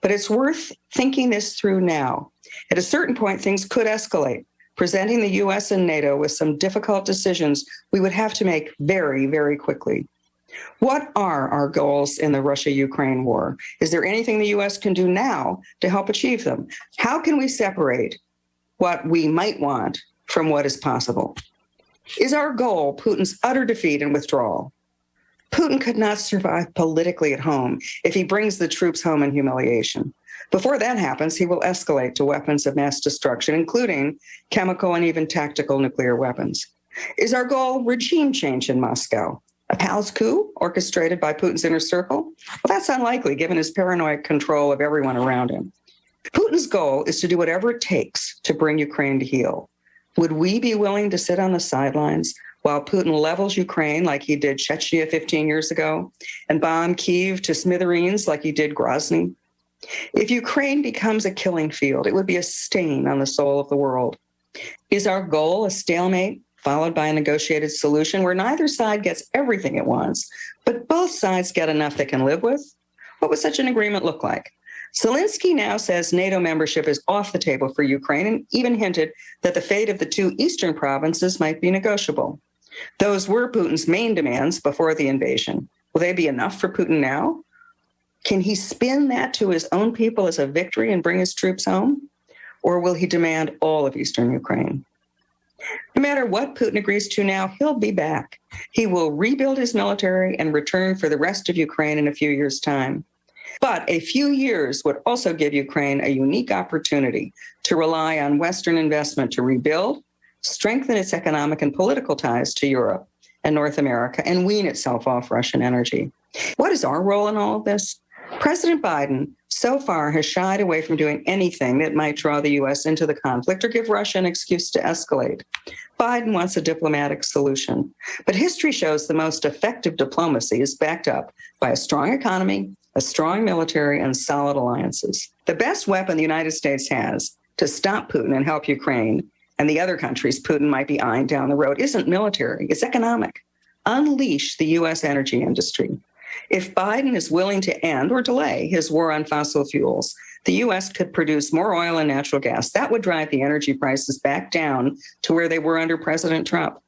but it's worth thinking this through now. At a certain point, things could escalate, presenting the U.S. and NATO with some difficult decisions we would have to make very, very quickly. What are our goals in the Russia-Ukraine war? Is there anything the U.S. can do now to help achieve them? How can we separate what we might want from what is possible? Is our goal Putin's utter defeat and withdrawal? Putin could not survive politically at home if he brings the troops home in humiliation. Before that happens, he will escalate to weapons of mass destruction, including chemical and even tactical nuclear weapons. Is our goal regime change in Moscow? A palace coup orchestrated by Putin's inner circle? Well, that's unlikely given his paranoid control of everyone around him. Putin's goal is to do whatever it takes to bring Ukraine to heel. Would we be willing to sit on the sidelines while Putin levels Ukraine like he did Chechnya 15 years ago and bomb Kyiv to smithereens like he did Grozny? If Ukraine becomes a killing field, it would be a stain on the soul of the world. Is our goal a stalemate followed by a negotiated solution where neither side gets everything it wants, but both sides get enough they can live with? What would such an agreement look like? Zelensky now says NATO membership is off the table for Ukraine and even hinted that the fate of the two eastern provinces might be negotiable. Those were Putin's main demands before the invasion. Will they be enough for Putin now? Can he spin that to his own people as a victory and bring his troops home? Or will he demand all of eastern Ukraine? No matter what Putin agrees to now, he'll be back. He will rebuild his military and return for the rest of Ukraine in a few years' time. But a few years would also give Ukraine a unique opportunity to rely on Western investment to rebuild, strengthen its economic and political ties to Europe and North America, and wean itself off Russian energy. What is our role in all of this? President Biden so far has shied away from doing anything that might draw the U.S. into the conflict or give Russia an excuse to escalate. Biden wants a diplomatic solution. But history shows the most effective diplomacy is backed up by a strong economy, a strong military, and solid alliances. The best weapon the United States has to stop Putin and help Ukraine and the other countries Putin might be eyeing down the road isn't military, it's economic. Unleash the U.S. energy industry. If Biden is willing to end or delay his war on fossil fuels, the U.S. could produce more oil and natural gas. That would drive the energy prices back down to where they were under President Trump.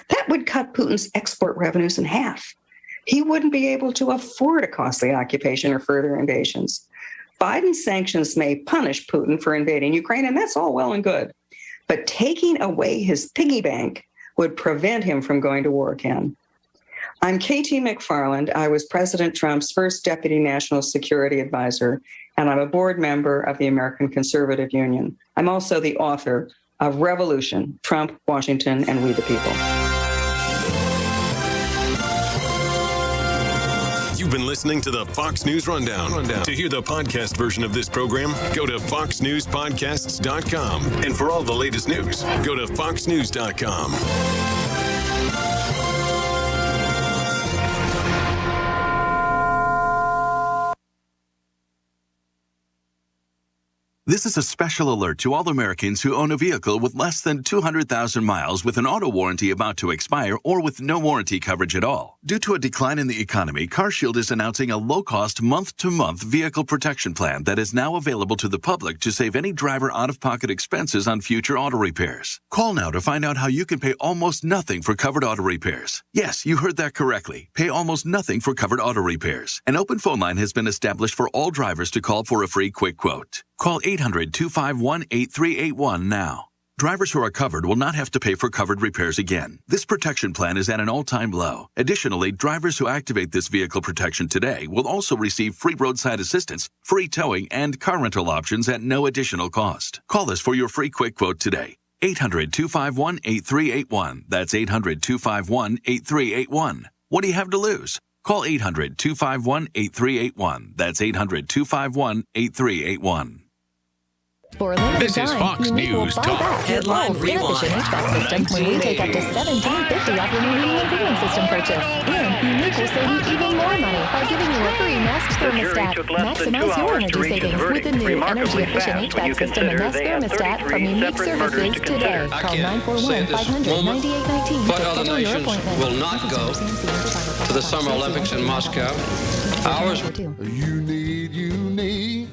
That would cut Putin's export revenues in half. He wouldn't be able to afford a costly occupation or further invasions. Biden's sanctions may punish Putin for invading Ukraine, and that's all well and good. But taking away his piggy bank would prevent him from going to war again. I'm KT McFarland. I was President Trump's first Deputy National Security Advisor, and I'm a board member of the American Conservative Union. I'm also the author of Revolution, Trump, Washington, and We the People. You've been listening to the Fox News Rundown. To hear the podcast version of this program, go to foxnewspodcasts.com. And for all the latest news, go to foxnews.com. This is a special alert to all Americans who own a vehicle with less than 200,000 miles with an auto warranty about to expire or with no warranty coverage at all. Due to a decline in the economy, CarShield is announcing a low-cost month-to-month vehicle protection plan that is now available to the public to save any driver out-of-pocket expenses on future auto repairs. Call now to find out how you can pay almost nothing for covered auto repairs. Yes, you heard that correctly. Pay almost nothing for covered auto repairs. An open phone line has been established for all drivers to call for a free quick quote. Call 800-251-8381 now. Drivers who are covered will not have to pay for covered repairs again. This protection plan is at an all-time low. Additionally, drivers who activate this vehicle protection today will also receive free roadside assistance, free towing, and car rental options at no additional cost. Call us for your free quick quote today. 800-251-8381. That's 800-251-8381. What do you have to lose? Call 800-251-8381. That's 800-251-8381. For a limited This is time, Fox Unique will News buy Talk. back your Headline old inefficient Rewind. HVAC system when we take up to $17.50 off your new heating and cooling system purchase. And Unique will save you even more money by giving you a free masked thermostat. Maximize your energy savings with the new energy-efficient HVAC system and Nest thermostat from Unique Services today. Call 941-500-9819 What to other schedule your nations appointment. will not go to the Summer Olympics in Moscow? Ours. You need unique.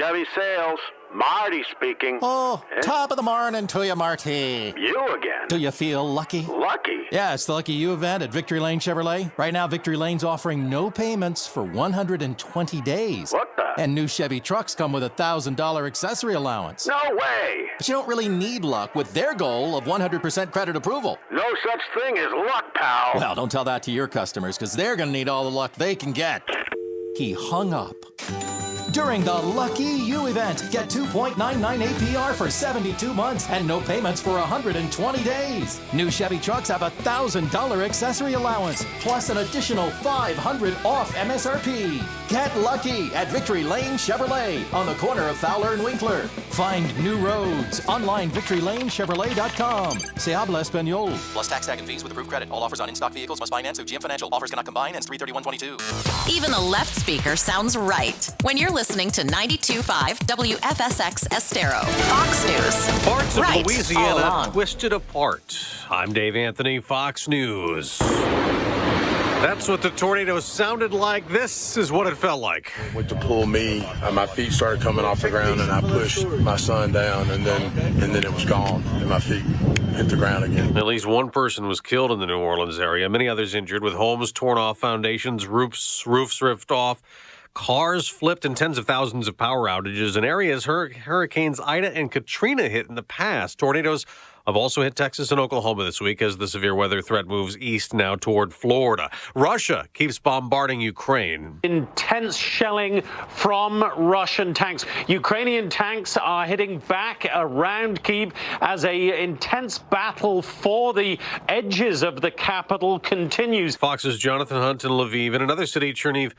Chevy Sales. Marty speaking. Oh, top of the morning to you, Marty. You again? Do you feel lucky? Lucky? Yeah, it's the Lucky You event at Victory Lane Chevrolet. Right now, Victory Lane's offering no payments for 120 days. What the? And new Chevy trucks come with a $1,000 accessory allowance. No way! But you don't really need luck with their goal of 100% credit approval. No such thing as luck, pal. Well, don't tell that to your customers, because they're going to need all the luck they can get. He hung up. During the Lucky You event, get 2.99 APR for 72 months and no payments for 120 days. New Chevy trucks have a $1,000 accessory allowance, plus an additional $500 off MSRP. Get lucky at Victory Lane Chevrolet on the corner of Fowler and Winkler. Find new roads online, victorylanechevrolet.com. Se habla español. Plus tax, tag, and fees with approved credit. All offers on in-stock vehicles must finance through GM Financial. Offers cannot combine. Ends 3/31/22. Even a left speaker sounds right when you're listening to 92.5 WFSX Estero. Fox News. Parts of Right, Louisiana twisted apart. I'm Dave Anthony, Fox News. That's what the tornado sounded like. This is what it felt like. Went to pull me, my feet started coming off the ground, and I pushed my son down, and then it was gone, and my feet hit the ground again. At least one person was killed in the New Orleans area. Many others injured, with homes torn off, foundations, roofs ripped off, cars flipped, and tens of thousands of power outages in areas Hurricanes Ida and Katrina hit in the past. Tornadoes have also hit Texas and Oklahoma this week as the severe weather threat moves east now toward Florida. Russia keeps bombarding Ukraine. Intense shelling from Russian tanks. Ukrainian tanks are hitting back around Kyiv as a intense battle for the edges of the capital continues. Fox's Jonathan Hunt in Lviv. In another city, Chernihiv,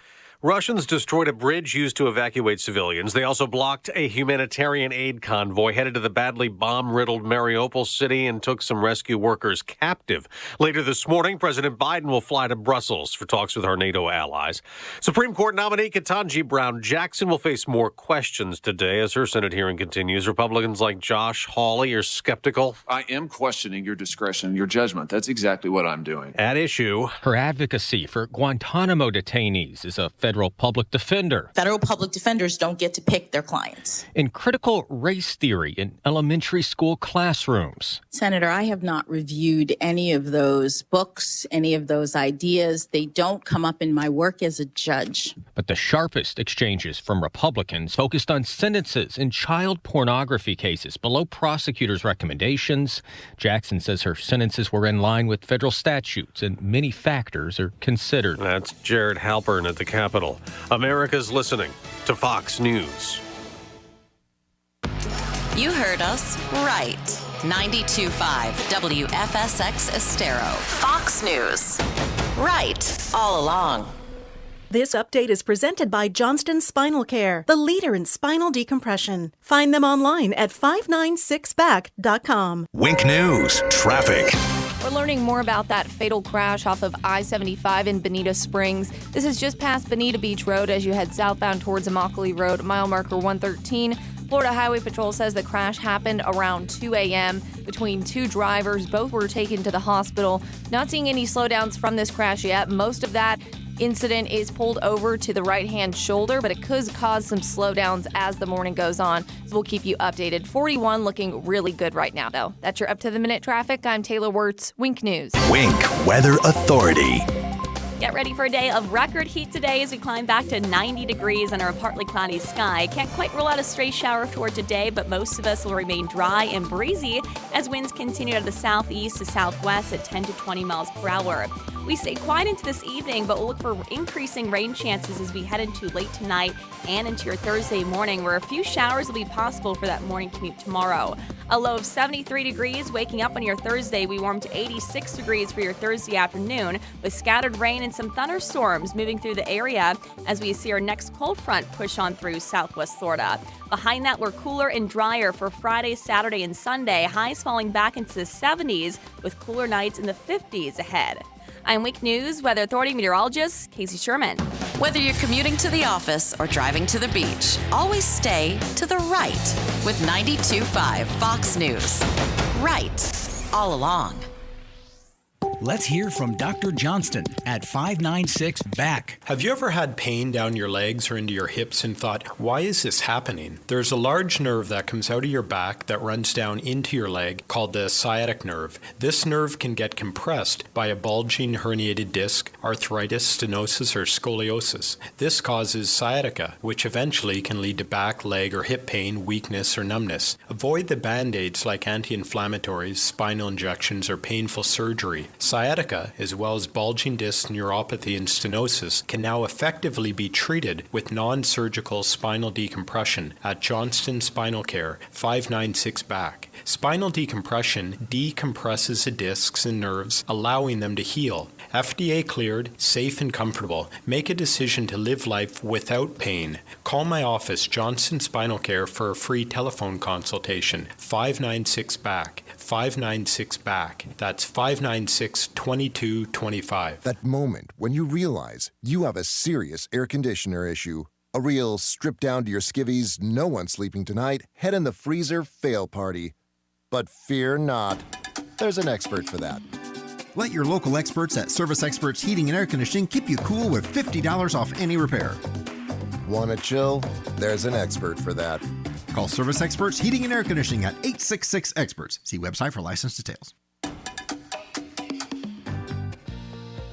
Russians destroyed a bridge used to evacuate civilians. They also blocked a humanitarian aid convoy headed to the badly bomb-riddled Mariupol city and took some rescue workers captive. Later this morning, President Biden will fly to Brussels for talks with our NATO allies. Supreme Court nominee Ketanji Brown Jackson will face more questions today as her Senate hearing continues. Republicans like Josh Hawley are skeptical. I am questioning your discretion, your judgment. That's exactly what I'm doing. At issue, her advocacy for Guantanamo detainees is a federal public defender. Federal public defenders don't get to pick their clients. In critical race theory in elementary school classrooms. Senator, I have not reviewed any of those books, any of those ideas. They don't come up in my work as a judge. But the sharpest exchanges from Republicans focused on sentences in child pornography cases below prosecutors' recommendations. Jackson says her sentences were in line with federal statutes and many factors are considered. That's Jared Halpern at the Capitol. America's listening to Fox News. You heard us right. 92.5 WFSX Estero. Fox News. Right all along. This update is presented by Johnston Spinal Care, the leader in spinal decompression. Find them online at 596back.com. Wink News. Traffic. We're learning more about that fatal crash off of I-75 in Bonita Springs. This is just past Bonita Beach Road as you head southbound towards Immokalee Road, mile marker 113. Florida Highway Patrol says the crash happened around 2 a.m. between two drivers. Both were taken to the hospital. Not seeing any slowdowns from this crash yet. Most of that incident is pulled over to the right-hand shoulder, but it could cause some slowdowns as the morning goes on. So we'll keep you updated. 41 looking really good right now, though. That's your up-to-the-minute traffic. I'm Taylor Wirtz, Wink News. Wink Weather Authority. Get ready for a day of record heat today as we climb back to 90 degrees under a partly cloudy sky. Can't quite rule out a stray shower toward today, but most of us will remain dry and breezy as winds continue to the southeast to southwest at 10 to 20 miles per hour. We stay quiet into this evening, but we'll look for increasing rain chances as we head into late tonight and into your Thursday morning, where a few showers will be possible for that morning commute tomorrow. A low of 73 degrees waking up on your Thursday. We warm to 86 degrees for your Thursday afternoon with scattered rain and some thunderstorms moving through the area as we see our next cold front push on through southwest Florida. Behind that, we're cooler and drier for Friday, Saturday, and Sunday. Highs falling back into the 70s with cooler nights in the 50s ahead. I'm Wink News Weather Authority meteorologist Casey Sherman. Whether you're commuting to the office or driving to the beach, always stay to the right with 92.5 Fox News. Right all along. Let's hear from Dr. Johnston at 596-BACK. Have you ever had pain down your legs or into your hips and thought, why is this happening? There's a large nerve that comes out of your back that runs down into your leg called the sciatic nerve. This nerve can get compressed by a bulging herniated disc, arthritis, stenosis, or scoliosis. This causes sciatica, which eventually can lead to back, leg, or hip pain, weakness, or numbness. Avoid the band-aids like anti-inflammatories, spinal injections, or painful surgery. Sciatica, as well as bulging disc neuropathy and stenosis, can now effectively be treated with non-surgical spinal decompression at Johnston Spinal Care, 596-BACK. Spinal decompression decompresses the discs and nerves, allowing them to heal. FDA cleared, safe and comfortable. Make a decision to live life without pain. Call my office, Johnston Spinal Care, for a free telephone consultation. 596-BACK. 596-BACK. That's 596-2225. That moment when you realize you have a serious air conditioner issue. A real strip down to your skivvies, no one's sleeping tonight, head in the freezer fail party. But fear not, there's an expert for that. Let your local experts at Service Experts Heating and Air Conditioning keep you cool with $50 off any repair. Want to chill? There's an expert for that. Call Service Experts Heating and Air Conditioning at 866-EXPERTS. See website for license details.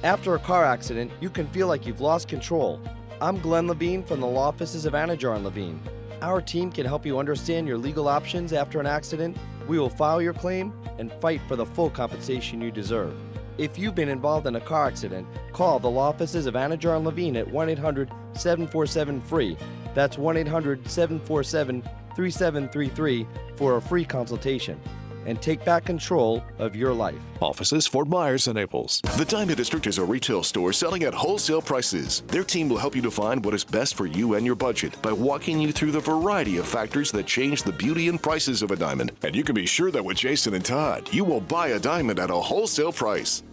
After a car accident, you can feel like you've lost control. I'm Glenn Levine from the law offices of Anajar and Levine. Our team can help you understand your legal options after an accident. We will file your claim and fight for the full compensation you deserve. If you've been involved in a car accident, call the law offices of Anajar and Levine at 1-800-747-FREE. That's 1-800-747-3733 for a free consultation. And take back control of your life. Offices Fort Myers and Naples. The Diamond District is a retail store selling at wholesale prices. Their team will help you to find what is best for you and your budget by walking you through the variety of factors that change the beauty and prices of a diamond. And you can be sure that with Jason and Todd, you will buy a diamond at a wholesale price.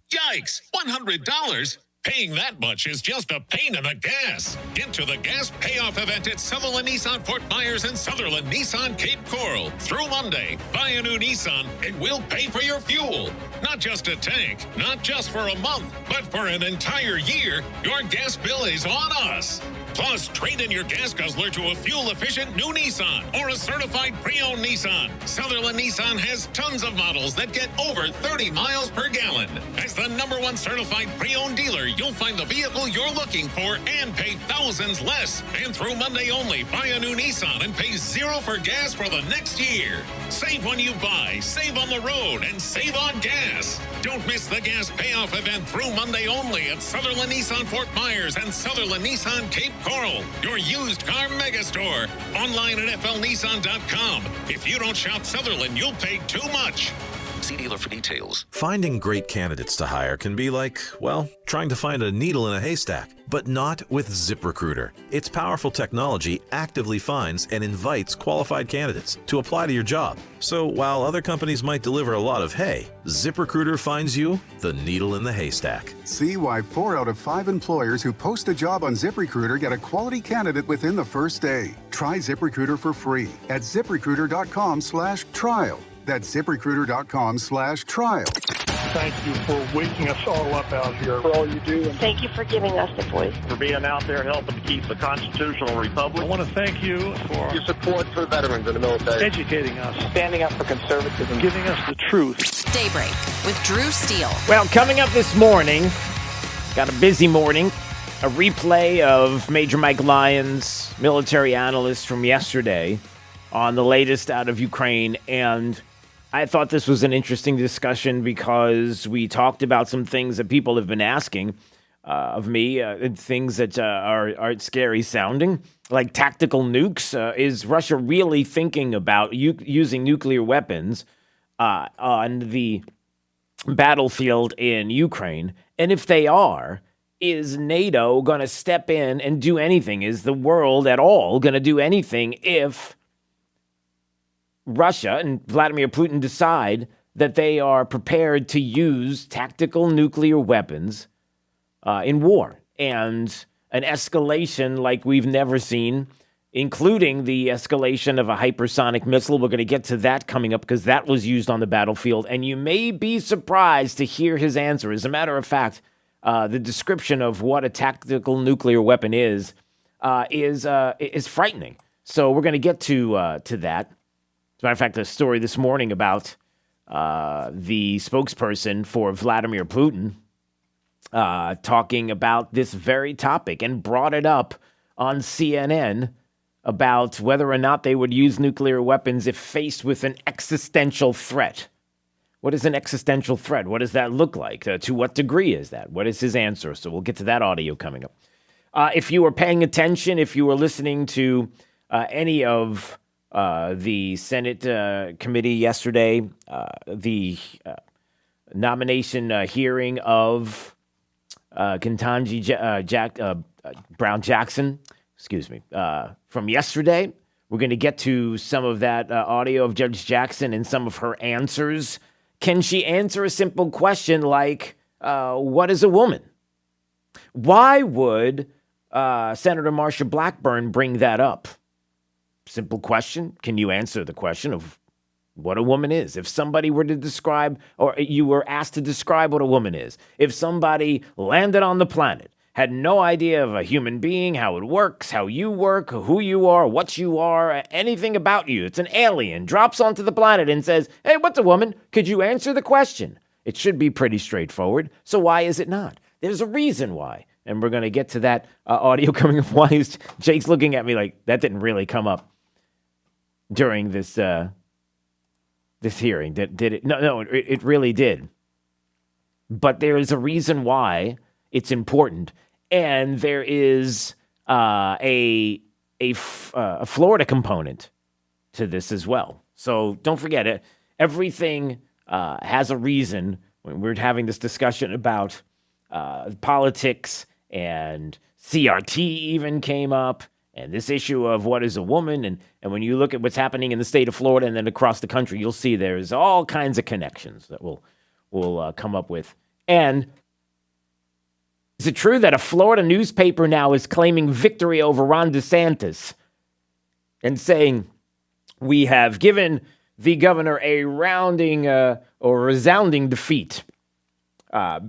Yikes! $100? Paying that much is just a pain in the gas. Get to the gas payoff event at Sutherland Nissan Fort Myers and Sutherland Nissan Cape Coral. Through Monday, buy a new Nissan and we'll pay for your fuel. Not just a tank, not just for a month, but for an entire year. Your gas bill is on us. Plus, trade in your gas guzzler to a fuel-efficient new Nissan or a certified pre-owned Nissan. Sutherland Nissan has tons of models that get over 30 miles per gallon. As the #1 certified pre-owned dealer, you'll find the vehicle you're looking for and pay thousands less. And through Monday only, buy a new Nissan and pay $0 for gas for the next year. Save when you buy, save on the road, and save on gas. Don't miss the gas payoff event through Monday only at Sutherland Nissan Fort Myers and Sutherland Nissan Cape Coral, your used car megastore. Online at flnissan.com. If you don't shop Sutherland, you'll pay too much. See dealer for details. Finding great candidates to hire can be like, well, trying to find a needle in a haystack, but not with ZipRecruiter. Its powerful technology actively finds and invites qualified candidates to apply to your job. So while other companies might deliver a lot of hay, ZipRecruiter finds you the needle in the haystack. See why 4 out of 5 employers who post a job on ZipRecruiter get a quality candidate within the first day. Try ZipRecruiter for free at ZipRecruiter.com/trial. That's ZipRecruiter.com/trial. Thank you for waking us all up out here, for all you do. And thank you for giving us a voice. For being out there helping to keep the constitutional republic. I want to thank you for your support for veterans in the military. Educating us. Standing up for conservatism. Giving us the truth. Daybreak with Drew Steele. Well, coming up this morning, got a busy morning. A replay of Major Mike Lyons, military analyst from yesterday, on the latest out of Ukraine. And I thought this was an interesting discussion because we talked about some things that people have been asking of me, things that are scary sounding, like tactical nukes. Is Russia really thinking about using nuclear weapons on the battlefield in Ukraine? And if they are, is NATO going to step in and do anything? Is the world at all going to do anything if Russia and Vladimir Putin decide that they are prepared to use tactical nuclear weapons in war, and an escalation like we've never seen including the escalation of a hypersonic missile. We're going to get to that coming up because that was used on the battlefield, and you may be surprised to hear his answer. As a matter of fact, the description of what a tactical nuclear weapon is frightening. So we're going to get to that. As a matter of fact, a story this morning about the spokesperson for Vladimir Putin talking about this very topic and brought it up on CNN about whether or not they would use nuclear weapons if faced with an existential threat. What is an existential threat? What does that look like? To what degree is that? What is his answer? So we'll get to that audio coming up. If you were paying attention, if you were listening to any of the Senate committee yesterday, the nomination hearing of Ketanji Brown Jackson, from yesterday. We're going to get to some of that audio of Judge Jackson and some of her answers. Can she answer a simple question like, what is a woman? Why would Senator Marsha Blackburn bring that up? Simple question. Can you answer the question of what a woman is? If somebody were to describe, or you were asked to describe what a woman is, if somebody landed on the planet, had no idea of a human being, how it works, how you work, who you are, what you are, anything about you. It's an alien, drops onto the planet and says, hey, what's a woman? Could you answer the question? It should be pretty straightforward. So why is it not? There's a reason why. And we're going to get to that audio coming up. Why is Jake's looking at me like that didn't really come up during this this hearing? Did it? No, it really did. But there is a reason why it's important. And there is a Florida component to this as well. So don't forget it. Everything has a reason. When we're having this discussion about politics, and CRT even came up, and this issue of what is a woman. And when you look at what's happening in the state of Florida and then across the country, you'll see there's all kinds of connections that we'll come up with. And is it true that a Florida newspaper now is claiming victory over Ron DeSantis and saying we have given the governor a resounding defeat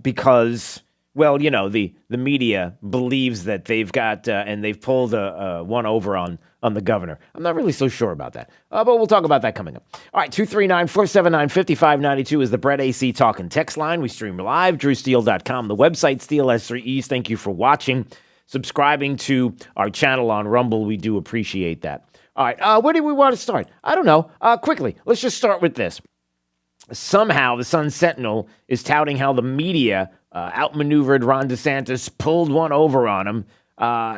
because, well, you know, the media believes that they've got and they've pulled one over on the governor. I'm not really so sure about that, but we'll talk about that coming up. All right, 239-479-5592 is the Brett AC Talk and Text line. We stream live, drewsteele.com, the website, Steele S3Es. Thank you for watching, subscribing to our channel on Rumble. We do appreciate that. All right, where do we want to start? I don't know. Quickly, let's just start with this. Somehow, the Sun Sentinel is touting how the media outmaneuvered Ron DeSantis, pulled one over on him.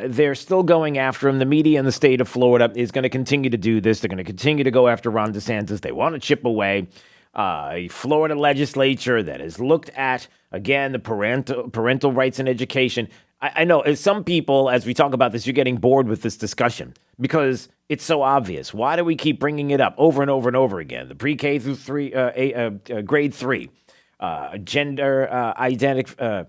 They're still going after him. The media in the state of Florida is going to continue to do this. They're going to continue to go after Ron DeSantis. They want to chip away a Florida legislature that has looked at, again, the parental rights in education. I know some people, as we talk about this, you're getting bored with this discussion because it's so obvious. Why do we keep bringing it up over and over and over again? The pre-K through grade 3. Gender identity,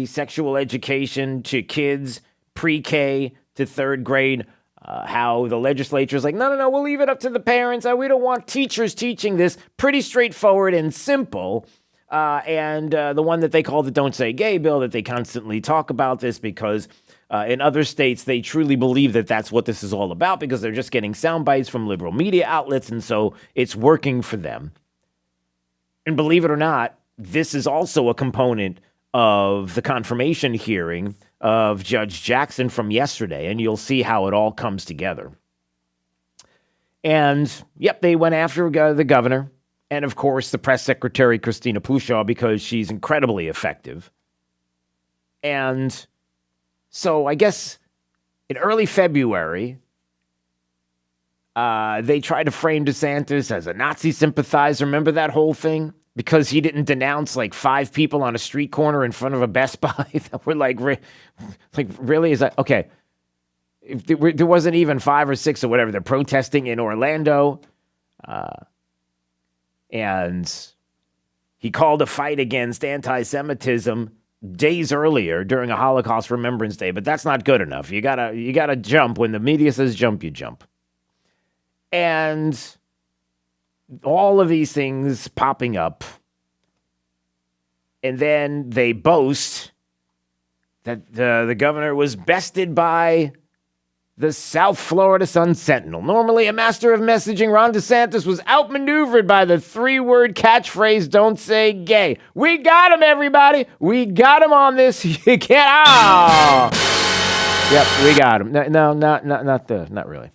sexual education to kids, pre-K to third grade, how the legislature is like, no, we'll leave it up to the parents. We don't want teachers teaching this. Pretty straightforward and simple. And the one that they call the Don't Say Gay bill, that they constantly talk about this because in other states, they truly believe that that's what this is all about because they're just getting sound bites from liberal media outlets. And so it's working for them. And believe it or not, this is also a component of the confirmation hearing of Judge Jackson from yesterday, and you'll see how it all comes together. And, yep, they went after the governor and, of course, the press secretary, Christina Pushaw, because she's incredibly effective. And so I guess in early February, they tried to frame DeSantis as a Nazi sympathizer. Remember that whole thing? Because he didn't denounce like 5 people on a street corner in front of a Best Buy that were like really? Is that okay? If there wasn't even 5 or 6 or whatever. They're protesting in Orlando. And he called a fight against anti-Semitism days earlier during a Holocaust Remembrance Day, but that's not good enough. You gotta jump. When the media says jump, you jump. And all of these things popping up. And then they boast that the governor was bested by the South Florida Sun-Sentinel. Normally a master of messaging, Ron DeSantis was outmaneuvered by the 3-word catchphrase, "Don't say gay." We got him, everybody. We got him on this. You can't. Yep, we got him. No, not really.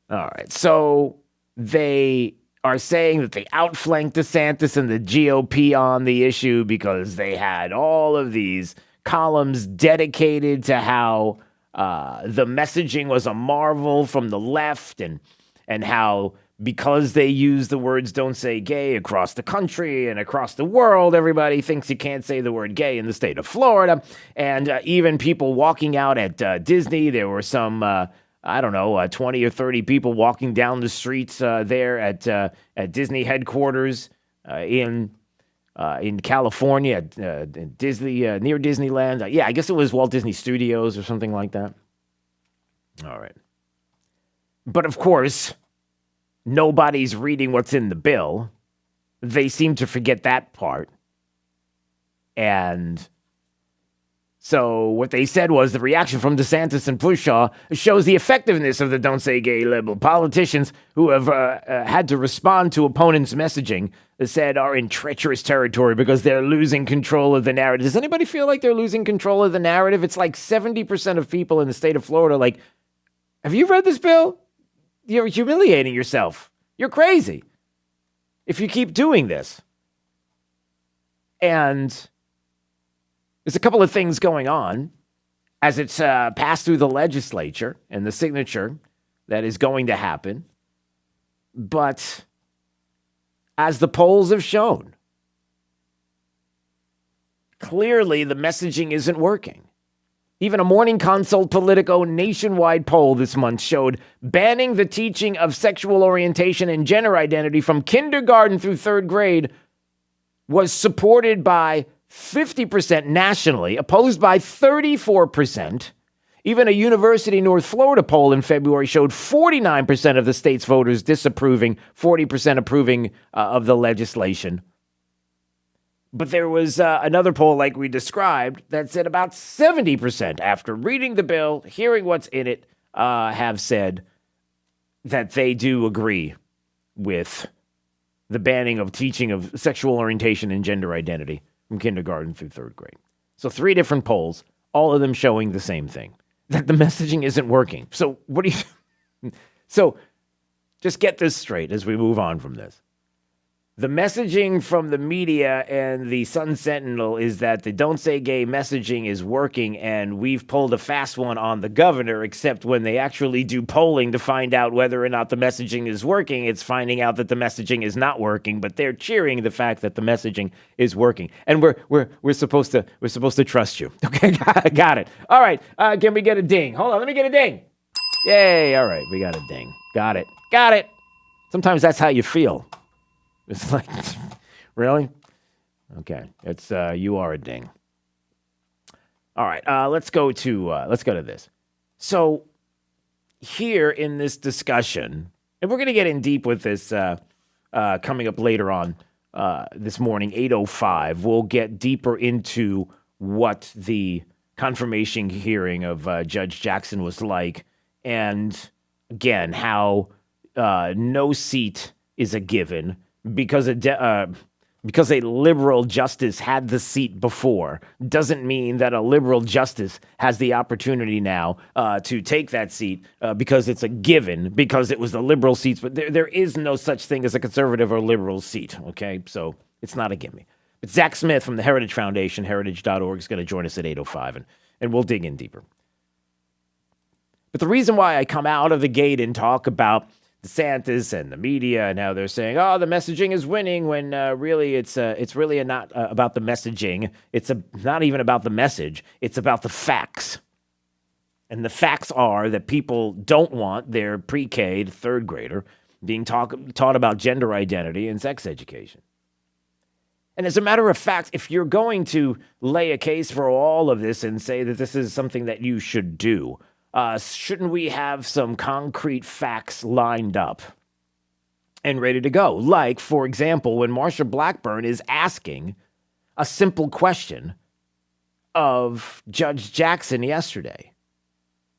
All right. So they are saying that they outflanked DeSantis and the GOP on the issue because they had all of these columns dedicated to how the messaging was a marvel from the left, and how because they use the words "don't say gay" across the country and across the world, everybody thinks you can't say the word gay in the state of Florida. And even people walking out at Disney, there were some 20 or 30 people walking down the streets there at Disney headquarters in California, at Disney, near Disneyland. I guess it was Walt Disney Studios or something like that. All right. But of course, nobody's reading what's in the bill. They seem to forget that part. And so what they said was the reaction from DeSantis and Pushaw shows the effectiveness of the "don't say gay" label. Politicians who have had to respond to opponents' messaging said are in treacherous territory because they're losing control of the narrative. Does anybody feel like they're losing control of the narrative? It's like 70% of people in the state of Florida like, have you read this bill? You're humiliating yourself. You're crazy if you keep doing this. And there's a couple of things going on as it's passed through the legislature and the signature that is going to happen. But as the polls have shown, clearly the messaging isn't working. Even a Morning Consult Politico nationwide poll this month showed banning the teaching of sexual orientation and gender identity from kindergarten through 3rd grade was supported by 50% nationally, opposed by 34%. Even a University of North Florida poll in February showed 49% of the state's voters disapproving, 40% approving of the legislation. But there was another poll, like we described, that said about 70% after reading the bill, hearing what's in it, have said that they do agree with the banning of teaching of sexual orientation and gender identity from kindergarten through 3rd grade. So 3 different polls, all of them showing the same thing, that the messaging isn't working. So what do you... So just get this straight as we move on from this. The messaging from the media and the Sun-Sentinel is that the "don't say gay" messaging is working, and we've pulled a fast one on the governor, except when they actually do polling to find out whether or not the messaging is working, it's finding out that the messaging is not working, but they're cheering the fact that the messaging is working. And we're supposed to trust you. Okay, got it. All right, can we get a ding? Hold on, let me get a ding. Yay, all right, we got a ding. Got it. Sometimes that's how you feel. It's like, really? Okay, it's you are a ding. All right, let's go to this. So here in this discussion, and we're going to get in deep with this coming up later on this morning, 8:05. We'll get deeper into what the confirmation hearing of Judge Jackson was like, and again, how no seat is a given. Because a liberal justice had the seat before doesn't mean that a liberal justice has the opportunity now to take that seat because it's a given, because it was the liberal seats. But there is no such thing as a conservative or liberal seat, okay? So it's not a gimme. But Zach Smith from the Heritage Foundation, heritage.org, is going to join us at 8:05, and we'll dig in deeper. But the reason why I come out of the gate and talk about DeSantis and the media and how they're saying, oh, the messaging is winning, when really it's really not about the messaging. It's not even about the message. It's about the facts. And the facts are that people don't want their pre-K to 3rd grader being taught about gender identity and sex education. And as a matter of fact, if you're going to lay a case for all of this and say that this is something that you should do, shouldn't we have some concrete facts lined up and ready to go? Like, for example, when Marsha Blackburn is asking a simple question of Judge Jackson yesterday.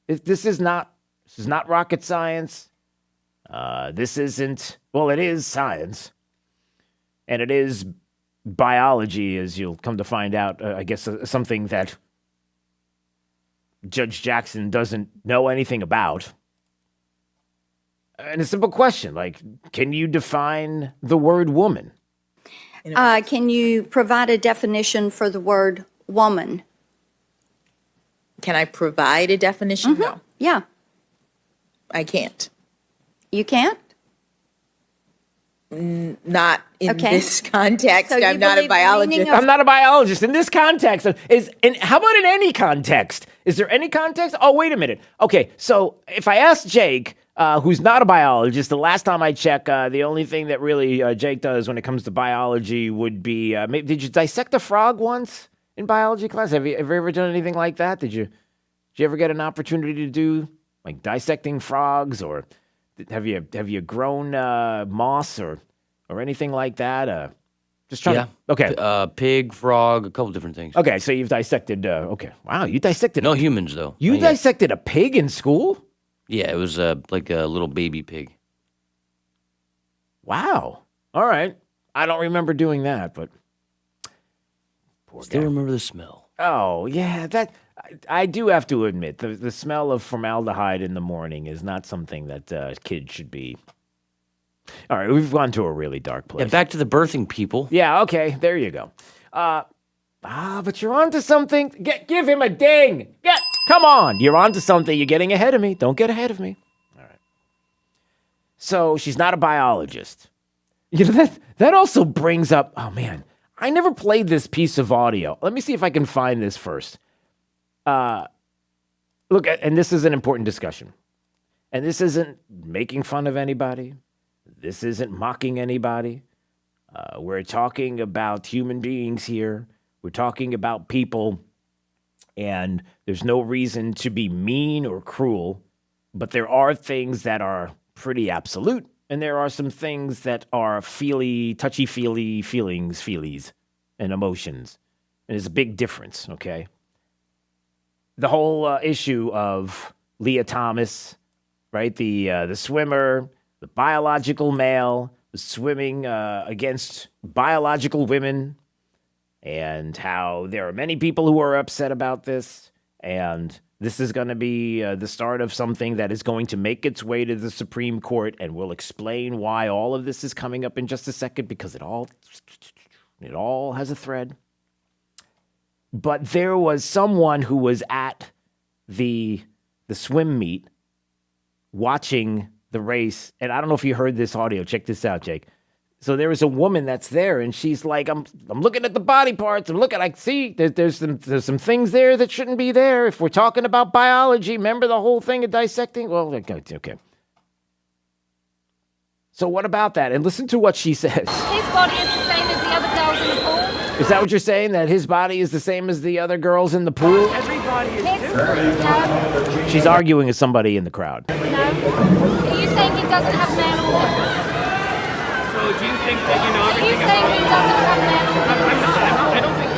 This is not rocket science. This isn't, well, it is science. And it is biology, as you'll come to find out, I guess, something that Judge Jackson doesn't know anything about. And a simple question, like, can you define the word woman? Can you provide a definition for the word woman? Can I provide a definition? No. Yeah. I can't. You can't? Not in this context. So I'm not a biologist. I'm not a biologist. In this context, how about in any context? Is there any context? Oh, wait a minute. Okay, so if I ask Jake, who's not a biologist, the last time I checked, the only thing that really Jake does when it comes to biology would be, did you dissect a frog once in biology class? Have you ever done anything like that? Did you ever get an opportunity to do like dissecting frogs, or have you grown moss or anything like that? Just trying. Yeah. Okay. Pig, frog, a couple different things. Okay, so you've dissected. Okay. Wow, you dissected. No humans though. You dissected a pig in school? Yeah, it was like a little baby pig. Wow. All right. I don't remember doing that, but Still remember the smell. Oh yeah, that. I do have to admit, the smell of formaldehyde in the morning is not something that kids should be. All right, we've gone to a really dark place. Yeah, back to the birthing people. Yeah, okay, there you go. But you're onto something. Give him a ding. Come on, you're onto something. You're getting ahead of me. Don't get ahead of me. All right. So she's not a biologist. You know, that also brings up, oh man, I never played this piece of audio. Let me see if I can find this first. Look, and this is an important discussion. And this isn't making fun of anybody. This isn't mocking anybody. We're talking about human beings here. We're talking about people. And there's no reason to be mean or cruel. But there are things that are pretty absolute. And there are some things that are touchy-feely feelies, and emotions. And there's a big difference, okay? The whole issue of Leah Thomas, right? The swimmer, the biological male, swimming against biological women, and how there are many people who are upset about this, and this is going to be the start of something that is going to make its way to the Supreme Court, and we'll explain why all of this is coming up in just a second, because it all has a thread. But there was someone who was at the swim meet watching the race. And I don't know if you heard this audio. Check this out, Jake. So there is a woman that's there, and she's like, I'm looking at the body parts. I see there's some things there that shouldn't be there. If we're talking about biology, remember the whole thing of dissecting? Well, okay. So what about that? And listen to what she says. His body is the same as the other girls in the pool. Is that what you're saying? That his body is the same as the other girls in the pool? Everybody is different. No. She's arguing with somebody in the crowd. No. Are you saying he doesn't have male organs? So do you think that you know everything? Are you saying he doesn't have male organs?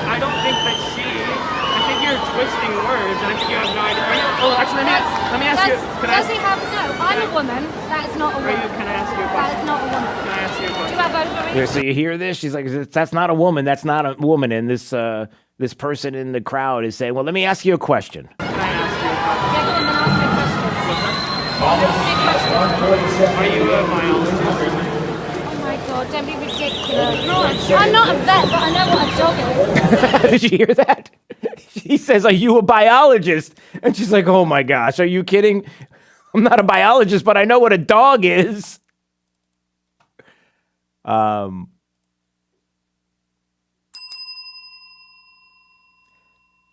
I don't think that she. I think you're twisting words, and I think you have no idea. Oh, actually, let me ask you. Does he have? No, I'm a woman. That is not a woman. Can I ask you a question? That is not a woman. Can I ask you a question? Do you have ovaries? Here, so you hear this? She's like, that's not a woman. That's not a woman. And this person in the crowd is saying, well, let me ask you a question. Can I ask you a question? Yeah, go on, then ask me a question. What's that? Are you a biologist? Oh my God, don't be ridiculous. I'm not a vet, but I know what a dog is. Did you hear that? She says, are you a biologist? And she's like, oh my gosh, are you kidding? I'm not a biologist, but I know what a dog is.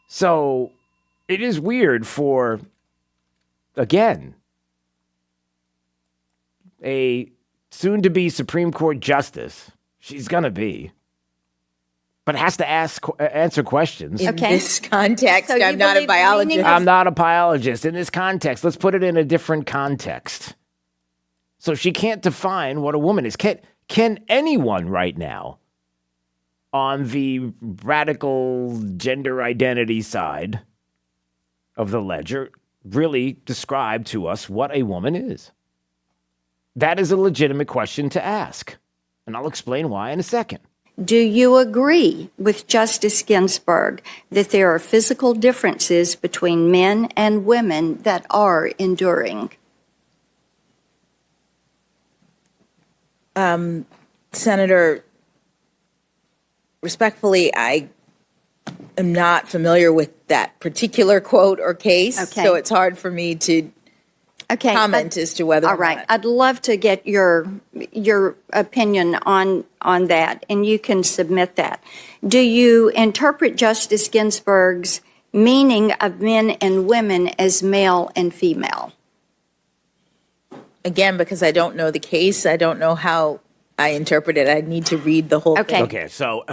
So it is weird for, again, a soon-to-be Supreme Court justice, she's going to be, but has to answer questions. In this context, So you I'm not a believe the meaning biologist. I'm not a biologist. In this context, let's put it in a different context. So she can't define what a woman is. Can anyone right now on the radical gender identity side of the ledger really describe to us what a woman is? That is a legitimate question to ask. And I'll explain why in a second. Do you agree with Justice Ginsburg that there are physical differences between men and women that are enduring? Senator, respectfully, I am not familiar with that particular quote or case, so it's hard for me to comment as to whether. All right, I'd love to get your opinion on that, and you can submit that. Do you interpret Justice Ginsburg's meaning of men and women as male and female? Again, because I don't know the case, I don't know how I interpret it. I need to read the whole thing. Okay, so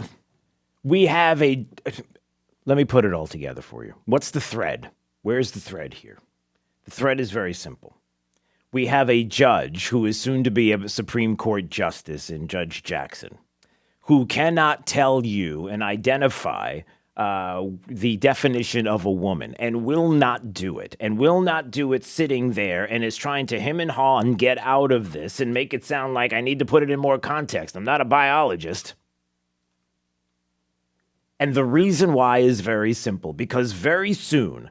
we have let me put it all together for you. What's the thread? Where's the thread here? The thread is very simple. We have a judge who is soon to be a Supreme Court justice in Judge Jackson, who cannot tell you and identify the definition of a woman and will not do it sitting there and is trying to hem and haw and get out of this and make it sound like I need to put it in more context. I'm not a biologist. And the reason why is very simple, because very soon,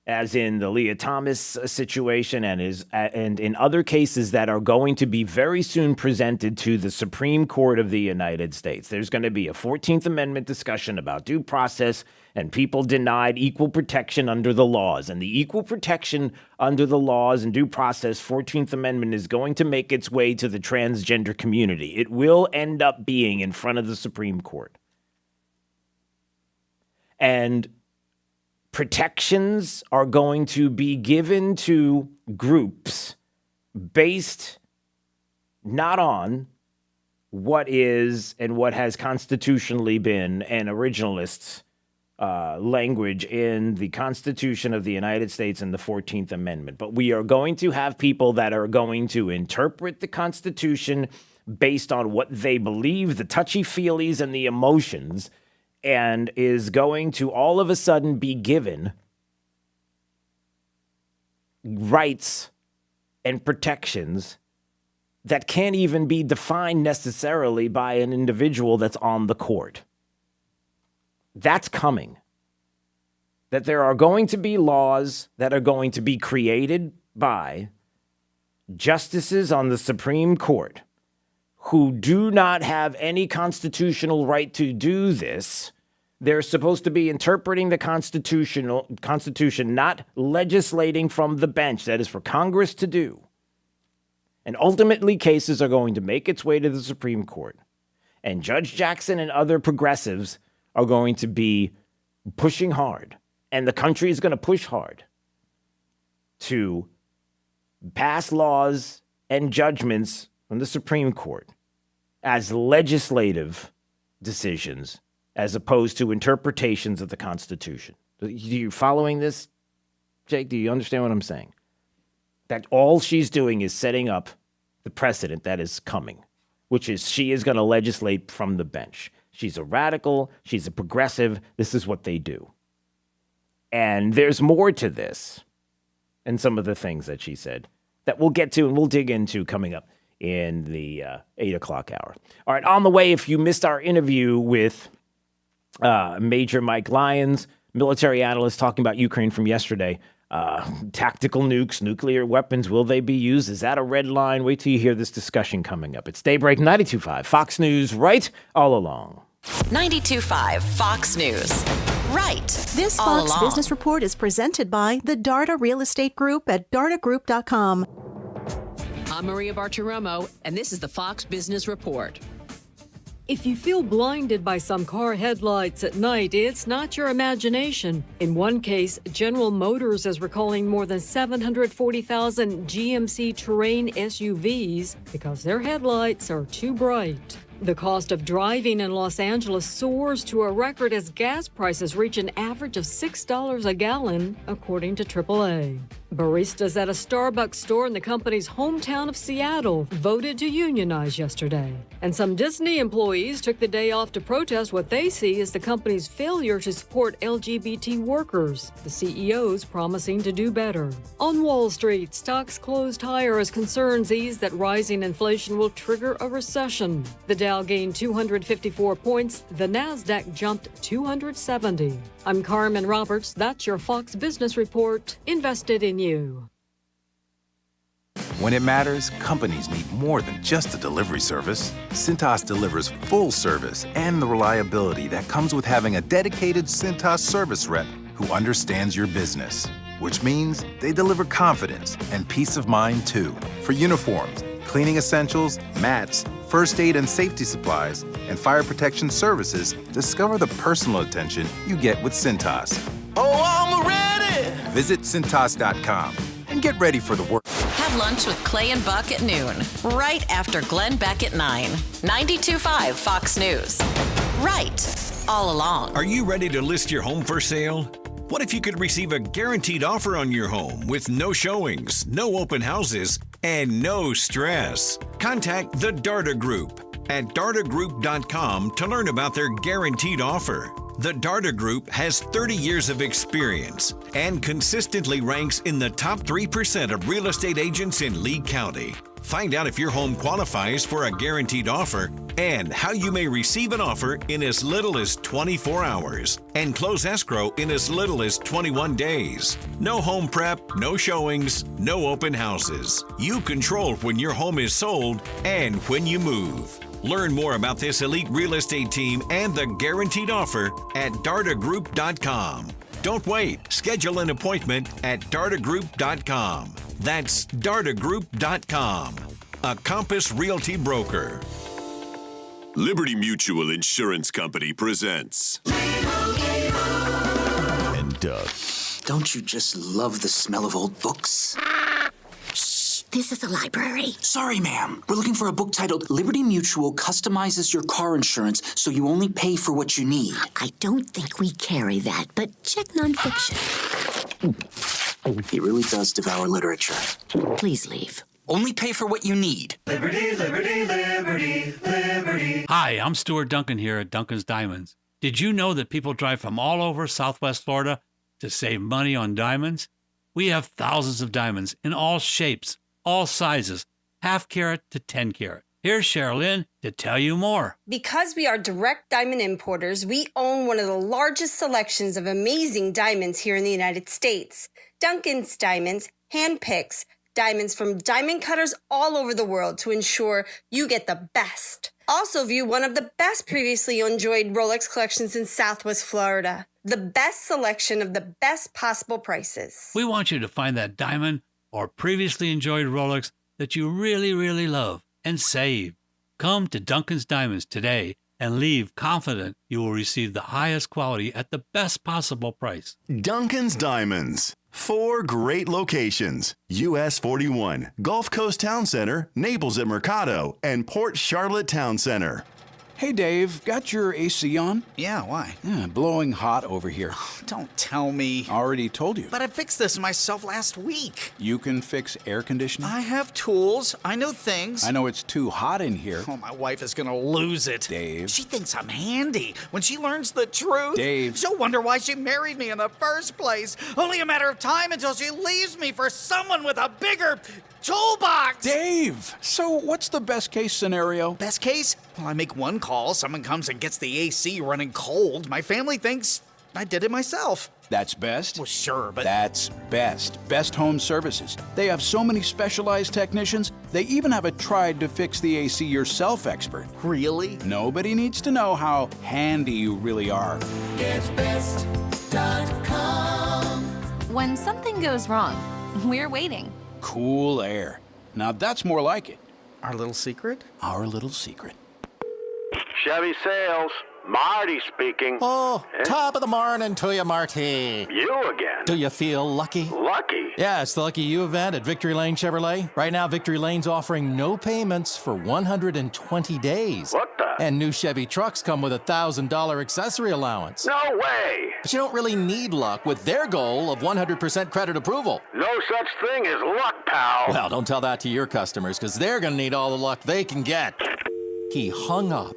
as in the Leah Thomas situation and in other cases that are going to be very soon presented to the Supreme Court of the United States, there's going to be a 14th Amendment discussion about due process and people denied equal protection under the laws. And the equal protection under the laws and due process 14th Amendment is going to make its way to the transgender community. It will end up being in front of the Supreme Court. And protections are going to be given to groups based not on what is and what has constitutionally been an originalist language in the Constitution of the United States and the 14th Amendment. But we are going to have people that are going to interpret the Constitution based on what they believe, the touchy-feelies and the emotions, and is going to all of a sudden be given rights and protections that can't even be defined necessarily by an individual that's on the court. That's coming. That there are going to be laws that are going to be created by justices on the Supreme Court who do not have any constitutional right to do this. They're supposed to be interpreting the Constitution, not legislating from the bench. That is for Congress to do. And ultimately, cases are going to make its way to the Supreme Court. And Judge Jackson and other progressives are going to be pushing hard. And the country is going to push hard to pass laws and judgments from the Supreme Court as legislative decisions as opposed to interpretations of the Constitution. Are you following this, Jake? Do you understand what I'm saying? That all she's doing is setting up the precedent that is coming, which is she is going to legislate from the bench. She's a radical. She's a progressive. This is what they do. And there's more to this and some of the things that she said that we'll get to and we'll dig into coming up in the 8 o'clock hour. All right, on the way, if you missed our interview with Major Mike Lyons, military analyst, talking about Ukraine from yesterday. Tactical nukes, nuclear weapons, will they be used? Is that a red line? Wait till you hear this discussion coming up. It's Daybreak 92.5, Fox News, right all along. 92.5 Fox News. Right. This all Fox along. Business Report is presented by the Darda Real Estate Group at dardagroup.com. I'm Maria Bartiromo, and this is the Fox Business Report. If you feel blinded by some car headlights at night, it's not your imagination. In one case, General Motors is recalling more than 740,000 GMC Terrain SUVs because their headlights are too bright. The cost of driving in Los Angeles soars to a record as gas prices reach an average of $6 a gallon, according to AAA. Baristas at a Starbucks store in the company's hometown of Seattle voted to unionize yesterday. And some Disney employees took the day off to protest what they see as the company's failure to support LGBT workers, the CEOs promising to do better. On Wall Street, stocks closed higher as concerns ease that rising inflation will trigger a recession. The Dow gained 254 points, the Nasdaq jumped 270. I'm Carmen Roberts. That's your Fox Business Report. Invested in you. When it matters, companies need more than just a delivery service. Cintas delivers full service and the reliability that comes with having a dedicated Cintas service rep who understands your business, which means they deliver confidence and peace of mind too. For uniforms, cleaning essentials, mats, first aid and safety supplies, and fire protection services, discover the personal attention you get with Cintas. Oh, I'm ready! Visit Cintas.com and get ready for the work. Have lunch with Clay and Buck at noon, right after Glenn Beck at 9. 92.5 Fox News. Right all along. Are you ready to list your home for sale? What if you could receive a guaranteed offer on your home with no showings, no open houses, and no stress? Contact the Darda Group at dartagroup.com to learn about their guaranteed offer. The Darda Group has 30 years of experience and consistently ranks in the top 3% of real estate agents in Lee County. Find out if your home qualifies for a guaranteed offer and how you may receive an offer in as little as 24 hours and close escrow in as little as 21 days. No home prep, no showings, no open houses. You control when your home is sold and when you move. Learn more about this elite real estate team and the guaranteed offer at dartagroup.com. Don't wait. Schedule an appointment at dartagroup.com. That's dartagroup.com. A Compass Realty broker. Liberty Mutual Insurance Company presents. And Doug. Don't you just love the smell of old books? This is a library. Sorry, ma'am. We're looking for a book titled Liberty Mutual Customizes Your Car Insurance So You Only Pay for What You Need. I don't think we carry that, but check nonfiction. He really does devour literature. Please leave. Only pay for what you need. Liberty, liberty, liberty, liberty. Hi, I'm Stuart Duncan here at Duncan's Diamonds. Did you know that people drive from all over Southwest Florida to save money on diamonds? We have thousands of diamonds in all shapes, all sizes, half carat to 10 carat. Here's Sherilyn to tell you more. Because we are direct diamond importers, we own one of the largest selections of amazing diamonds here in the United States. Duncan's Diamonds handpicks diamonds from diamond cutters all over the world to ensure you get the best. Also view one of the best previously enjoyed Rolex collections in Southwest Florida. The best selection of the best possible prices. We want you to find that diamond or previously enjoyed Rolex that you really, really love and save. Come to Duncan's Diamonds today and leave confident you will receive the highest quality at the best possible price. Duncan's Diamonds. 4 great locations. US 41, Gulf Coast Town Center, Naples at Mercado, and Port Charlotte Town Center. Hey, Dave, got your AC on? Yeah, why? Blowing hot over here. Don't tell me. Already told you. But I fixed this myself last week. You can fix air conditioning? I have tools. I know things. I know it's too hot in here. Oh, my wife is gonna lose it. Dave. She thinks I'm handy. When she learns the truth, Dave. She'll wonder why she married me in the first place. Only a matter of time until she leaves me for someone with a bigger toolbox. Dave, so what's the best case scenario? Best case? Well, I make one call, someone comes and gets the AC running cold. My family thinks I did it myself. That's best? Well, sure, but... That's best. Best Home Services. They have so many specialized technicians, they even have a tried-to-fix-the-AC-yourself expert. Really? Nobody needs to know how handy you really are. GetBest.com. When something goes wrong, we're waiting. Cool air. Now that's more like it. Our little secret? Our little secret. Chevy sales. Marty speaking. Oh, top of the morning to you, Marty. You again? Do you feel lucky? Lucky? Yeah, it's the Lucky You event at Victory Lane Chevrolet. Right now, Victory Lane's offering no payments for 120 days. What the? And new Chevy trucks come with a $1,000 accessory allowance. No way! But you don't really need luck with their goal of 100% credit approval. No such thing as luck, pal. Well, don't tell that to your customers, because they're going to need all the luck they can get. He hung up.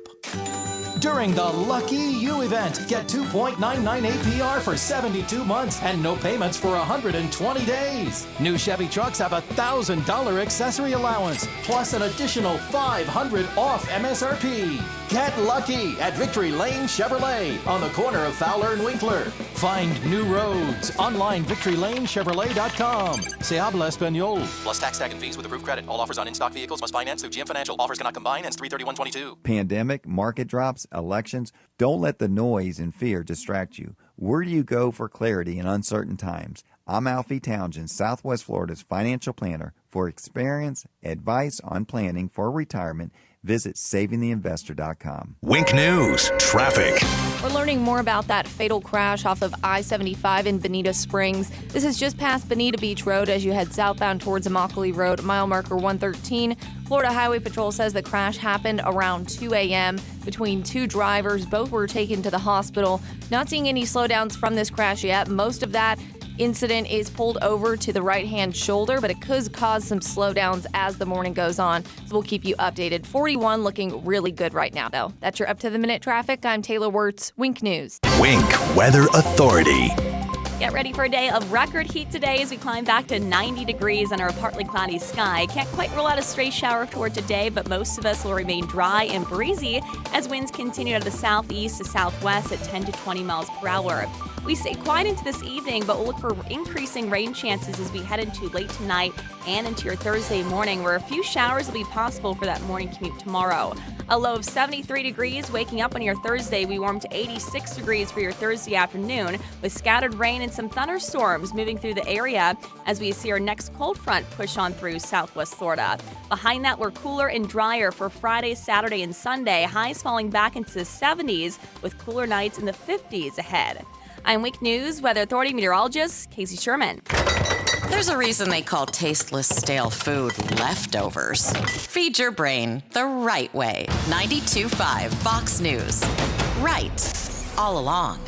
During the Lucky You event, get 2.99 APR for 72 months and no payments for 120 days. New Chevy trucks have a $1,000 accessory allowance, plus an additional $500 off MSRP. Get lucky at Victory Lane Chevrolet on the corner of Fowler and Winkler. Find new roads online, victorylanechevrolet.com. Se habla español. Plus tax, tag, and fees with approved credit. All offers on in-stock vehicles must finance through GM Financial. Offers cannot combine. Ends 3/31/22. Pandemic, market drops, elections. Don't let the noise and fear distract you. Where do you go for clarity in uncertain times? I'm Alfie Townsend, Southwest Florida's financial planner. For experience, advice on planning for retirement, visit savingtheinvestor.com. Wink News, traffic. We're learning more about that fatal crash off of I-75 in Bonita Springs. This is just past Bonita Beach Road as you head southbound towards Immokalee Road, mile marker 113. Florida Highway Patrol says the crash happened around 2 a.m. between two drivers. Both were taken to the hospital. Not seeing any slowdowns from this crash yet. Most of that incident is pulled over to the right-hand shoulder, but it could cause some slowdowns as the morning goes on. So we'll keep you updated. 41 looking really good right now, though. That's your up-to-the-minute traffic. I'm Taylor Wirtz, Wink News. Wink Weather Authority. Get ready for a day of record heat today as we climb back to 90 degrees under a partly cloudy sky. Can't quite rule out a stray shower toward today, but most of us will remain dry and breezy as winds continue out of the southeast to southwest at 10 to 20 miles per hour. We stay quiet into this evening, but we'll look for increasing rain chances as we head into late tonight and into your Thursday morning, where a few showers will be possible for that morning commute tomorrow. A low of 73 degrees. Waking up on your Thursday, we warm to 86 degrees for your Thursday afternoon, with scattered rain and some thunderstorms moving through the area as we see our next cold front push on through southwest Florida. Behind that, we're cooler and drier for Friday, Saturday, and Sunday. Highs falling back into the 70s with cooler nights in the 50s ahead. I'm Wink News Weather Authority meteorologist Casey Sherman. There's a reason they call tasteless, stale food leftovers. Feed your brain the right way. 92.5 Fox News. Right. All along.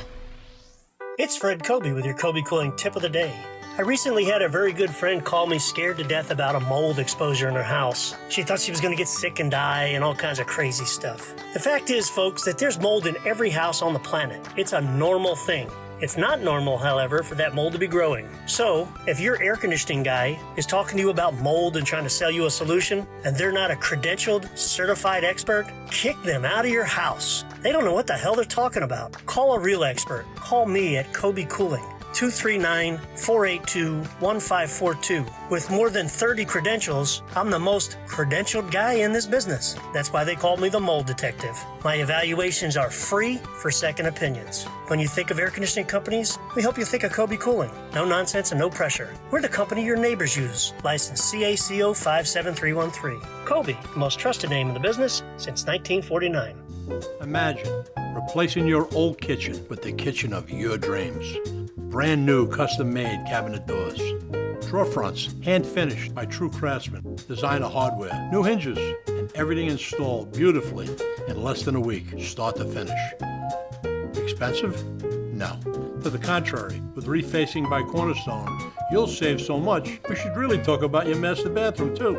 It's Fred Kobe with your Kobe Cooling Tip of the Day. I recently had a very good friend call me scared to death about a mold exposure in her house. She thought she was going to get sick and die and all kinds of crazy stuff. The fact is, folks, that there's mold in every house on the planet. It's a normal thing. It's not normal, however, for that mold to be growing. So, if your air conditioning guy is talking to you about mold and trying to sell you a solution, and they're not a credentialed, certified expert, kick them out of your house. They don't know what the hell they're talking about. Call a real expert. Call me at Kobe Cooling. 239-482-1542. With more than 30 credentials, I'm the most credentialed guy in this business. That's why they call me the Mold Detective. My evaluations are free for second opinions. When you think of air conditioning companies, we help you think of Kobe Cooling. No nonsense and no pressure. We're the company your neighbors use. License CACO 57313. Kobe, the most trusted name in the business since 1949. Imagine replacing your old kitchen with the kitchen of your dreams. Brand new custom-made cabinet doors. Drawer fronts, hand-finished by true craftsmen. Designer hardware, new hinges, and everything installed beautifully in less than a week, start to finish. Expensive? No. To the contrary, with refacing by Cornerstone, you'll save so much, we should really talk about your master bathroom, too.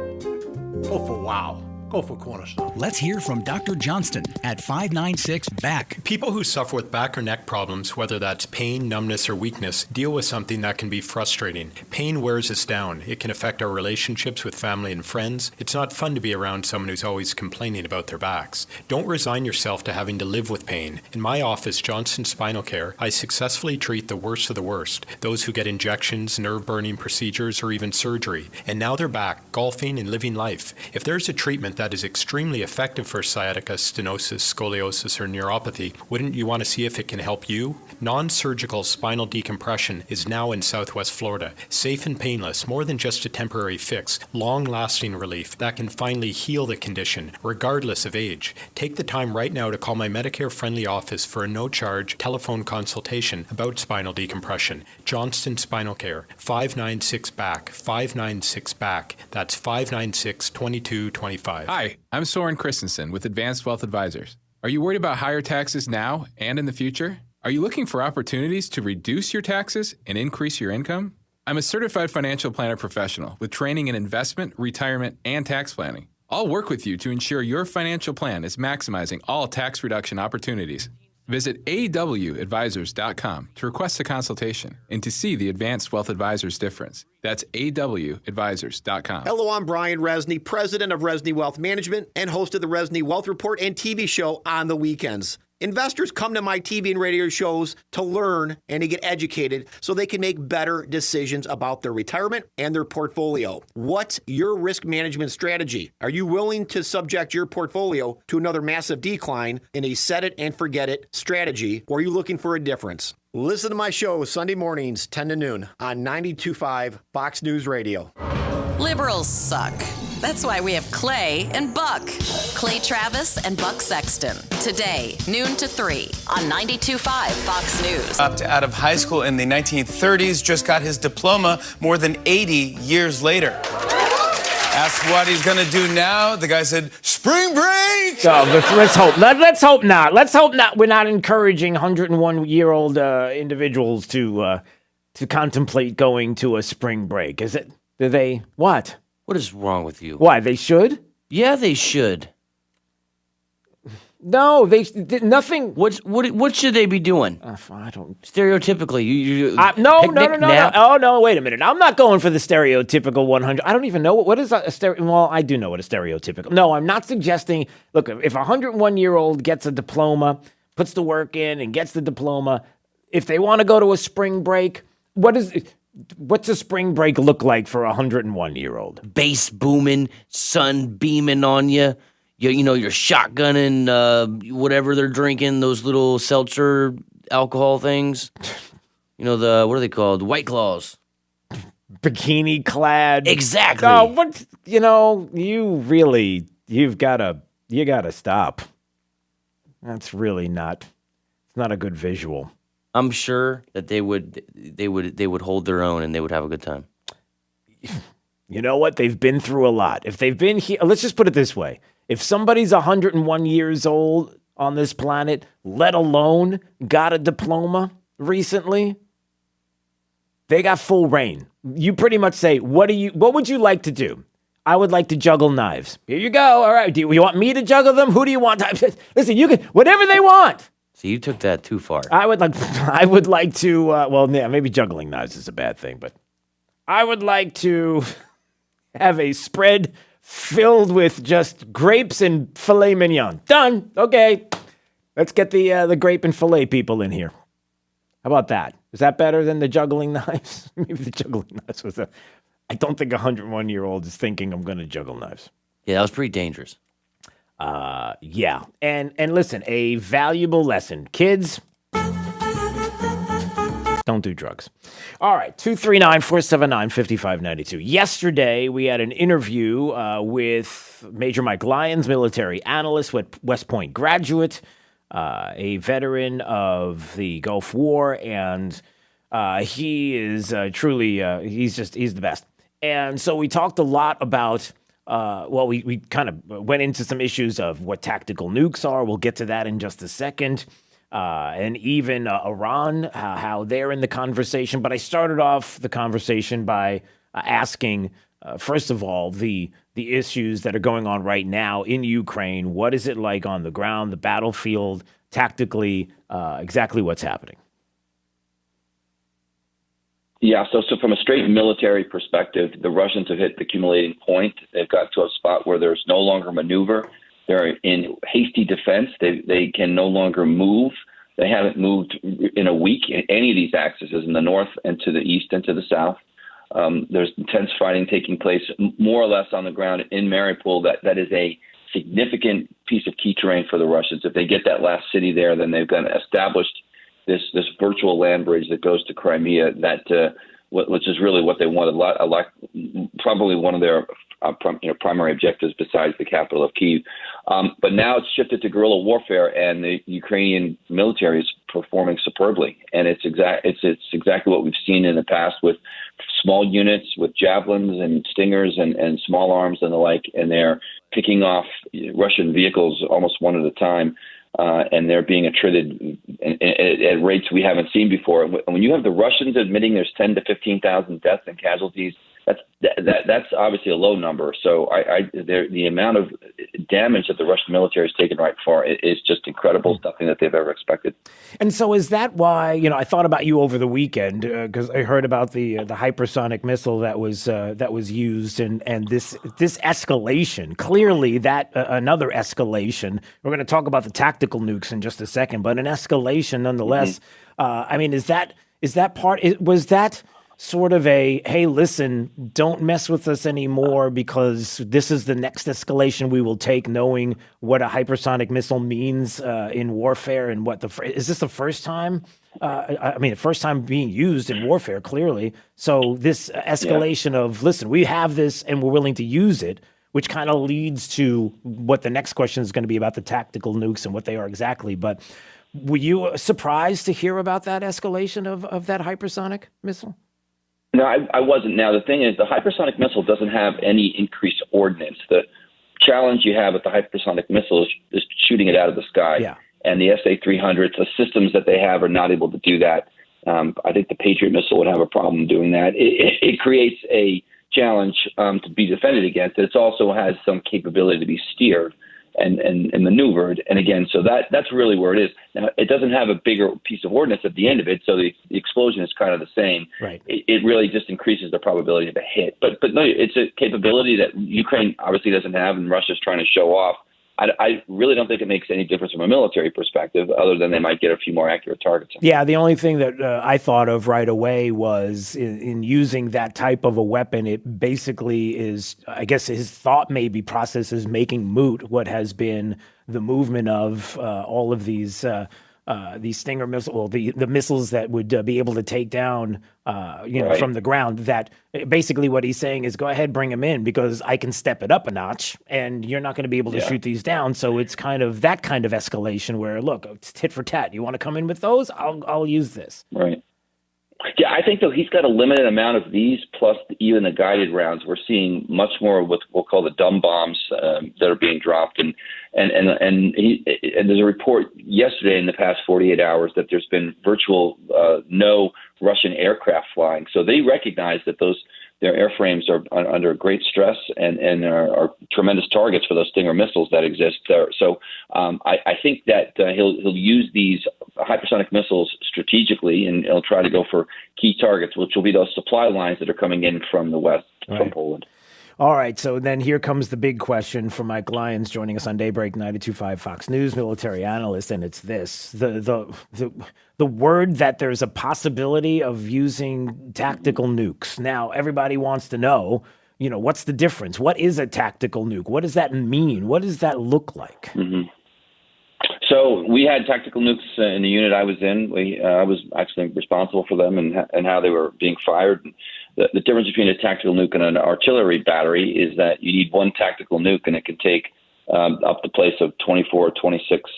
Go for wow. Go for Cornerstone. Let's hear from Dr. Johnston at 596-BACK. People who suffer with back or neck problems, whether that's pain, numbness, or weakness, deal with something that can be frustrating. Pain wears us down. It can affect our relationships with family and friends. It's not fun to be around someone who's always complaining about their backs. Don't resign yourself to having to live with pain. In my office, Johnston Spinal Care, I successfully treat the worst of the worst, those who get injections, nerve-burning procedures, or even surgery. And now they're back, golfing and living life. If there's a treatment that is extremely effective for sciatica, stenosis, scoliosis, or neuropathy. Wouldn't you want to see if it can help you? Non-surgical spinal decompression is now in Southwest Florida. Safe and painless, more than just a temporary fix. Long-lasting relief that can finally heal the condition, regardless of age. Take the time right now to call my Medicare-friendly office for a no-charge telephone consultation about spinal decompression. Johnston Spinal Care, 596-BACK, 596-BACK. That's 596-2225. Hi, I'm Soren Christensen with Advanced Wealth Advisors. Are you worried about higher taxes now and in the future? Are you looking for opportunities to reduce your taxes and increase your income? I'm a certified financial planner professional with training in investment, retirement, and tax planning. I'll work with you to ensure your financial plan is maximizing all tax reduction opportunities. Visit awadvisors.com to request a consultation and to see the Advanced Wealth Advisors difference. That's awadvisors.com. Hello, I'm Brian Resney, president of Resney Wealth Management and host of the Resney Wealth Report and TV show on the weekends. Investors come to my TV and radio shows to learn and to get educated so they can make better decisions about their retirement and their portfolio. What's your risk management strategy? Are you willing to subject your portfolio to another massive decline in a set it and forget it strategy, or are you looking for a difference? Listen to my show Sunday mornings, 10 to noon on 92.5 Fox News Radio. Liberals suck. That's why we have Clay and Buck. Clay Travis and Buck Sexton. Today, noon to 3 on 92.5 Fox News. Dropped out of high school in the 1930s, just got his diploma more than 80 years later. Asked what he's going to do now. The guy said, spring break! Let's hope. Let's hope not. Let's hope not. We're not encouraging 101-year-old individuals to contemplate going to a spring break. Is it? Do they? What? What is wrong with you? Why? They should? Yeah, they should. No, they nothing. What should they be doing? I don't. Stereotypically, you no. Oh no, wait a minute. I'm not going for the stereotypical 100. I don't even know what is a stereo. Well, I do know what a stereotypical. No, I'm not suggesting. Look, if a 101-year-old gets a diploma, puts the work in, and gets the diploma, if they want to go to a spring break, what's a spring break look like for a 101-year-old? Bass booming, sun beaming on you. You know, you're shotgunning whatever they're drinking, those little seltzer alcohol things. You know, what are they called? White Claws. Bikini clad. Exactly. Oh, you gotta stop. That's really it's not a good visual. I'm sure that they would hold their own and they would have a good time. You know what? They've been through a lot. If they've been here, let's just put it this way. If somebody's 101 years old on this planet, let alone got a diploma recently, they got full reign. You pretty much say, what would you like to do? I would like to juggle knives. Here you go. All right. Do you want me to juggle them? Who do you want? Listen, you can, whatever they want. So you took that too far. I would like to, maybe juggling knives is a bad thing, but I would like to have a spread filled with just grapes and filet mignon. Done. Okay. Let's get the grape and filet people in here. How about that? Is that better than the juggling knives? Maybe the juggling knives was I don't think a 101-year-old is thinking I'm going to juggle knives. Yeah, that was pretty dangerous. Yeah. And listen, a valuable lesson. Kids, don't do drugs. All right, 239-479-5592. Yesterday, we had an interview with Major Mike Lyons, military analyst, West Point graduate, a veteran of the Gulf War, and he is truly, he's the best. And so we talked a lot about, we kind of went into some issues of what tactical nukes are. We'll get to that in just a second. And even Iran, how they're in the conversation. But I started off the conversation by asking, first of all, the issues that are going on right now in Ukraine. What is it like on the ground, the battlefield, tactically, exactly what's happening? Yeah, so from a straight military perspective, the Russians have hit the accumulating point. They've got to a spot where there's no longer maneuver. They're in hasty defense. They can no longer move. They haven't moved in a week in any of these axes, in the north and to the east and to the south. There's intense fighting taking place more or less on the ground in Mariupol. That is a significant piece of key terrain for the Russians. If they get that last city there, then they've got established this virtual land bridge that goes to Crimea, which is really what they wanted. Probably one of their primary objectives besides the capital of Kyiv. But now it's shifted to guerrilla warfare, and the Ukrainian military is performing superbly. And it's exactly what we've seen in the past with small units, with javelins and stingers and small arms and the like, and they're picking off Russian vehicles almost one at a time. And they're being attrited at rates we haven't seen before. And when you have the Russians admitting there's 10 to 15,000 deaths and casualties, that's obviously a low number. So the amount of damage that the Russian military has taken right far is just incredible, nothing that they've ever expected. And so is that why, I thought about you over the weekend because I heard about the hypersonic missile that was used and this escalation, clearly that another escalation. We're going to talk about the tactical nukes in just a second, but an escalation nonetheless. Mm-hmm. Was that sort of a, hey, listen, don't mess with us anymore because this is the next escalation we will take, knowing what a hypersonic missile means in warfare and is this the first time? The first time being used in warfare, clearly. So this escalation of, listen, we have this and we're willing to use it, which kind of leads to what the next question is going to be about the tactical nukes and what they are exactly. But were you surprised to hear about that escalation of that hypersonic missile? No, I wasn't. Now, the thing is, the hypersonic missile doesn't have any increased ordnance. The challenge you have with the hypersonic missile is shooting it out of the sky. Yeah. And the SA-300s, the systems that they have are not able to do that. I think the Patriot missile would have a problem doing that. It creates a challenge to be defended against. It also has some capability to be steered and maneuvered. And again, so that's really where it is. Now, it doesn't have a bigger piece of ordnance at the end of it, so the explosion is kind of the same. Right. It really just increases the probability of a hit. But no, it's a capability that Ukraine obviously doesn't have, and Russia's trying to show off. I really don't think it makes any difference from a military perspective, other than they might get a few more accurate targets. Yeah, the only thing that I thought of right away was in using that type of a weapon, it basically is, I guess his thought maybe process is making moot what has been the movement of all of these Stinger missiles, well, the missiles that would be able to take down, right, from the ground. That basically what he's saying is, go ahead, bring them in because I can step it up a notch, and you're not going to be able to shoot these down. So it's kind of that kind of escalation where, look, it's tit for tat. You want to come in with those? I'll use this. Right. Yeah, I think, though, he's got a limited amount of these, plus even the guided rounds. We're seeing much more of what we'll call the dumb bombs that are being dropped. And there's a report yesterday in the past 48 hours that there's been virtual no Russian aircraft flying. So they recognize that their airframes are under great stress and are tremendous targets for those Stinger missiles that exist there. So I think that he'll use these hypersonic missiles strategically, and he'll try to go for key targets, which will be those supply lines that are coming in from the west, from Poland. All right, so then here comes the big question from Mike Lyons, joining us on Daybreak 92.5 Fox News, military analyst, and it's this: the word that there's a possibility of using tactical nukes. Now, everybody wants to know, what's the difference? What is a tactical nuke? What does that mean? What does that look like? Mm-hmm. So we had tactical nukes in the unit I was in. I was actually responsible for them and how they were being fired. The difference between a tactical nuke and an artillery battery is that you need one tactical nuke, and it can take up the place of 24 or 26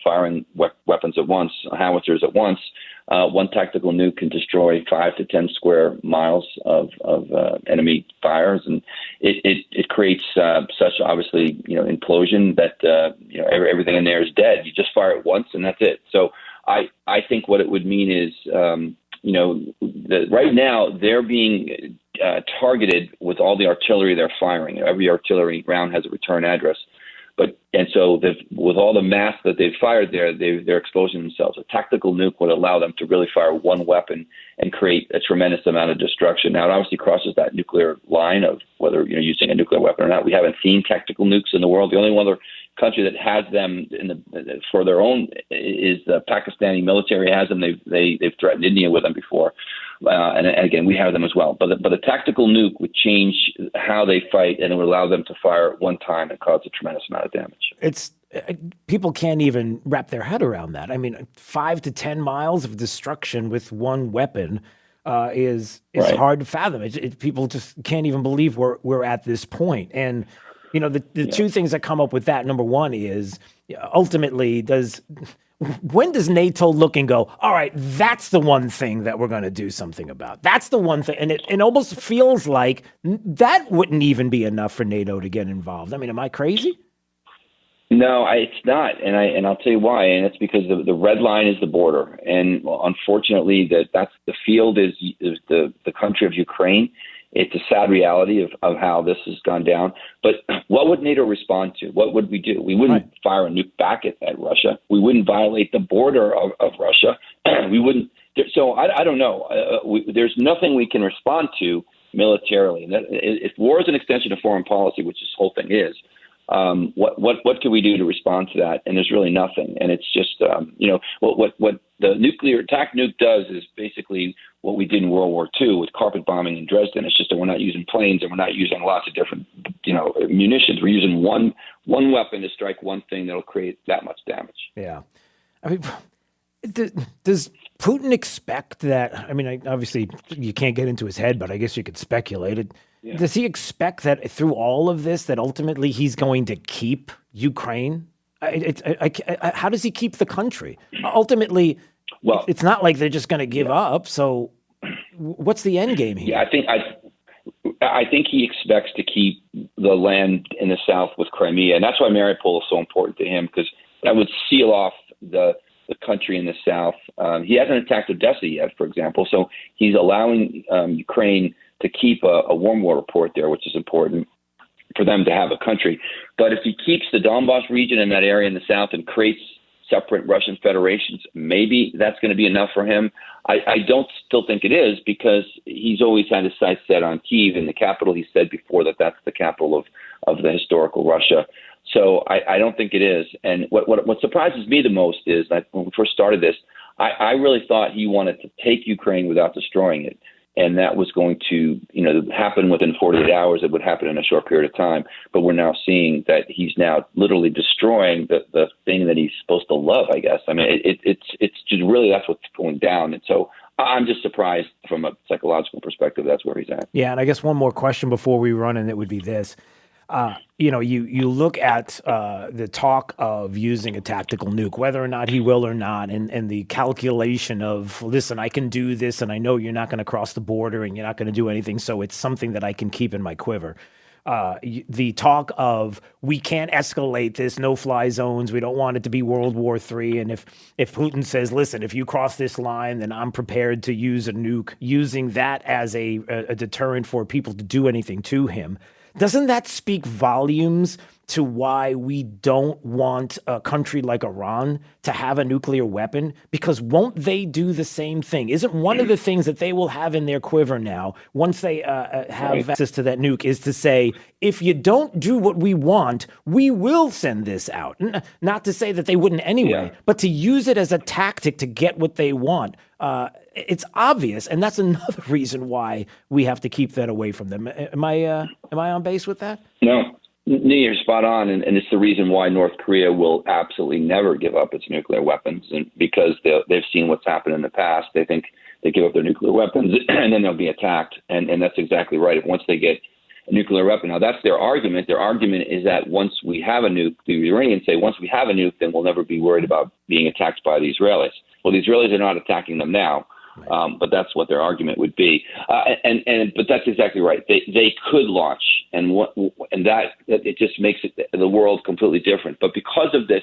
firing weapons at once, howitzers at once. One tactical nuke can destroy 5 to 10 square miles of enemy fires, and it creates such obviously implosion that everything in there is dead. You just fire it once, and that's it. So I think what it would mean is right now they're being targeted with all the artillery they're firing. Every artillery round has a return address. So with all the mass that they've fired there, they're exposing themselves. A tactical nuke would allow them to really fire one weapon and create a tremendous amount of destruction. Now, it obviously crosses that nuclear line of whether you're using a nuclear weapon or not. We haven't seen tactical nukes in the world. The only other country that has them for their own is the Pakistani military has them. They've threatened India with them before. And again, we have them as well. But the tactical nuke would change how they fight, and it would allow them to fire at one time and cause a tremendous amount of damage. It's people can't even wrap their head around that. I mean, 5 to 10 miles of destruction with one weapon is Right. hard to fathom. People just can't even believe we're at this point. And the two things that come up with that, number one is ultimately when does NATO look and go, all right, that's the one thing that we're going to do something about. That's the one thing. And it almost feels like that wouldn't even be enough for NATO to get involved. I mean, am I crazy? No, it's not, and I'll tell you why. And it's because the red line is the border, and unfortunately, that's the field is the country of Ukraine. It's a sad reality of how this has gone down. But what would NATO respond to? What would we do? We wouldn't fire a nuke back at Russia. We wouldn't violate the border of Russia. We wouldn't. So I don't know. There's nothing we can respond to militarily. And if war is an extension of foreign policy, which this whole thing is. What can we do to respond to that? And there's really nothing. And it's just, what the nuclear attack nuke does is basically what we did in World War II with carpet bombing in Dresden. It's just that we're not using planes and we're not using lots of different, munitions. We're using one weapon to strike one thing that'll create that much damage. Yeah. I mean, does Putin expect that? I mean, obviously you can't get into his head, but I guess you could speculate it. Yeah. Does he expect that through all of this, that ultimately he's going to keep Ukraine? How does he keep the country? Ultimately, it's not like they're just going to give up. So what's the end game here? Yeah, I think he expects to keep the land in the south with Crimea. And that's why Mariupol is so important to him, because that would seal off the country in the south. He hasn't attacked Odessa yet, for example. So he's allowing Ukraine to keep a warm war report there, which is important for them to have a country. But if he keeps the Donbass region in that area in the south and creates separate Russian federations, maybe that's going to be enough for him. I don't still think it is, because he's always had his sights set on Kyiv in the capital. He said before that that's the capital of the historical Russia. So I don't think it is. And what surprises me the most is that when we first started this, I really thought he wanted to take Ukraine without destroying it. And that was going to, happen within 48 hours. It would happen in a short period of time. But we're now seeing that he's now literally destroying the thing that he's supposed to love, I guess. I mean, it's just really, that's what's going down. And so I'm just surprised from a psychological perspective. That's where he's at. Yeah. And I guess one more question before we run, and it would be this. You look at the talk of using a tactical nuke, whether or not he will or not, and the calculation of, listen, I can do this, and I know you're not going to cross the border, and you're not going to do anything, so it's something that I can keep in my quiver. The talk of, we can't escalate this, no-fly zones, we don't want it to be World War III, and if Putin says, listen, if you cross this line, then I'm prepared to use a nuke, using that as a deterrent for people to do anything to him. Doesn't that speak volumes to why we don't want a country like Iran to have a nuclear weapon? Because won't they do the same thing? Isn't one of the things that they will have in their quiver now, once they have access to that nuke, is to say, if you don't do what we want, we will send this out. Not to say that they wouldn't anyway, but to use it as a tactic to get what they want. It's obvious, and that's another reason why we have to keep that away from them. Am I on base with that? No, you're spot on, and it's the reason why North Korea will absolutely never give up its nuclear weapons, and because they've seen what's happened in the past. They think they give up their nuclear weapons, and then they'll be attacked, and that's exactly right. Once they get a nuclear weapon, now that's their argument. Their argument is that once we have a nuke, the Iranians say, once we have a nuke, then we'll never be worried about being attacked by the Israelis. Well, the Israelis are not attacking them now. But that's what their argument would be, but that's exactly right. They could launch, and that it just makes the world completely different. But because of this,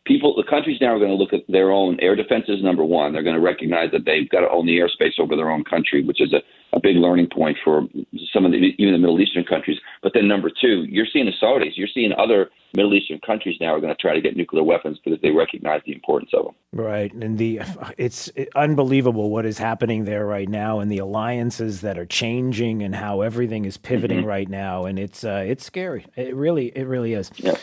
the countries now are going to look at their own air defenses. Number one, they're going to recognize that they've got to own the airspace over their own country, which is a big learning point for some of even the Middle Eastern countries. But then number two, you're seeing the Saudis, you're seeing other Middle Eastern countries now are going to try to get nuclear weapons because they recognize the importance of them. Right. And it's unbelievable what is happening there right now and the alliances that are changing and how everything is pivoting right now. And it's scary. It really is. Yeah.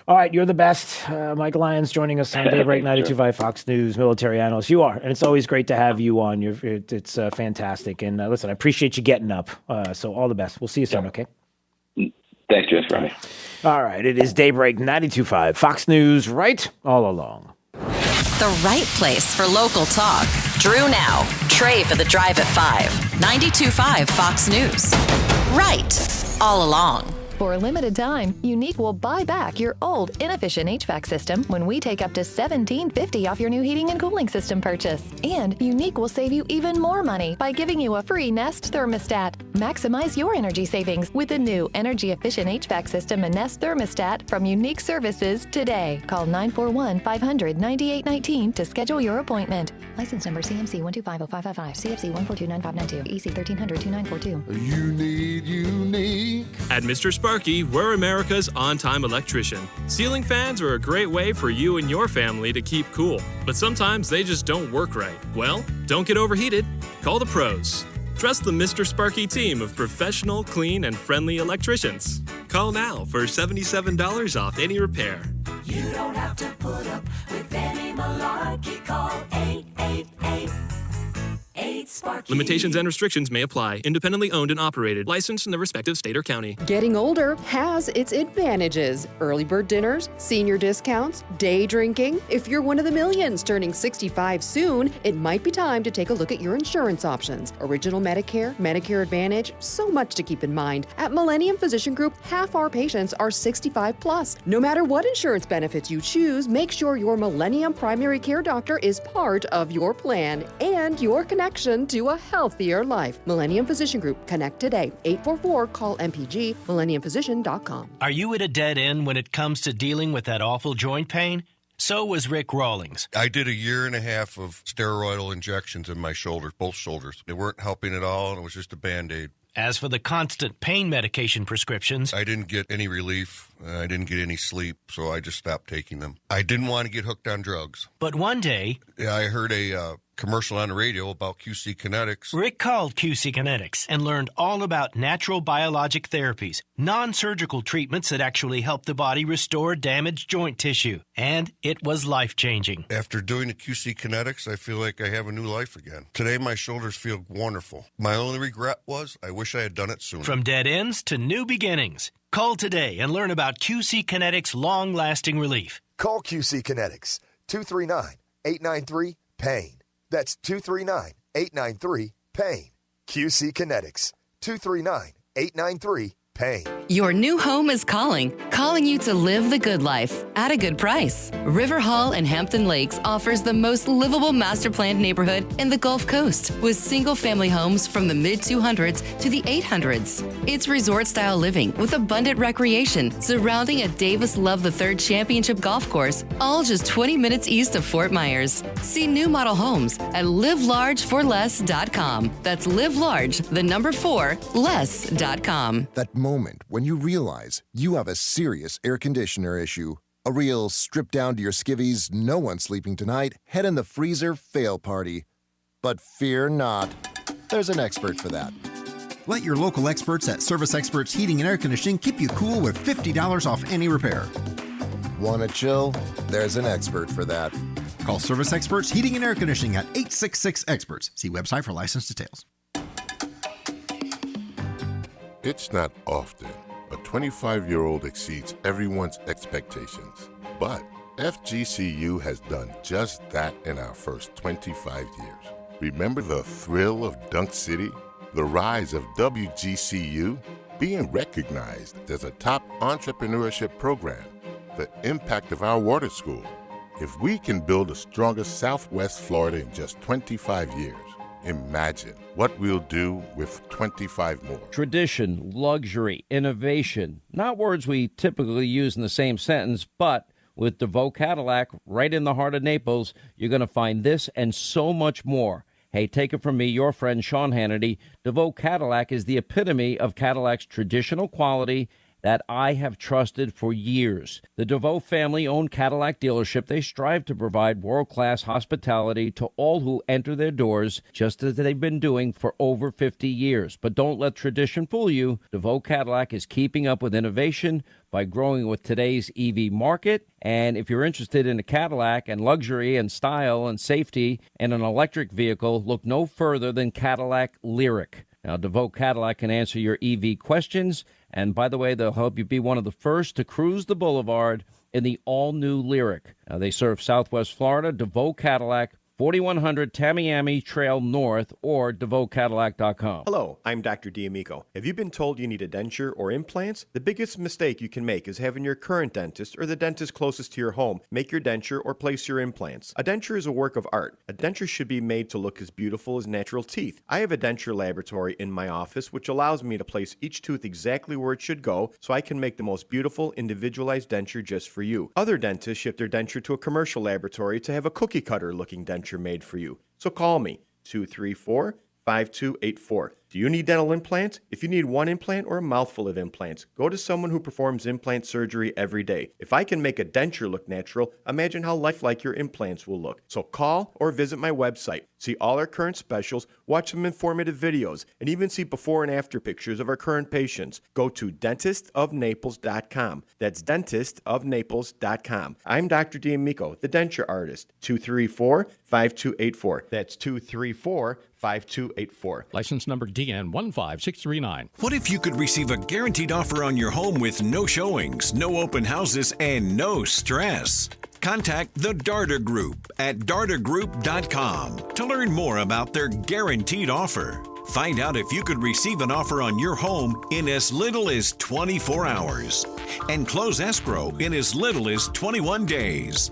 All right. You're the best. Michael Lyons joining us on Daybreak 92.5 Fox News military analyst. You are. And it's always great to have you on. It's fantastic. And listen, I appreciate you getting up. So all the best. We'll see you soon. Okay. Thanks, James, for having me. All right. It is Daybreak 92.5 Fox News, right all along. The right place for local talk. Drew now. Trey for the drive at 5. 92.5 Fox News. Right all along. For a limited time, Unique will buy back your old, inefficient HVAC system when we take up to $17.50 off your new heating and cooling system purchase. And Unique will save you even more money by giving you a free Nest thermostat. Maximize your energy savings with the new energy-efficient HVAC system and Nest thermostat from Unique Services today. Call 941-500-9819 to schedule your appointment. License number CMC 1250555, CFC 1429592, EC 13002942. You need Unique. At Mr. Sparky, we're America's on-time electrician. Ceiling fans are a great way for you and your family to keep cool, but sometimes they just don't work right. Well, don't get overheated. Call the pros. Trust the Mr. Sparky team of professional, clean, and friendly electricians. Call now for $77 off any repair. You don't have to put up with any malarkey. Call 888-8-SPARKY. Limitations and restrictions may apply. Independently owned and operated. Licensed in the respective state or county. Getting older has its advantages. Early bird dinners, senior discounts, day drinking. If you're one of the millions turning 65 soon, it might be time to take a look at your insurance options. Original Medicare, Medicare Advantage, so much to keep in mind. At Millennium Physician Group, half our patients are 65 plus. No matter what insurance benefits you choose, make sure your Millennium primary care doctor is part of your plan and your connection to a healthier life. Millennium Physician Group. Connect today. 844-CALL-MPG. MillenniumPhysician.com. Are you at a dead end when it comes to dealing with that awful joint pain? So was Rick Rawlings. I did a year and a half of steroidal injections in my shoulders, both shoulders. They weren't helping at all, and it was just a Band-Aid. As for the constant pain medication prescriptions, I didn't get any relief. I didn't get any sleep, so I just stopped taking them. I didn't want to get hooked on drugs. But one day, I heard a commercial on the radio about QC Kinetics. Rick called QC Kinetics and learned all about natural biologic therapies, non-surgical treatments that actually help the body restore damaged joint tissue. And it was life-changing. After doing the QC Kinetics, I feel like I have a new life again. Today, my shoulders feel wonderful. My only regret was I wish I had done it sooner. From dead ends to new beginnings. Call today and learn about QC Kinetics' long-lasting relief. Call QC Kinetics, 239-893-PAIN. That's 239-893-PAIN. QC Kinetics, 239-893-PAIN. Your new home is calling you to live the good life at a good price. River Hall in Hampton Lakes offers the most livable master planned neighborhood in the Gulf Coast with single family homes from the mid 200s to the 800s. It's resort style living with abundant recreation surrounding a Davis Love III Championship golf course, all just 20 minutes east of Fort Myers. See new model homes at livelargeforless.com. That's livelarge4less.com. That moment when you realize you have a serious air conditioner issue. A real strip down to your skivvies, no one's sleeping tonight, head in the freezer fail party. But fear not, there's an expert for that. Let your local experts at Service Experts Heating and Air Conditioning keep you cool with $50 off any repair. Want to chill? There's an expert for that. Call Service Experts Heating and Air Conditioning at 866-EXPERTS. See website for license details. It's not often a 25-year-old exceeds everyone's expectations. But FGCU has done just that in our first 25 years. Remember the thrill of Dunk City? The rise of WGCU? Being recognized as a top entrepreneurship program? The impact of our water school? If we can build the strongest Southwest Florida in just 25 years, imagine what we'll do with 25 more. Tradition, luxury, innovation. Not words we typically use in the same sentence, but with DeVoe Cadillac right in the heart of Naples, you're going to find this and so much more. Hey, take it from me, your friend Sean Hannity. DeVoe Cadillac is the epitome of Cadillac's traditional quality that I have trusted for years. The DeVoe family-owned Cadillac dealership, they strive to provide world-class hospitality to all who enter their doors, just as they've been doing for over 50 years. But don't let tradition fool you. DeVoe Cadillac is keeping up with innovation by growing with today's EV market. And if you're interested in a Cadillac and luxury and style and safety and an electric vehicle, look no further than Cadillac Lyriq. Now, DeVoe Cadillac can answer your EV questions. And by the way, they'll help you be one of the first to cruise the boulevard in the all-new Lyriq. Now, they serve Southwest Florida. DeVoe Cadillac, 4100 Tamiami Trail North, or DeVoeCadillac.com. Hello, I'm Dr. D'Amico. Have you been told you need a denture or implants? The biggest mistake you can make is having your current dentist or the dentist closest to your home make your denture or place your implants. A denture is a work of art. A denture should be made to look as beautiful as natural teeth. I have a denture laboratory in my office which allows me to place each tooth exactly where it should go so I can make the most beautiful individualized denture just for you. Other dentists ship their denture to a commercial laboratory to have a cookie cutter looking denture made for you. So call me, 234-5284. Do you need dental implants? If you need one implant or a mouthful of implants, go to someone who performs implant surgery every day. If I can make a denture look natural, imagine how lifelike your implants will look. So call or visit my website. See all our current specials, watch some informative videos, and even see before and after pictures of our current patients. Go to dentistofnaples.com. That's dentistofnaples.com. I'm Dr. D'Amico, the denture artist. 234-5284. That's 234-5284. License number DN15639. What if you could receive a guaranteed offer on your home with no showings, no open houses, and no stress? Contact the Darter Group at dartergroup.com to learn more about their guaranteed offer. Find out if you could receive an offer on your home in as little as 24 hours and close escrow in as little as 21 days.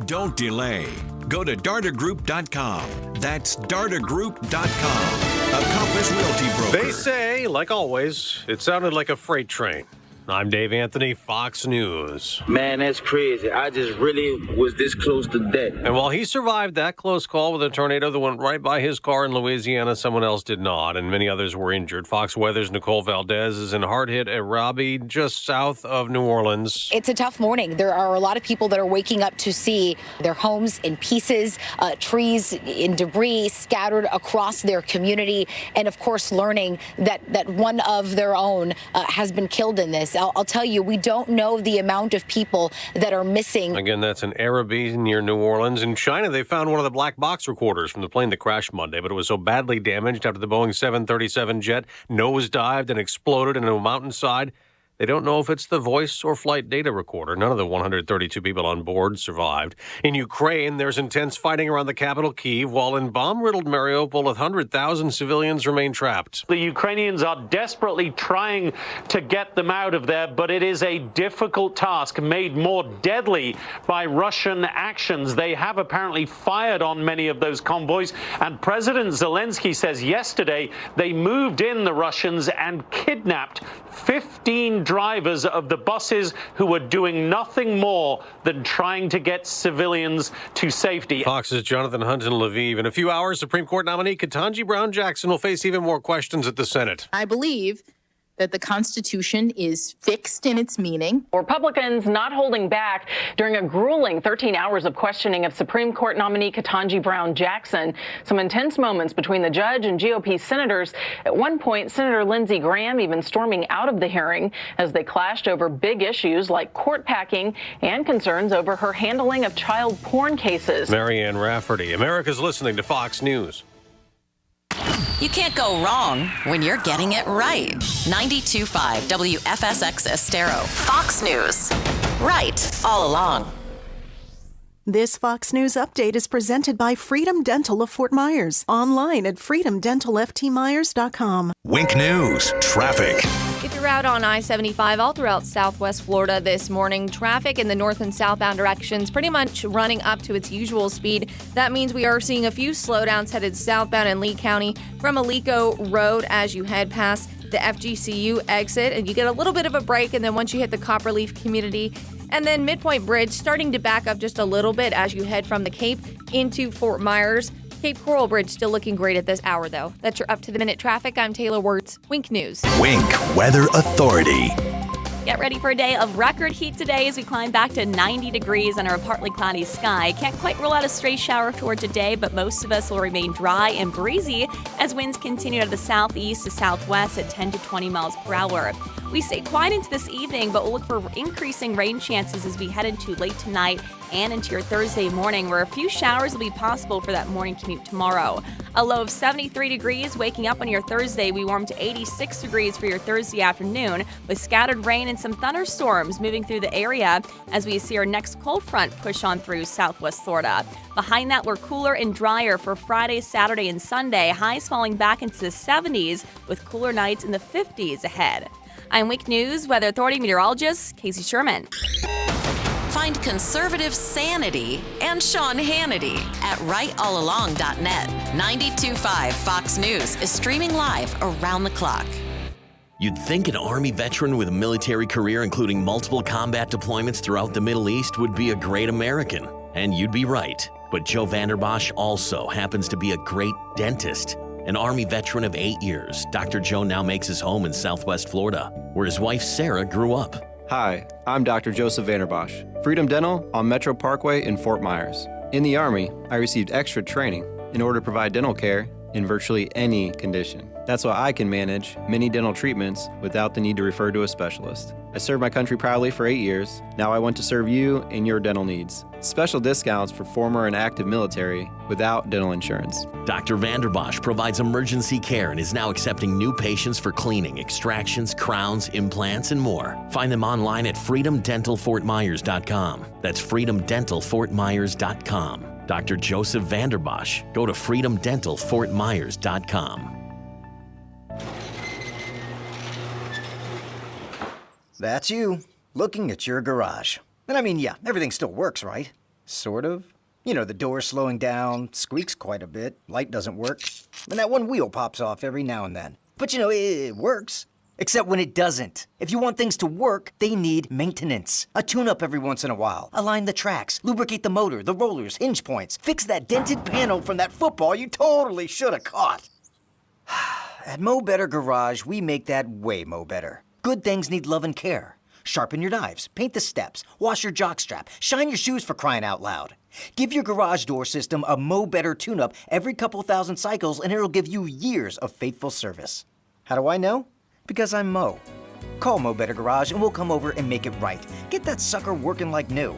Don't delay. Go to dartergroup.com. That's dartergroup.com. A Compass Realty broker. They say, like always, it sounded like a freight train. I'm Dave Anthony, Fox News. Man, that's crazy. I just really was this close to death. And while he survived that close call with a tornado that went right by his car in Louisiana, someone else did not, and many others were injured. Fox Weather's Nicole Valdez is in hard-hit Arabi, just south of New Orleans. It's a tough morning. There are a lot of people that are waking up to see their homes in pieces, trees in debris scattered across their community, and of course learning that one of their own has been killed in this. I'll tell you, we don't know the amount of people that are missing. Again, that's in Arabi near New Orleans. In China, they found one of the black box recorders from the plane that crashed Monday, but it was so badly damaged after the Boeing 737 jet nosedived and exploded into a mountainside. They don't know if it's the voice or flight data recorder. None of the 132 people on board survived. In Ukraine, there's intense fighting around the capital, Kyiv, while in bomb-riddled Mariupol, 100,000 civilians remain trapped. The Ukrainians are desperately trying to get them out of there, but it is a difficult task made more deadly by Russian actions. They have apparently fired on many of those convoys, and President Zelensky says yesterday they moved in the Russians and kidnapped 15 drivers of the buses who were doing nothing more than trying to get civilians to safety. Fox's Jonathan Hunt in Lviv. In a few hours, Supreme Court nominee Ketanji Brown Jackson will face even more questions at the Senate. I believe that the Constitution is fixed in its meaning. Republicans not holding back during a grueling 13 hours of questioning of Supreme Court nominee Ketanji Brown Jackson. Some intense moments between the judge and GOP senators. At one point, Senator Lindsey Graham even storming out of the hearing as they clashed over big issues like court packing and concerns over her handling of child porn cases. Marianne Rafferty, America's listening to Fox News. You can't go wrong when you're getting it right. 92.5 WFSX Estero. Fox News. Right all along. This Fox News update is presented by Freedom Dental of Fort Myers. Online at freedomdentalftmyers.com. Wink News. Traffic. If you're out on I-75 all throughout southwest Florida this morning, traffic in the north and southbound directions pretty much running up to its usual speed. That means we are seeing a few slowdowns headed southbound in Lee County from Alico Road as you head past the FGCU exit, and you get a little bit of a break, and then once you hit the Copperleaf community, and then Midpoint Bridge starting to back up just a little bit as you head from the Cape into Fort Myers. Cape Coral Bridge still looking great at this hour, though. That's your up-to-the-minute traffic. I'm Taylor Wirtz, Wink News. Wink Weather Authority. Get ready for a day of record heat today as we climb back to 90 degrees under a partly cloudy sky. Can't quite rule out a stray shower for today, but most of us will remain dry and breezy as winds continue to the southeast to southwest at 10 to 20 miles per hour. We stay quiet into this evening, but we'll look for increasing rain chances as we head into late tonight and into your Thursday morning, where a few showers will be possible for that morning commute tomorrow. A low of 73 degrees waking up on your Thursday. We warm to 86 degrees for your Thursday afternoon, with scattered rain and some thunderstorms moving through the area as we see our next cold front push on through southwest Florida. Behind that, we're cooler and drier for Friday, Saturday, and Sunday. Highs falling back into the 70s with cooler nights in the 50s ahead. I'm Week News Weather Authority meteorologist Casey Sherman. Find conservative sanity and Sean Hannity at rightallalong.net. 92.5 Fox News is streaming live around the clock. You'd think an Army veteran with a military career including multiple combat deployments throughout the Middle East would be a great American. And you'd be right. But Joe Vanderbosch also happens to be a great dentist. An Army veteran of 8 years, Dr. Joe now makes his home in Southwest Florida, where his wife Sarah grew up. Hi, I'm Dr. Joseph Vanderbosch, Freedom Dental on Metro Parkway in Fort Myers. In the Army, I received extra training in order to provide dental care in virtually any condition. That's why I can manage many dental treatments without the need to refer to a specialist. I served my country proudly for 8 years. Now I want to serve you and your dental needs. Special discounts for former and active military without dental insurance. Dr. Vanderbosch provides emergency care and is now accepting new patients for cleaning, extractions, crowns, implants, and more. Find them online at freedomdentalfortmyers.com. That's freedomdentalfortmyers.com. Dr. Joseph Vanderbosch. Go to freedomdentalfortmyers.com. That's you, looking at your garage. And I mean, yeah, everything still works, right? Sort of. You know, the door's slowing down, squeaks quite a bit, light doesn't work, and that one wheel pops off every now and then. But you know, it works. Except when it doesn't. If you want things to work, they need maintenance. A tune-up every once in a while. Align the tracks, lubricate the motor, the rollers, hinge points. Fix that dented panel from that football you totally should have caught. At Mo Better Garage, we make that way mo better. Good things need love and care. Sharpen your knives, paint the steps, wash your jockstrap, shine your shoes for crying out loud. Give your garage door system a Mo Better tune-up every couple thousand cycles and it'll give you years of faithful service. How do I know? Because I'm Mo. Call Mo Better Garage and we'll come over and make it right. Get that sucker working like new.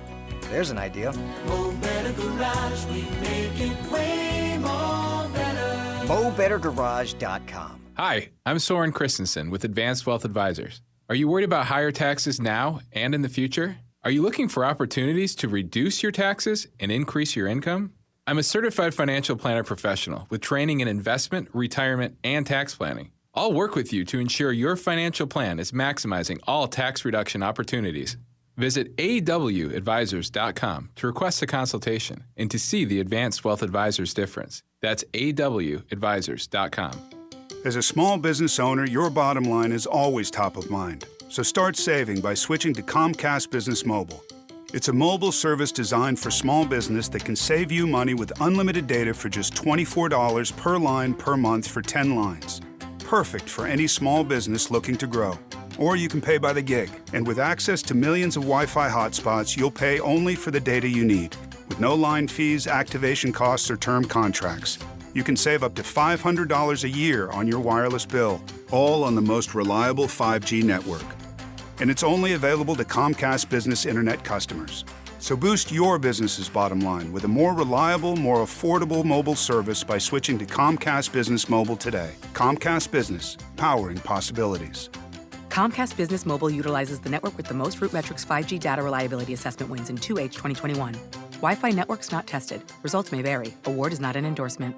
There's an idea. Mo Better Garage, we make it way more better. MoBetterGarage.com. Hi, I'm Soren Christensen with Advanced Wealth Advisors. Are you worried about higher taxes now and in the future? Are you looking for opportunities to reduce your taxes and increase your income? I'm a certified financial planner professional with training in investment, retirement, and tax planning. I'll work with you to ensure your financial plan is maximizing all tax reduction opportunities. Visit awadvisors.com to request a consultation and to see the Advanced Wealth Advisors difference. That's awadvisors.com. As a small business owner, your bottom line is always top of mind. So start saving by switching to Comcast Business Mobile. It's a mobile service designed for small business that can save you money with unlimited data for just $24 per line per month for 10 lines. Perfect for any small business looking to grow. Or you can pay by the gig. And with access to millions of Wi-Fi hotspots, you'll pay only for the data you need, with no line fees, activation costs, or term contracts. You can save up to $500 a year on your wireless bill, all on the most reliable 5G network. And it's only available to Comcast Business Internet customers. So boost your business's bottom line with a more reliable, more affordable mobile service by switching to Comcast Business Mobile today. Comcast Business, powering possibilities. Comcast Business Mobile utilizes the network with the most RootMetrics 5G data reliability assessment wins in 2H 2021. Wi-Fi networks not tested. Results may vary. Award is not an endorsement.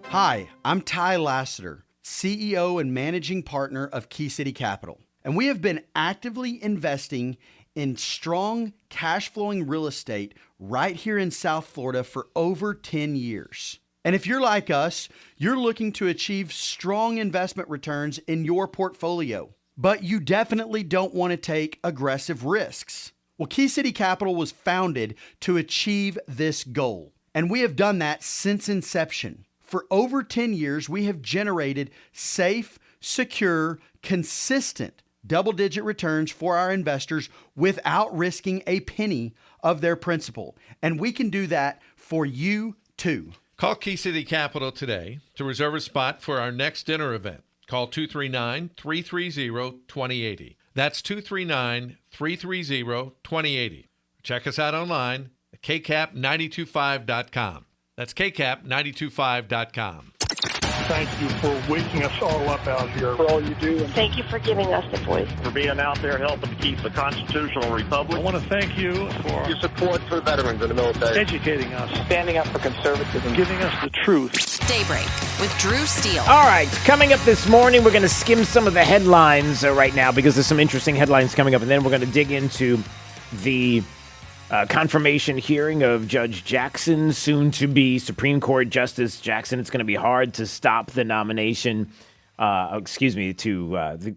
Hi, I'm Ty Lassiter, CEO and managing partner of Key City Capital. And we have been actively investing in strong cash-flowing real estate right here in South Florida for over 10 years. And if you're like us, you're looking to achieve strong investment returns in your portfolio, but you definitely don't want to take aggressive risks. Well, Key City Capital was founded to achieve this goal, and we have done that since inception. For over 10 years, we have generated safe, secure, consistent double-digit returns for our investors without risking a penny of their principal. And we can do that for you too. Call Key City Capital today to reserve a spot for our next dinner event. Call 239-330-2080. That's 239-330-2080. Check us out online at kcap925.com. That's kcap925.com. Thank you for waking us all up out here, for all you do. Thank you for giving us the voice. For being out there helping to keep the constitutional republic. I want to thank you for your support for veterans in the military. Educating us. Standing up for conservatism. Giving us the truth. Daybreak with Drew Steele. All right, coming up this morning, we're going to skim some of the headlines right now because there's some interesting headlines coming up, and then we're going to dig into the confirmation hearing of Judge Jackson, soon to be Supreme Court Justice Jackson. It's going to be hard to stop the nomination, to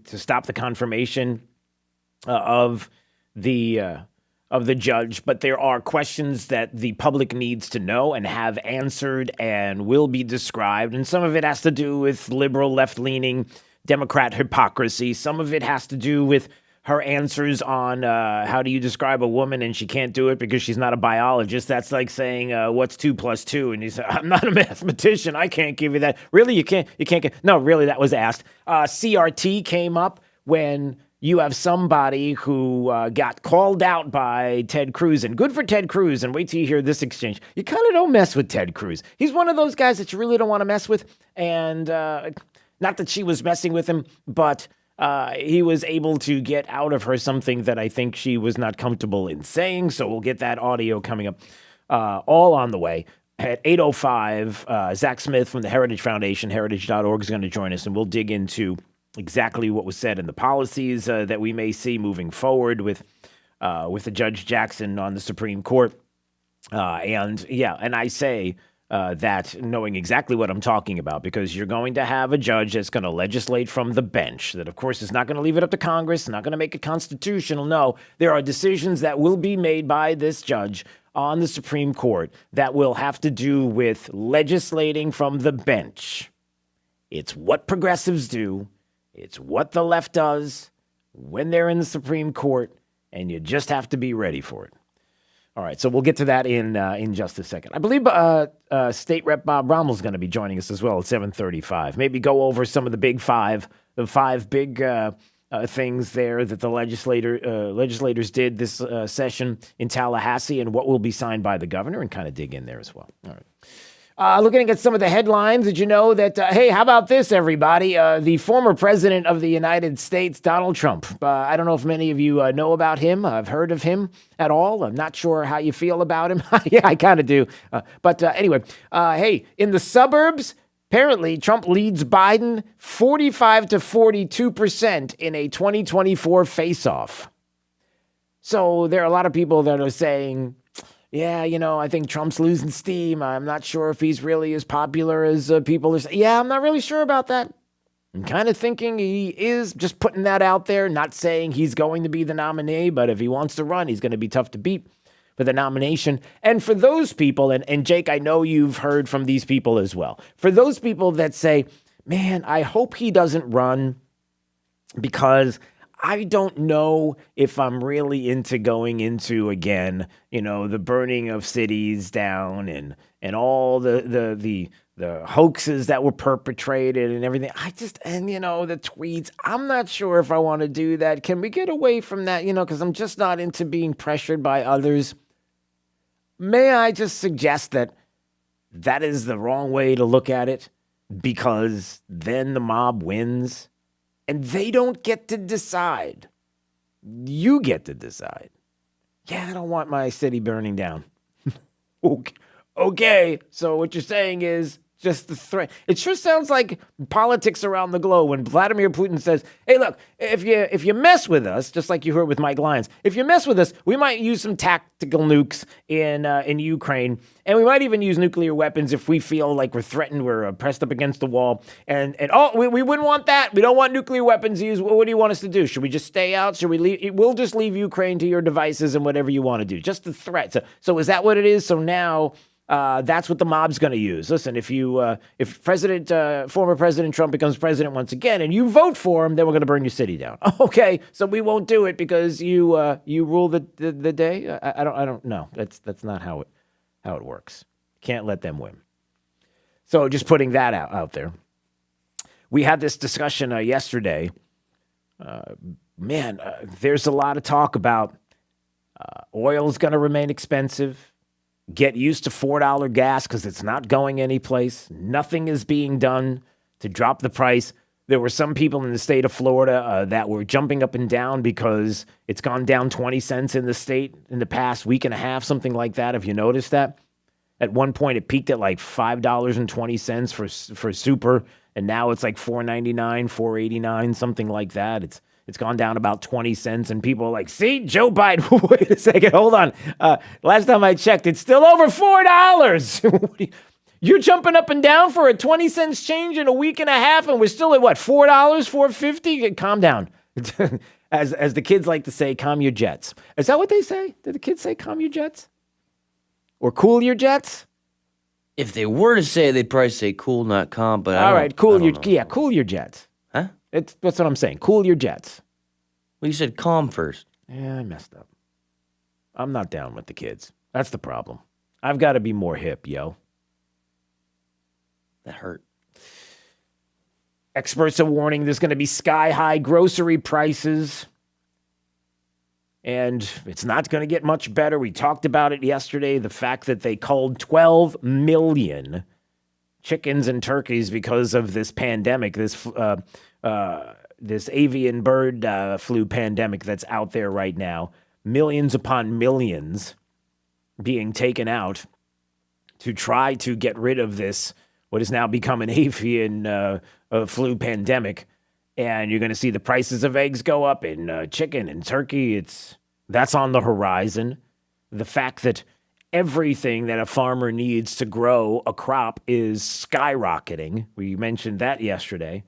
stop the confirmation of the judge. But there are questions that the public needs to know and have answered and will be described. And some of it has to do with liberal, left-leaning Democrat hypocrisy. Some of it has to do with her answers on how do you describe a woman and she can't do it because she's not a biologist. That's like saying, what's 2 + 2? And you say, I'm not a mathematician. I can't give you that. Really? You can't get. No, really, that was asked. CRT came up when you have somebody who got called out by Ted Cruz, and good for Ted Cruz. And wait till you hear this exchange. You kind of don't mess with Ted Cruz. He's one of those guys that you really don't want to mess with. And not that she was messing with him, but he was able to get out of her something that I think she was not comfortable in saying. So we'll get that audio coming up all on the way. At 8:05, Zach Smith from the Heritage Foundation, heritage.org, is going to join us, and we'll dig into exactly what was said and the policies that we may see moving forward with the Judge Jackson on the Supreme Court. And I say that knowing exactly what I'm talking about, because you're going to have a judge that's going to legislate from the bench, that, of course, is not going to leave it up to Congress, not going to make it constitutional. No, there are decisions that will be made by this judge on the Supreme Court that will have to do with legislating from the bench. It's what progressives do. It's what the left does when they're in the Supreme Court, and you just have to be ready for it. All right, so we'll get to that in just a second. I believe State Rep Bob Rommel's going to be joining us as well at 7:35. Maybe go over some of the big five, the five big things there that the legislators did this session in Tallahassee, and what will be signed by the governor, and kind of dig in there as well. All right. Looking at some of the headlines, did you know that, hey, how about this, everybody? The former president of the United States, Donald Trump. I don't know if many of you know about him. I've heard of him at all. I'm not sure how you feel about him. Yeah, I kind of do. But anyway, hey, in the suburbs, apparently Trump leads Biden 45 to 42% in a 2024 face-off. So there are a lot of people that are saying, yeah, I think Trump's losing steam. I'm not sure if he's really as popular as people are saying. Yeah, I'm not really sure about that. I'm kind of thinking he is, just putting that out there, not saying he's going to be the nominee, but if he wants to run, he's going to be tough to beat for the nomination. And for those people, and Jake, I know you've heard from these people as well. For those people that say, man, I hope he doesn't run because I don't know if I'm really into going into, again, the burning of cities down and all the hoaxes that were perpetrated and everything. The tweets. I'm not sure if I want to do that. Can we get away from that? Because I'm just not into being pressured by others. May I just suggest that is the wrong way to look at it, because then the mob wins. And they don't get to decide. You get to decide. Yeah, I don't want my city burning down. Okay, so what you're saying is just the threat. It sure sounds like politics around the globe when Vladimir Putin says, hey, look, if you mess with us, just like you heard with Mike Lyons, if you mess with us, we might use some tactical nukes in Ukraine, and we might even use nuclear weapons if we feel like we're threatened, we're pressed up against the wall, and we wouldn't want that. We don't want nuclear weapons used. What do you want us to do? Should we just stay out? Should we leave? We'll just leave Ukraine to your devices and whatever you want to do. Just the threat. So is that what it is? So now That's what the mob's going to use. Listen, if former President Trump becomes president once again and you vote for him, then we're going to burn your city down. Okay, so we won't do it because you rule the day. I don't know. That's not how it works. Can't let them win. So just putting that out there. We had this discussion yesterday. There's a lot of talk about oil is going to remain expensive. Get used to $4 gas because it's not going anyplace. Nothing is being done to drop the price. There were some people in the state of Florida that were jumping up and down because it's gone down 20 cents in the state in the past week and a half, something like that. Have you noticed that? At one point, it peaked at like $5.20 for super, and now it's like $4.99, $4.89, something like that. It's gone down about 20 cents, and people are like, see, Joe Biden, wait a second, hold on. Last time I checked, it's still over $4. You're jumping up and down for a 20 cents change in a week and a half, and we're still at what, $4, $4.50? Calm down. As the kids like to say, calm your jets. Is that what they say? Did the kids say calm your jets? Or cool your jets? If they were to say it, they'd probably say cool, not calm, but all right, cool your jets. Huh? That's what I'm saying. Cool your jets. Well, you said calm first. Yeah, I messed up. I'm not down with the kids. That's the problem. I've got to be more hip, yo. That hurt. Experts are warning there's going to be sky-high grocery prices. And it's not going to get much better. We talked about it yesterday, the fact that they culled 12 million chickens and turkeys because of this pandemic, this avian bird flu pandemic that's out there right now. Millions upon millions being taken out to try to get rid of this, what has now become an avian flu pandemic. And you're going to see the prices of eggs go up in chicken and turkey. That's on the horizon. The fact that everything that a farmer needs to grow a crop is skyrocketing. We mentioned that yesterday.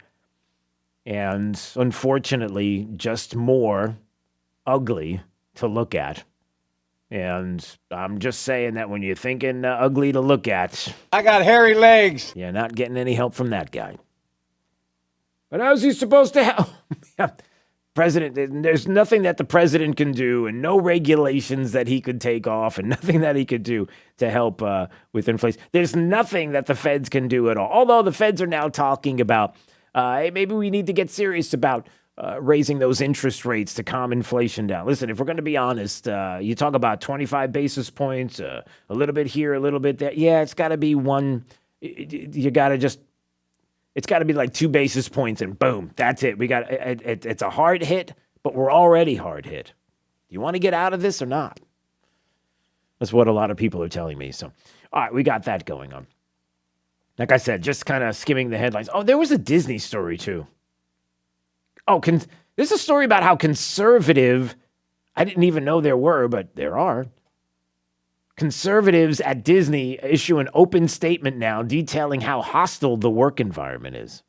And unfortunately, just more ugly to look at. And I'm just saying that when you're thinking ugly to look at, I got hairy legs. You're not getting any help from that guy. But how's he supposed to help? President, there's nothing that the president can do and no regulations that he could take off and nothing that he could do to help with inflation. There's nothing that the feds can do at all. Although the feds are now talking about, hey, maybe we need to get serious about raising those interest rates to calm inflation down. Listen, if we're going to be honest, you talk about 25 basis points, a little bit here, a little bit there. Yeah, it's got to be one. It's got to be like 2 basis points and boom, that's it. It's a hard hit, but we're already hard hit. Do you want to get out of this or not? That's what a lot of people are telling me. So, all right, we got that going on. Like I said, just kind of skimming the headlines. Oh, there was a Disney story too. Oh, this is a story about how conservative, I didn't even know there were, but there are. Conservatives at Disney issue an open statement now detailing how hostile the work environment is.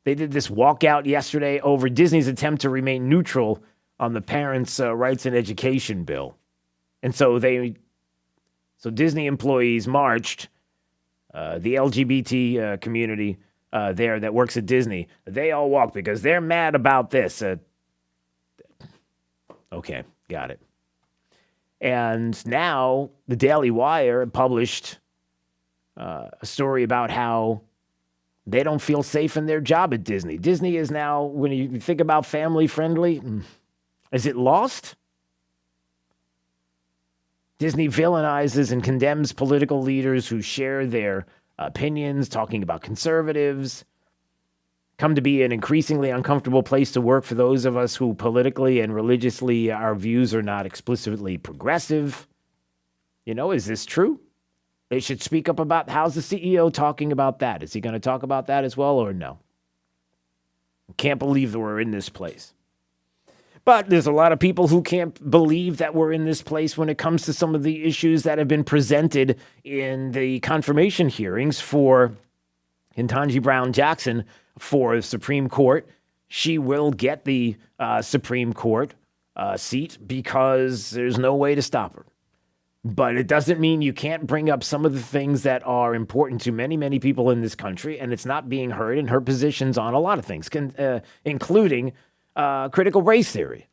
They did this walkout yesterday over Disney's attempt to remain neutral on the Parents' Rights in Education bill. And so Disney employees marched, the LGBT community there that works at Disney, they all walked because they're mad about this. Okay, got it. And now the Daily Wire published a story about how they don't feel safe in their job at Disney. Disney is now, when you think about family friendly, is it lost? Disney villainizes and condemns political leaders who share their opinions, talking about conservatives. Come to be an increasingly uncomfortable place to work for those of us who politically and religiously, our views are not explicitly progressive. Is this true? They should speak up about, how's the CEO talking about that? Is he going to talk about that as well or no? Can't believe that we're in this place. But there's a lot of people who can't believe that we're in this place when it comes to some of the issues that have been presented in the confirmation hearings for Ketanji Brown Jackson for the Supreme Court. She will get the Supreme Court seat because there's no way to stop her. But it doesn't mean you can't bring up some of the things that are important to many, many people in this country, and it's not being heard in her positions on a lot of things, including critical race theory.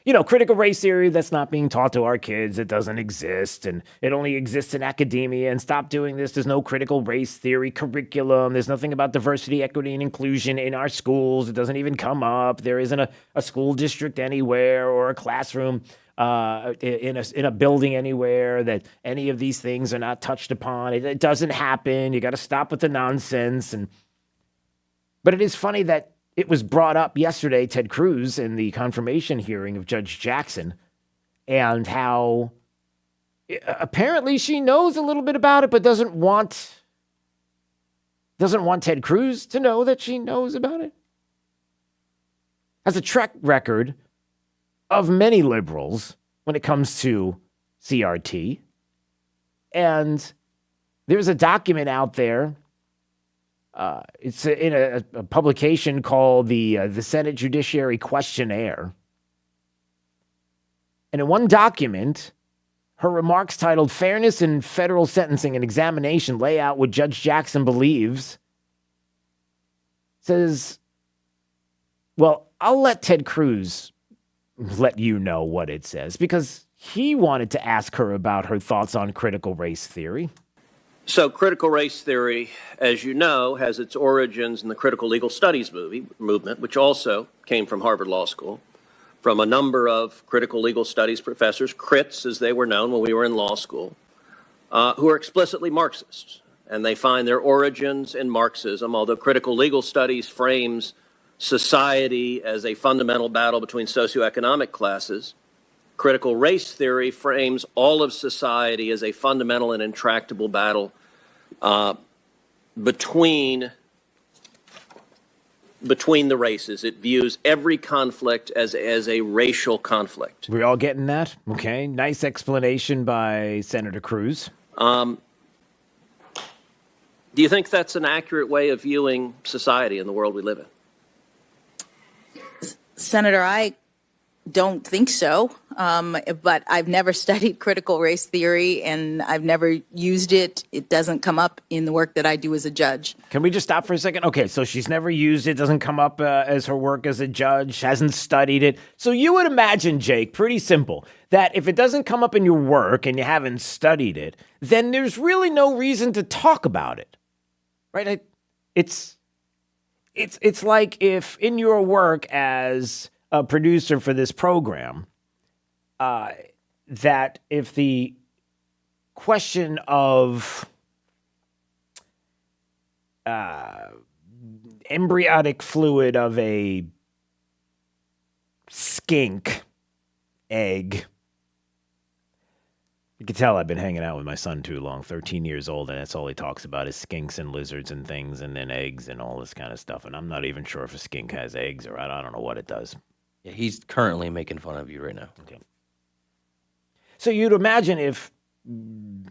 You know, critical race theory that's not being taught to our kids. It doesn't exist, and it only exists in academia, and stop doing this. There's no critical race theory curriculum. There's nothing about diversity, equity, and inclusion in our schools. It doesn't even come up. There isn't a school district anywhere or a classroom in a building anywhere that any of these things are not touched upon. It doesn't happen. You got to stop with the nonsense. But it is funny that it was brought up yesterday, Ted Cruz, in the confirmation hearing of Judge Jackson, and how apparently she knows a little bit about it, but doesn't want Ted Cruz to know that she knows about it. Has a track record of many liberals when it comes to CRT. And there's a document out there. It's in a publication called the Senate Judiciary Questionnaire. And in one document, her remarks titled Fairness in Federal Sentencing and Examination lay out what Judge Jackson believes. Says, well, I'll let Ted Cruz let you know what it says, because he wanted to ask her about her thoughts on critical race theory. So critical race theory, as you know, has its origins in the critical legal studies movement, which also came from Harvard Law School, from a number of critical legal studies professors, crits as they were known when we were in law school, who are explicitly Marxists. And they find their origins in Marxism, although critical legal studies frames society as a fundamental battle between socioeconomic classes. Critical race theory frames all of society as a fundamental and intractable battle between the races. It views every conflict as a racial conflict. We all getting that? Okay, nice explanation by Senator Cruz. Do you think that's an accurate way of viewing society in the world we live in? Senator, I don't think so, but I've never studied critical race theory, and I've never used it. It doesn't come up in the work that I do as a judge. Can we just stop for a second? Okay, so she's never used it, doesn't come up as her work as a judge, hasn't studied it. So you would imagine, Jake, pretty simple, that if it doesn't come up in your work and you haven't studied it, then there's really no reason to talk about it, right? It's like if in your work as a producer for this program, that if the question of embryonic fluid of a skink egg, you can tell I've been hanging out with my son too long, 13 years old, and that's all he talks about is skinks and lizards and things, and then eggs and all this kind of stuff. And I'm not even sure if a skink has eggs, or I don't know what it does. Yeah, he's currently making fun of you right now. Okay. So you'd imagine if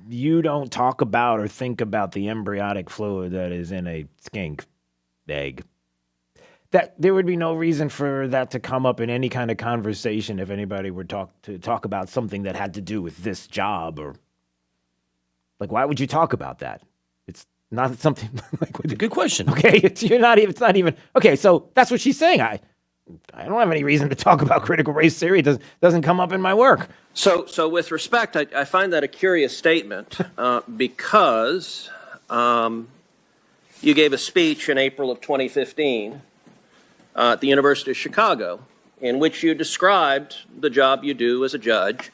you don't talk about or think about the embryonic fluid that is in a skink egg, that there would be no reason for that to come up in any kind of conversation if anybody were to talk about something that had to do with this job, or like, why would you talk about that? It's not something like. It's a good question. Okay, it's not even. Okay, so that's what she's saying. I don't have any reason to talk about critical race theory. It doesn't come up in my work. So with respect, I find that a curious statement because you gave a speech in April of 2015 at the University of Chicago in which you described the job you do as a judge.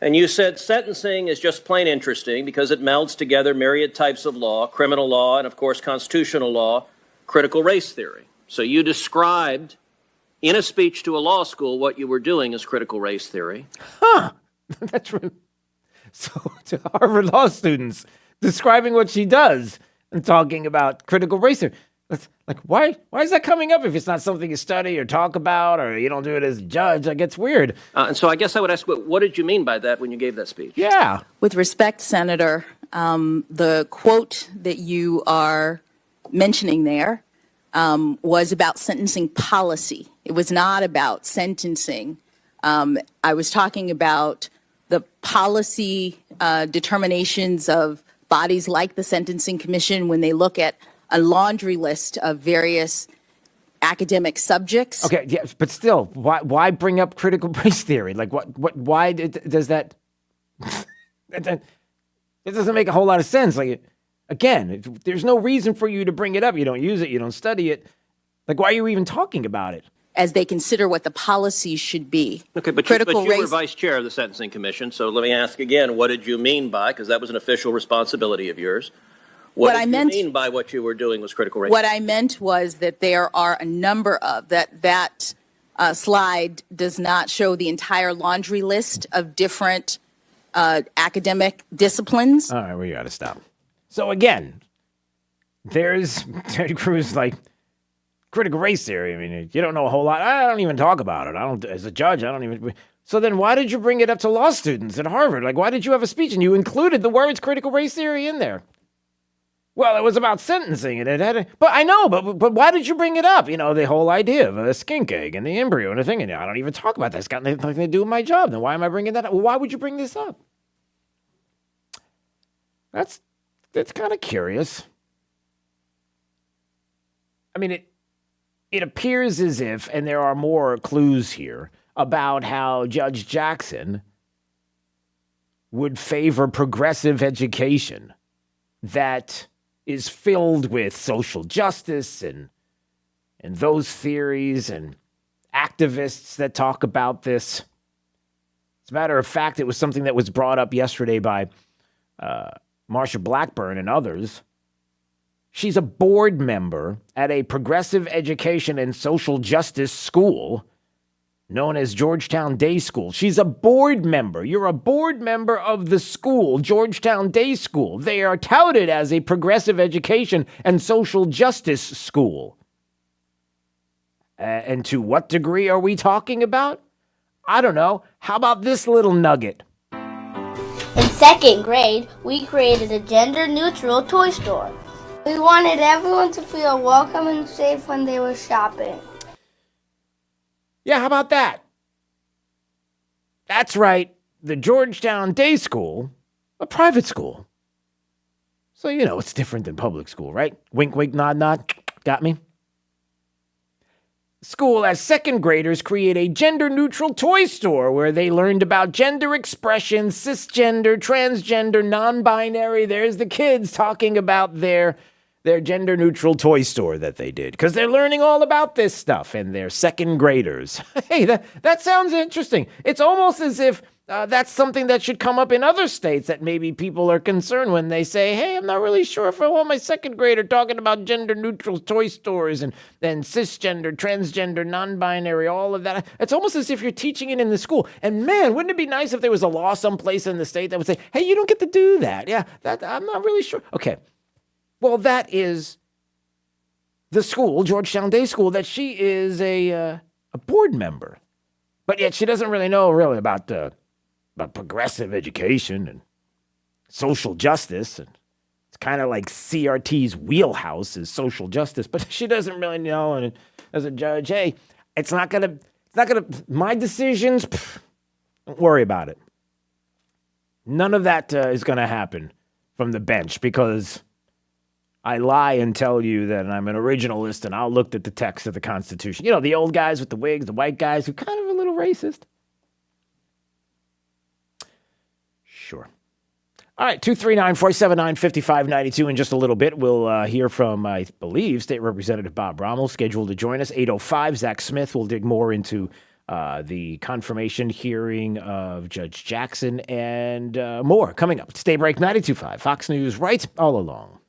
And you said sentencing is just plain interesting because it melds together myriad types of law, criminal law, and of course constitutional law, critical race theory. So you described in a speech to a law school what you were doing as critical race theory. That's really... So to Harvard law students describing what she does and talking about critical race theory. Like, why is that coming up if it's not something you study or talk about, or you don't do it as a judge? That gets weird. And so I guess I would ask, what did you mean by that when you gave that speech? Yeah. With respect, Senator, the quote that you are mentioning there was about sentencing policy. It was not about sentencing. I was talking about the policy determinations of bodies like the Sentencing Commission when they look at a laundry list of various academic subjects. Okay, yes, but still, why bring up critical race theory? Like, why does that? It doesn't make a whole lot of sense. Like, again, there's no reason for you to bring it up. You don't use it. You don't study it. Like, why are you even talking about it? As they consider what the policies should be. Okay, but you were vice chair of the Sentencing Commission, so let me ask again, what did you mean by, because that was an official responsibility of yours, what did you mean by what you were doing was critical race? What I meant was that there are a number of, that slide does not show the entire laundry list of different academic disciplines. All right, we got to stop. So again, there's Ted Cruz, like, critical race theory. I mean, you don't know a whole lot. I don't even talk about it. As a judge, I don't even. So then why did you bring it up to law students at Harvard? Like, why did you have a speech and you included the words critical race theory in there? Well, it was about sentencing and it had but I know, but why did you bring it up? You know, the whole idea of a skink egg and the embryo and the thing. And I don't even talk about that. It's got nothing to do with my job. Then why am I bringing that up? Well, why would you bring this up? That's kind of curious. I mean, it appears as if, and there are more clues here, about how Judge Jackson would favor progressive education that is filled with social justice and those theories and activists that talk about this. As a matter of fact, it was something that was brought up yesterday by Marsha Blackburn and others. She's a board member at a progressive education and social justice school known as Georgetown Day School. She's a board member. You're a board member of the school, Georgetown Day School. They are touted as a progressive education and social justice school. And to what degree are we talking about? I don't know. How about this little nugget? In second grade, we created a gender-neutral toy store. We wanted everyone to feel welcome and safe when they were shopping. Yeah, how about that? That's right. The Georgetown Day School, a private school. So, you know, it's different than public school, right? Wink, wink, nod, nod. Got me? School as second graders create a gender-neutral toy store where they learned about gender expression, cisgender, transgender, non-binary. There's the kids talking about their gender-neutral toy store that they did, because they're learning all about this stuff, and they're second graders. Hey, that sounds interesting. It's almost as if that's something that should come up in other states that maybe people are concerned when they say, hey, I'm not really sure if I want my second grader talking about gender-neutral toy stores and cisgender, transgender, non-binary, all of that. It's almost as if you're teaching it in the school. And man, wouldn't it be nice if there was a law someplace in the state that would say, hey, you don't get to do that. Yeah, I'm not really sure. Okay. Well, that is the school, Georgetown Day School, that she is a board member. But yet she doesn't really know about progressive education and social justice. And it's kind of like CRT's wheelhouse is social justice, but she doesn't really know. And as a judge, hey, it's not gonna, my decisions, don't worry about it. None of that is going to happen from the bench, because I lie and tell you that I'm an originalist and I'll look at the text of the Constitution. You know, the old guys with the wigs, the white guys who are kind of a little racist. Sure. All right, 239-479-5592. In just a little bit, we'll hear from, I believe, State Representative Bob Rommel, scheduled to join us. 8:05, Zach Smith will dig more into the confirmation hearing of Judge Jackson and more coming up. Stay break, 92.5, Fox News, right all along.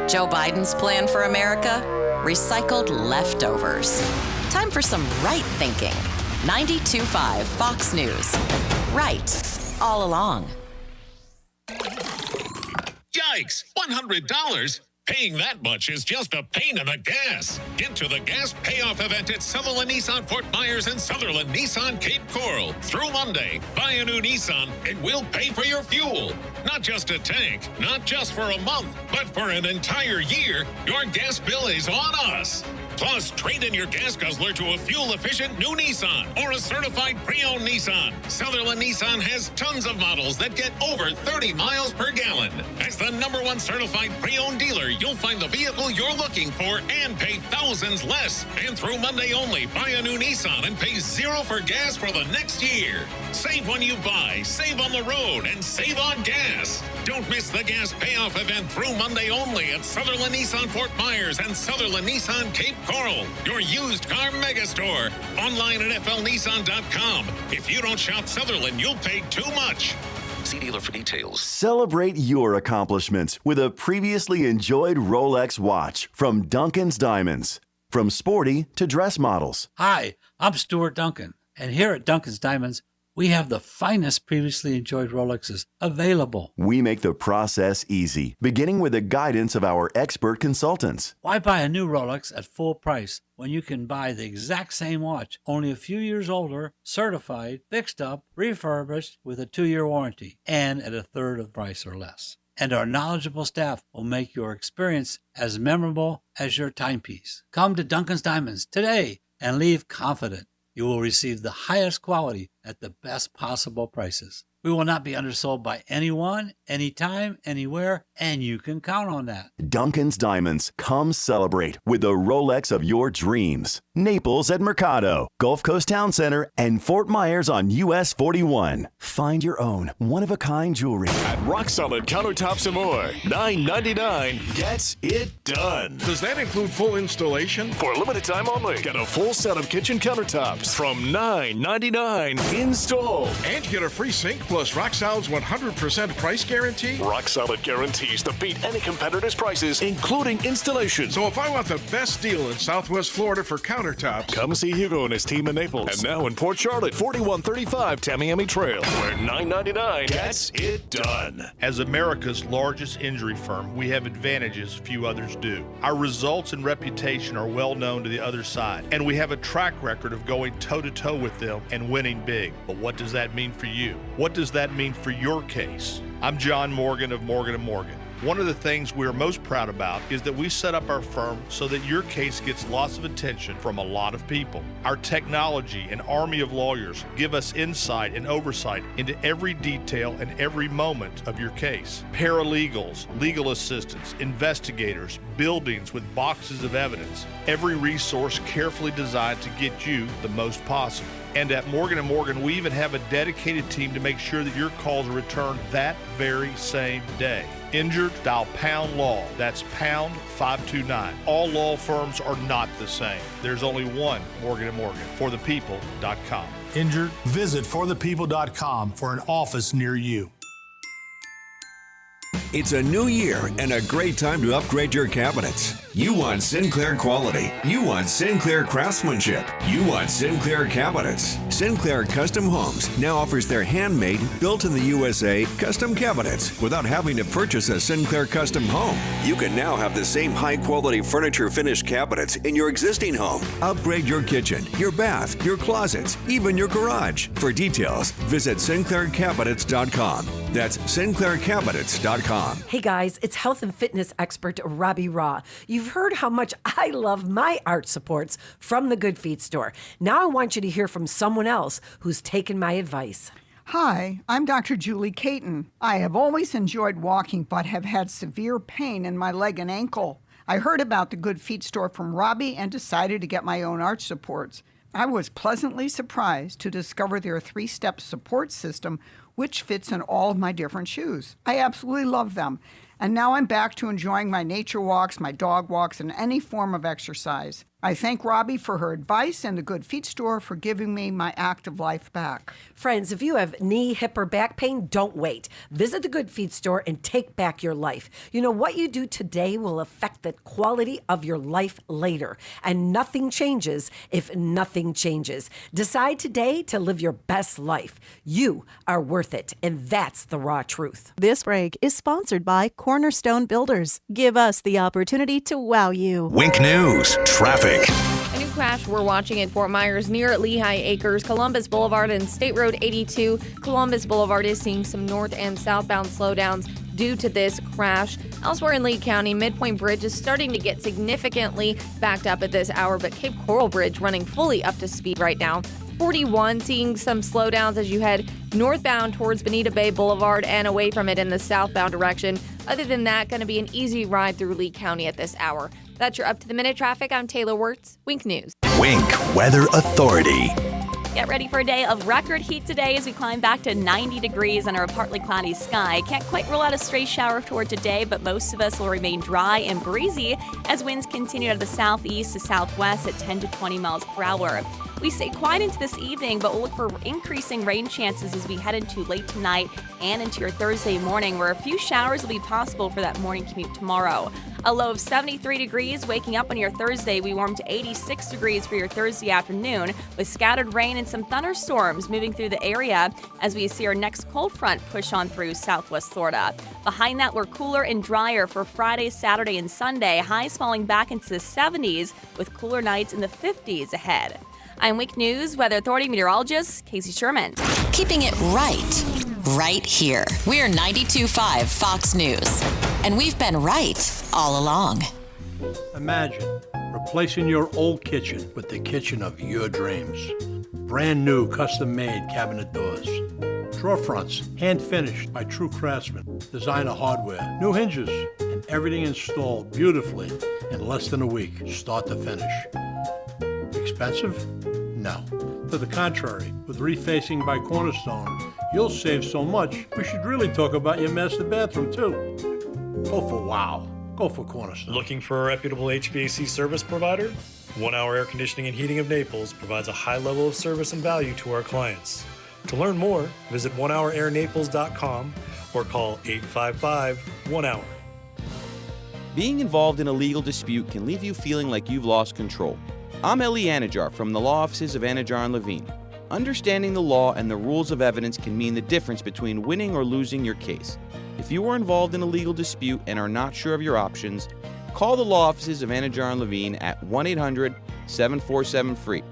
Joe Biden's plan for America? Recycled leftovers. Time for some right thinking. 92.5 Fox News. Right all along. Yikes! $100? Paying that much is just a pain in the gas. Get to the gas payoff event at Sutherland Nissan Fort Myers and Sutherland Nissan Cape Coral. Through Monday, buy a new Nissan and we'll pay for your fuel. Not just a tank, not just for a month, but for an entire year. Your gas bill is on us. Plus, trade in your gas guzzler to a fuel-efficient new Nissan or a certified pre-owned Nissan. Sutherland Nissan has tons of models that get over 30 miles per gallon. As the #1 certified pre-owned dealer, you'll find the vehicle you're looking for and pay thousands less. And through Monday only, buy a new Nissan and pay $0 for gas for the next year. Save when you buy, save on the road, and save on gas. Don't miss the gas payoff event through Monday only at Sutherland Nissan Fort Myers and Sutherland Nissan Cape Coral, your used car megastore. Online at flnissan.com. If you don't shop Sutherland, you'll pay too much. See dealer for details. Celebrate your accomplishments with a previously enjoyed Rolex watch from Duncan's Diamonds. From sporty to dress models. Hi, I'm Stuart Duncan, and here at Duncan's Diamonds, we have the finest previously enjoyed Rolexes available. We make the process easy, beginning with the guidance of our expert consultants. Why buy a new Rolex at full price when you can buy the exact same watch, only a few years older, certified, fixed up, refurbished with a 2-year warranty, and at a third of the price or less? And our knowledgeable staff will make your experience as memorable as your timepiece. Come to Duncan's Diamonds today and leave confident. You will receive the highest quality at the best possible prices. We will not be undersold by anyone, anytime, anywhere, and you can count on that. Duncan's Diamonds. Come celebrate with the Rolex of your dreams. Naples at Mercado, Gulf Coast Town Center, and Fort Myers on US 41. Find your own one-of-a-kind jewelry. At Rock Solid Countertops and More, $9.99 gets it done. Does that include full installation? For a limited time only, get a full set of kitchen countertops from $9.99 installed. And get a free sink plus Rock Solid's 100% price guarantee? Rock Solid guarantees to beat any competitor's prices, including installation. So if I want the best deal in Southwest Florida for countertops, come see Hugo and his team in Naples. And now in Port Charlotte, 4135 Tamiami Trail, where $9.99 gets it done. As America's largest injury firm, we have advantages few others do. Our results and reputation are well known to the other side, and we have a track record of going toe-to-toe with them and winning big. But what does that mean for you? What does that mean for your case? I'm John Morgan of Morgan & Morgan. One of the things we're most proud about is that we set up our firm so that your case gets lots of attention from a lot of people. Our technology and army of lawyers give us insight and oversight into every detail and every moment of your case. Paralegals, legal assistants, investigators, buildings with boxes of evidence. Every resource carefully designed to get you the most possible. And at Morgan & Morgan, we even have a dedicated team to make sure that your calls are returned that very same day. Injured? Dial pound law. That's pound 529. All law firms are not the same. There's only one Morgan & Morgan. ForThePeople.com. Injured? Visit ForThePeople.com for an office near you. It's a new year and a great time to upgrade your cabinets. You want Sinclair quality. You want Sinclair craftsmanship. You want Sinclair cabinets. Sinclair Custom Homes now offers their handmade, built in the USA custom cabinets without having to purchase a Sinclair custom home. You can now have the same high quality furniture finished cabinets in your existing home. Upgrade your kitchen, your bath, your closets, even your garage. For details, visit SinclairCabinets.com. That's SinclairCabinets.com. Hey guys, it's health and fitness expert Robbie Raw. You've heard how much I love my arch supports from the Good Feet store. Now I want you to hear from someone else who's taken my advice. Hi, I'm Dr. Julie Caton. I have always enjoyed walking but have had severe pain in my leg and ankle. I heard about the Good Feet store from Robbie and decided to get my own arch supports. I was pleasantly surprised to discover their 3-step support system, which fits in all of my different shoes. I absolutely love them. And now I'm back to enjoying my nature walks, my dog walks, and any form of exercise. I thank Robbie for her advice and the Good Feet store for giving me my active life back. Friends, if you have knee, hip, or back pain, don't wait. Visit the Good Feet store and take back your life. You know, what you do today will affect the quality of your life later. And nothing changes if nothing changes. Decide today to live your best life. You are worth it, and that's the raw truth. This break is sponsored by Cornerstone Builders. Give us the opportunity to wow you. Wink News, traffic. A new crash we're watching in Fort Myers near Lehigh Acres, Columbus Boulevard and State Road 82. Columbus Boulevard is seeing some north and southbound slowdowns. due to this crash. Elsewhere in Lee County, Midpoint Bridge is starting to get significantly backed up at this hour, but Cape Coral Bridge running fully up to speed right now. 41 seeing some slowdowns as you head northbound towards Bonita Bay Boulevard and away from it in the southbound direction. Other than that, going to be an easy ride through Lee County at this hour. That's your up-to-the-minute traffic. I'm Taylor Wirtz, Wink News. Wink Weather Authority. Get ready for a day of record heat today as we climb back to 90 degrees under a partly cloudy sky. Can't quite rule out a stray shower toward today, but most of us will remain dry and breezy as winds continue out of the southeast to southwest at 10 to 20 miles per hour. We stay quiet into this evening, but we'll look for increasing rain chances as we head into late tonight and into your Thursday morning, where a few showers will be possible for that morning commute tomorrow. A low of 73 degrees. Waking up on your Thursday, we warm to 86 degrees for your Thursday afternoon, with scattered rain and some thunderstorms moving through the area as we see our next cold front push on through southwest Florida. Behind that, we're cooler and drier for Friday, Saturday, and Sunday. Highs falling back into the 70s with cooler nights in the 50s ahead. I'm Wink News Weather Authority meteorologist Casey Sherman. Keeping it right here. We're 92.5 Fox News. And we've been right all along. Imagine replacing your old kitchen with the kitchen of your dreams. Brand new custom-made cabinet doors. Drawer fronts, hand-finished by true craftsmen. Designer hardware, new hinges, and everything installed beautifully in less than a week, start to finish. Expensive? No. To the contrary, with refacing by Cornerstone, you'll save so much, we should really talk about your master bathroom too. Go for wow. Go for Cornerstone. Looking for a reputable HVAC service provider? 1 Hour Air Conditioning and Heating of Naples provides a high level of service and value to our clients. To learn more, visit onehourairnaples.com or call 855-1-HOUR. Being involved in a legal dispute can leave you feeling like you've lost control. I'm Eli Anajar from the law offices of Anajar & Levine. Understanding the law and the rules of evidence can mean the difference between winning or losing your case. If you are involved in a legal dispute and are not sure of your options, call the law offices of Anajar & Levine at 1-800-747-FREE.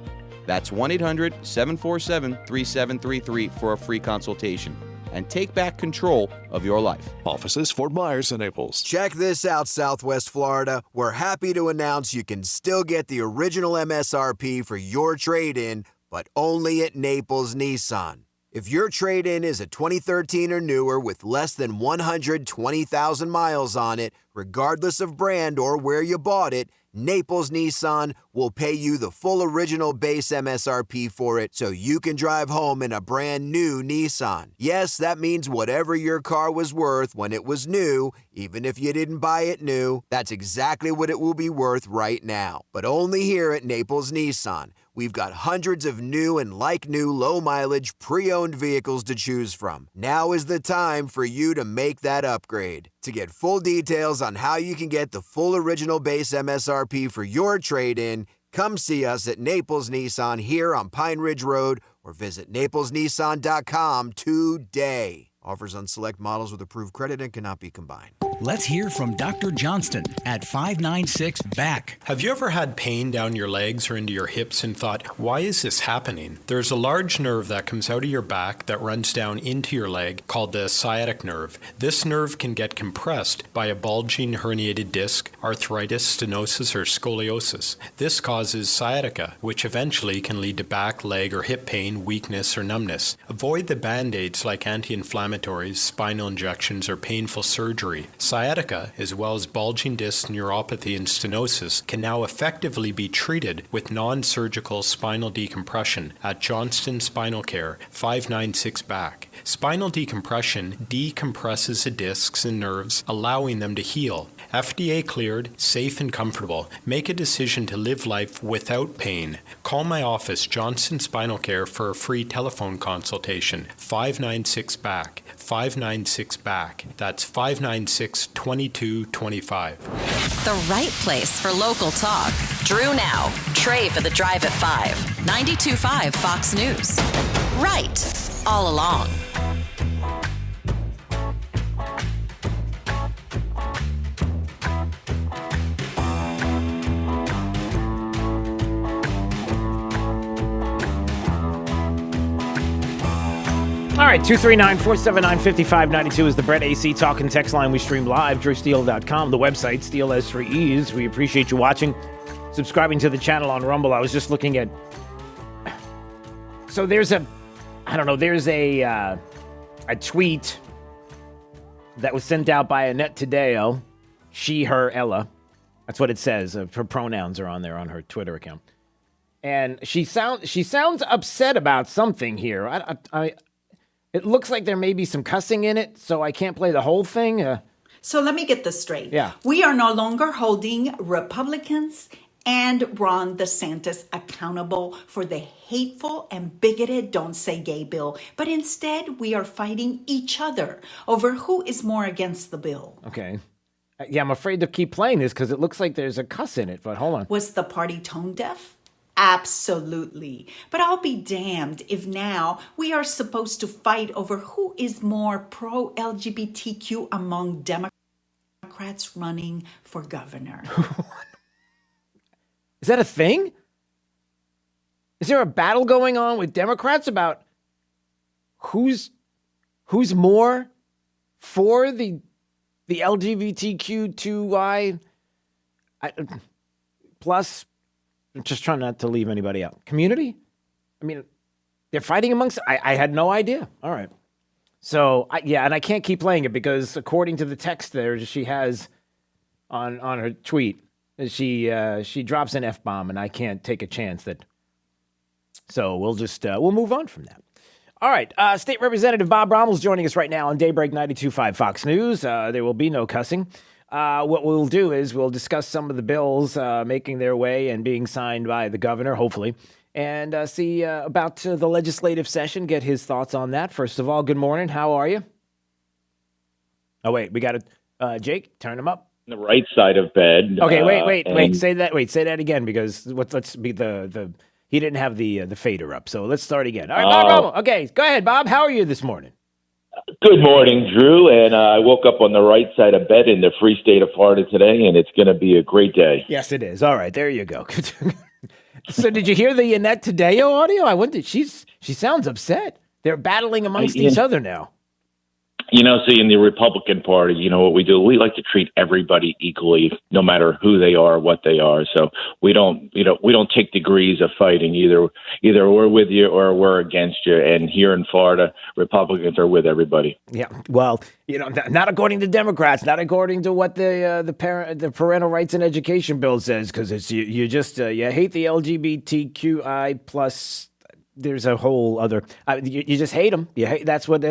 That's 1-800-747-3733 for a free consultation. And take back control of your life. Offices Fort Myers and Naples. Check this out, Southwest Florida. We're happy to announce you can still get the original MSRP for your trade-in, but only at Naples Nissan. If your trade-in is a 2013 or newer with less than 120,000 miles on it, regardless of brand or where you bought it, Naples Nissan will pay you the full original base MSRP for it so you can drive home in a brand new Nissan. Yes, that means whatever your car was worth when it was new, even if you didn't buy it new, that's exactly what it will be worth right now. But only here at Naples Nissan. We've got hundreds of new and like-new low-mileage pre-owned vehicles to choose from. Now is the time for you to make that upgrade. To get full details on how you can get the full original base MSRP for your trade-in, come see us at Naples Nissan here on Pine Ridge Road or visit naplesnissan.com today. Offers on select models with approved credit and cannot be combined. Let's hear from Dr. Johnston at 596-BACK. Have you ever had pain down your legs or into your hips and thought, why is this happening? There's a large nerve that comes out of your back that runs down into your leg called the sciatic nerve. This nerve can get compressed by a bulging herniated disc, arthritis, stenosis, or scoliosis. This causes sciatica, which eventually can lead to back, leg, or hip pain, weakness, or numbness. Avoid the band-aids like anti-inflammatories, spinal injections, or painful surgery. Sciatica, as well as bulging disc neuropathy and stenosis, can now effectively be treated with non-surgical spinal decompression at Johnston Spinal Care, 596-BACK. Spinal decompression decompresses the discs and nerves, allowing them to heal. FDA cleared, safe and comfortable. Make a decision to live life without pain. Call my office, Johnston Spinal Care, for a free telephone consultation. 596-BACK. 596-BACK. That's 596-2225. The right place for local talk. Drew now. Trey for the drive at 5. 92.5 Fox News. Right all along. All right, 239-479-5592 is the Brett AC Talk and Text line. We stream live, drewsteele.com, the website, Steele has 3 E's. We appreciate you watching, subscribing to the channel on Rumble. I was just looking at... So there's a tweet that was sent out by Annette Taddeo, she, her, Ella. That's what it says. Her pronouns are on there on her Twitter account. And she sounds upset about something here. It looks like there may be some cussing in it, so I can't play the whole thing. So let me get this straight. Yeah. We are no longer holding Republicans and Ron DeSantis accountable for the hateful and bigoted Don't Say Gay bill, but instead we are fighting each other over who is more against the bill. Okay. Yeah, I'm afraid to keep playing this because it looks like there's a cuss in it, but hold on. Was the party tone deaf? Absolutely. But I'll be damned if now we are supposed to fight over who is more pro-LGBTQ among Democrats running for governor. Is that a thing? Is there a battle going on with Democrats about who's more for the LGBTQ2I plus? I'm just trying not to leave anybody out. Community? I mean, they're fighting amongst... I had no idea. All right. So, and I can't keep playing it because according to the text there she has on her tweet, she drops an F-bomb and I can't take a chance that... So we'll just... we'll move on from that. All right. State Representative Bob Rommel's joining us right now on Daybreak 92.5 Fox News. There will be no cussing. What we'll do is we'll discuss some of the bills making their way and being signed by the governor, hopefully, and see about the legislative session, get his thoughts on that. First of all, good morning. How are you? Oh, wait, we got to, Jake, turn him up. The right side of bed. Okay, wait, say that again, because let's be he didn't have the fader up, so let's start again. All right, Bob Rommel. Okay, go ahead, Bob. How are you this morning? Good morning, Drew. And I woke up on the right side of bed in the free state of Florida today, and it's going to be a great day. Yes, it is. All right, there you go. So did you hear the Annette Taddeo audio? She sounds upset. They're battling amongst each other now. See, in the Republican Party, what we do? We like to treat everybody equally, no matter who they are, what they are. So we don't take degrees of fighting. Either we're with you or we're against you. And here in Florida, Republicans are with everybody. Yeah, well, not according to Democrats, not according to what the parental rights and education bill says, because it's you hate the LGBTQI plus. There's a whole other. You just hate them. You hate. That's what.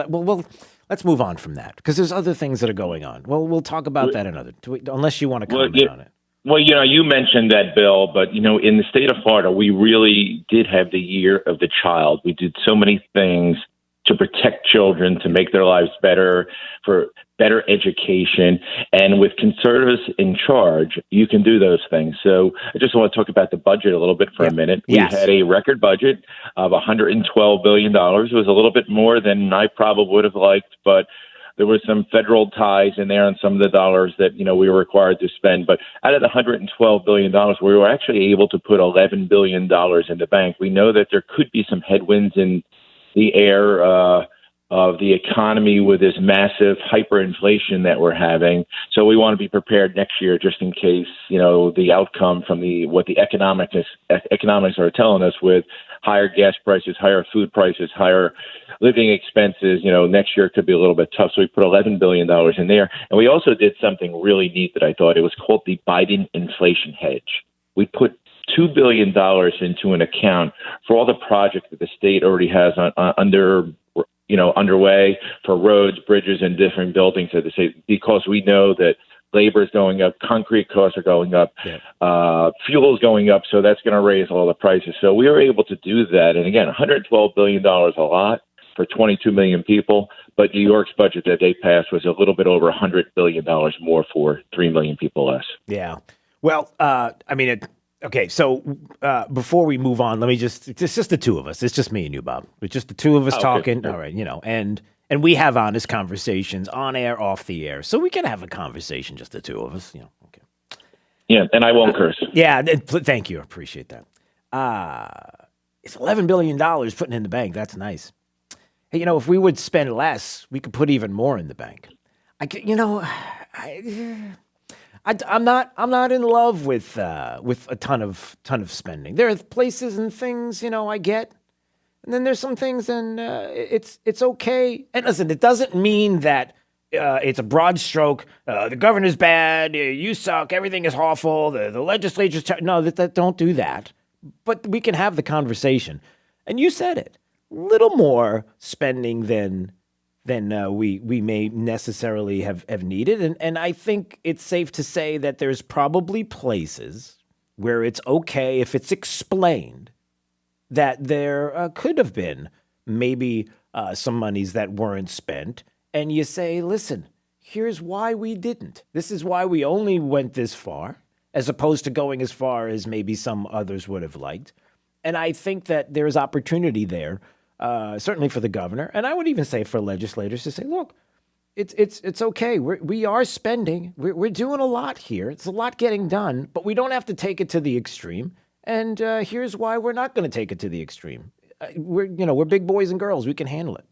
Well. Let's move on from that because there's other things that are going on. Well, we'll talk about that unless you want to comment on it. Well, you mentioned that bill, but, in the state of Florida, we really did have the year of the child. We did so many things to protect children, to make their lives better, for better education. And with conservatives in charge, you can do those things. So I just want to talk about the budget a little bit for a minute. Yes. We had a record budget of $112 billion. It was a little bit more than I probably would have liked, but there were some federal ties in there on some of the dollars that, we were required to spend. But out of the $112 billion, we were actually able to put $11 billion in the bank. We know that there could be some headwinds in the air of the economy with this massive hyperinflation that we're having. So we want to be prepared next year just in case, the outcome from what the economics are telling us with higher gas prices, higher food prices, higher living expenses, next year could be a little bit tough. So we put $11 billion in there. And we also did something really neat that I thought. It was called the Biden inflation hedge. We put $2 billion into an account for all the projects that the state already has underway for roads, bridges, and different buildings at the state, because we know that labor is going up, concrete costs are going up, fuel is going up, so that's going to raise all the prices. So we were able to do that. And again, $112 billion, a lot for 22 million people, but New York's budget that they passed was a little bit over $100 billion more for 3 million people less. Yeah. Well, okay, so before we move on, it's just the two of us. It's just me and you, Bob. It's just the two of us talking. All right, and we have honest conversations on air, off the air. So we can have a conversation, just the two of us, Okay. Yeah, and I won't curse. Yeah, thank you. I appreciate that. It's $11 billion putting in the bank. That's nice. hey, if we would spend less, we could put even more in the bank. I'm not in love with a ton of spending. There are places and things, I get. And then there's some things, and it's okay. And listen, it doesn't mean that it's a broad stroke. The governor's bad. You suck. Everything is awful. The legislature's no. That don't do that. But we can have the conversation. And you said it. Little more spending than we may necessarily have needed. And I think it's safe to say that there's probably places where it's okay if it's explained that there could have been maybe some monies that weren't spent. And you say, listen, here's why we didn't. This is why we only went this far, as opposed to going as far as maybe some others would have liked. And I think that there's opportunity there, certainly for the governor. And I would even say for legislators to say, look, it's okay. We are spending. We're doing a lot here. It's a lot getting done, but we don't have to take it to the extreme. And here's why we're not going to take it to the extreme. We're big boys and girls. We can handle it.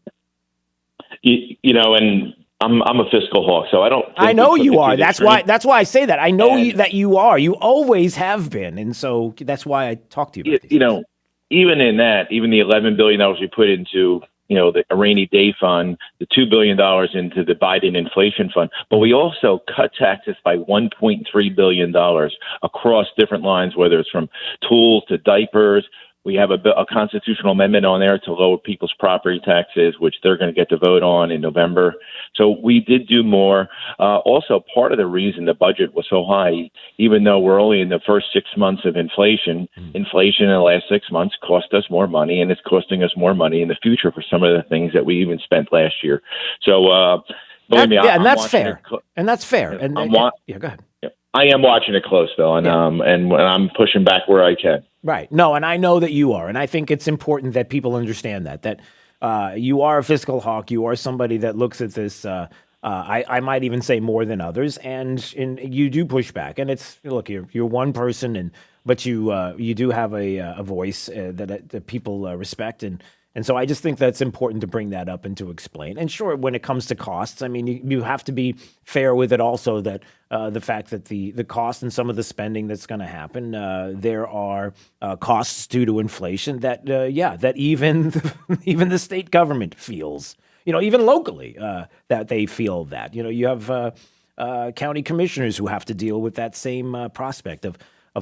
And I'm a fiscal hawk, so I don't. I know you are. That's why I say that. I know that you are. You always have been, and so that's why I talk to you about these. Even in that, even the $11 billion we put into the rainy day fund, the $2 billion into the Biden inflation fund, but we also cut taxes by $1.3 billion across different lines, whether it's from tools to diapers. We have a constitutional amendment on there to lower people's property taxes, which they're going to get to vote on in November. So we did do more. Also, part of the reason the budget was so high, even though we're only in the first 6 months of inflation in the last 6 months cost us more money, and it's costing us more money in the future for some of the things that we even spent last year. So, believe me, and that's fair. And that's fair. And go ahead. I am watching it close, though, and I'm pushing back where I can. Right. No, and I know that you are. And I think it's important that people understand that you are a fiscal hawk. You are somebody that looks at this, I might even say more than others. And you do push back. And look, you're one person, but you do have a voice that people respect. And so I just think that's important to bring that up and to explain. And sure, when it comes to costs, I mean, you have to be fair with it also that the fact that the cost and some of the spending that's going to happen, there are costs due to inflation that even even the state government feels, even locally, that they feel that. You have county commissioners who have to deal with that same prospect of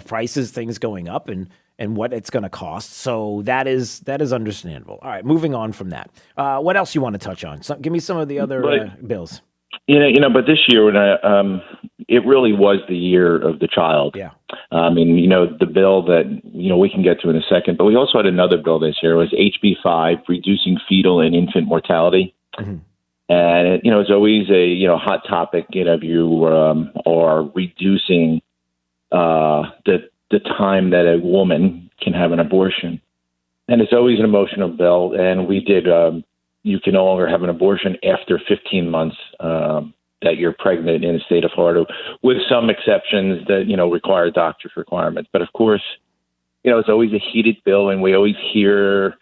prices, things going up and what it's going to cost. So that is understandable. All right, moving on from that. What else you want to touch on? Give me some of the other bills. But this year, when it really was the year of the child. Yeah. The bill that, we can get to in a second, but we also had another bill this year. It was HB 5, reducing fetal and infant mortality. Mm-hmm. And, it's always a, hot topic, if you are reducing the time that a woman can have an abortion. And it's always an emotional bill. And we did, you can no longer have an abortion after 15 months that you're pregnant in the state of Florida, with some exceptions that, require doctor's requirements. But of course, it's always a heated bill, and we always hear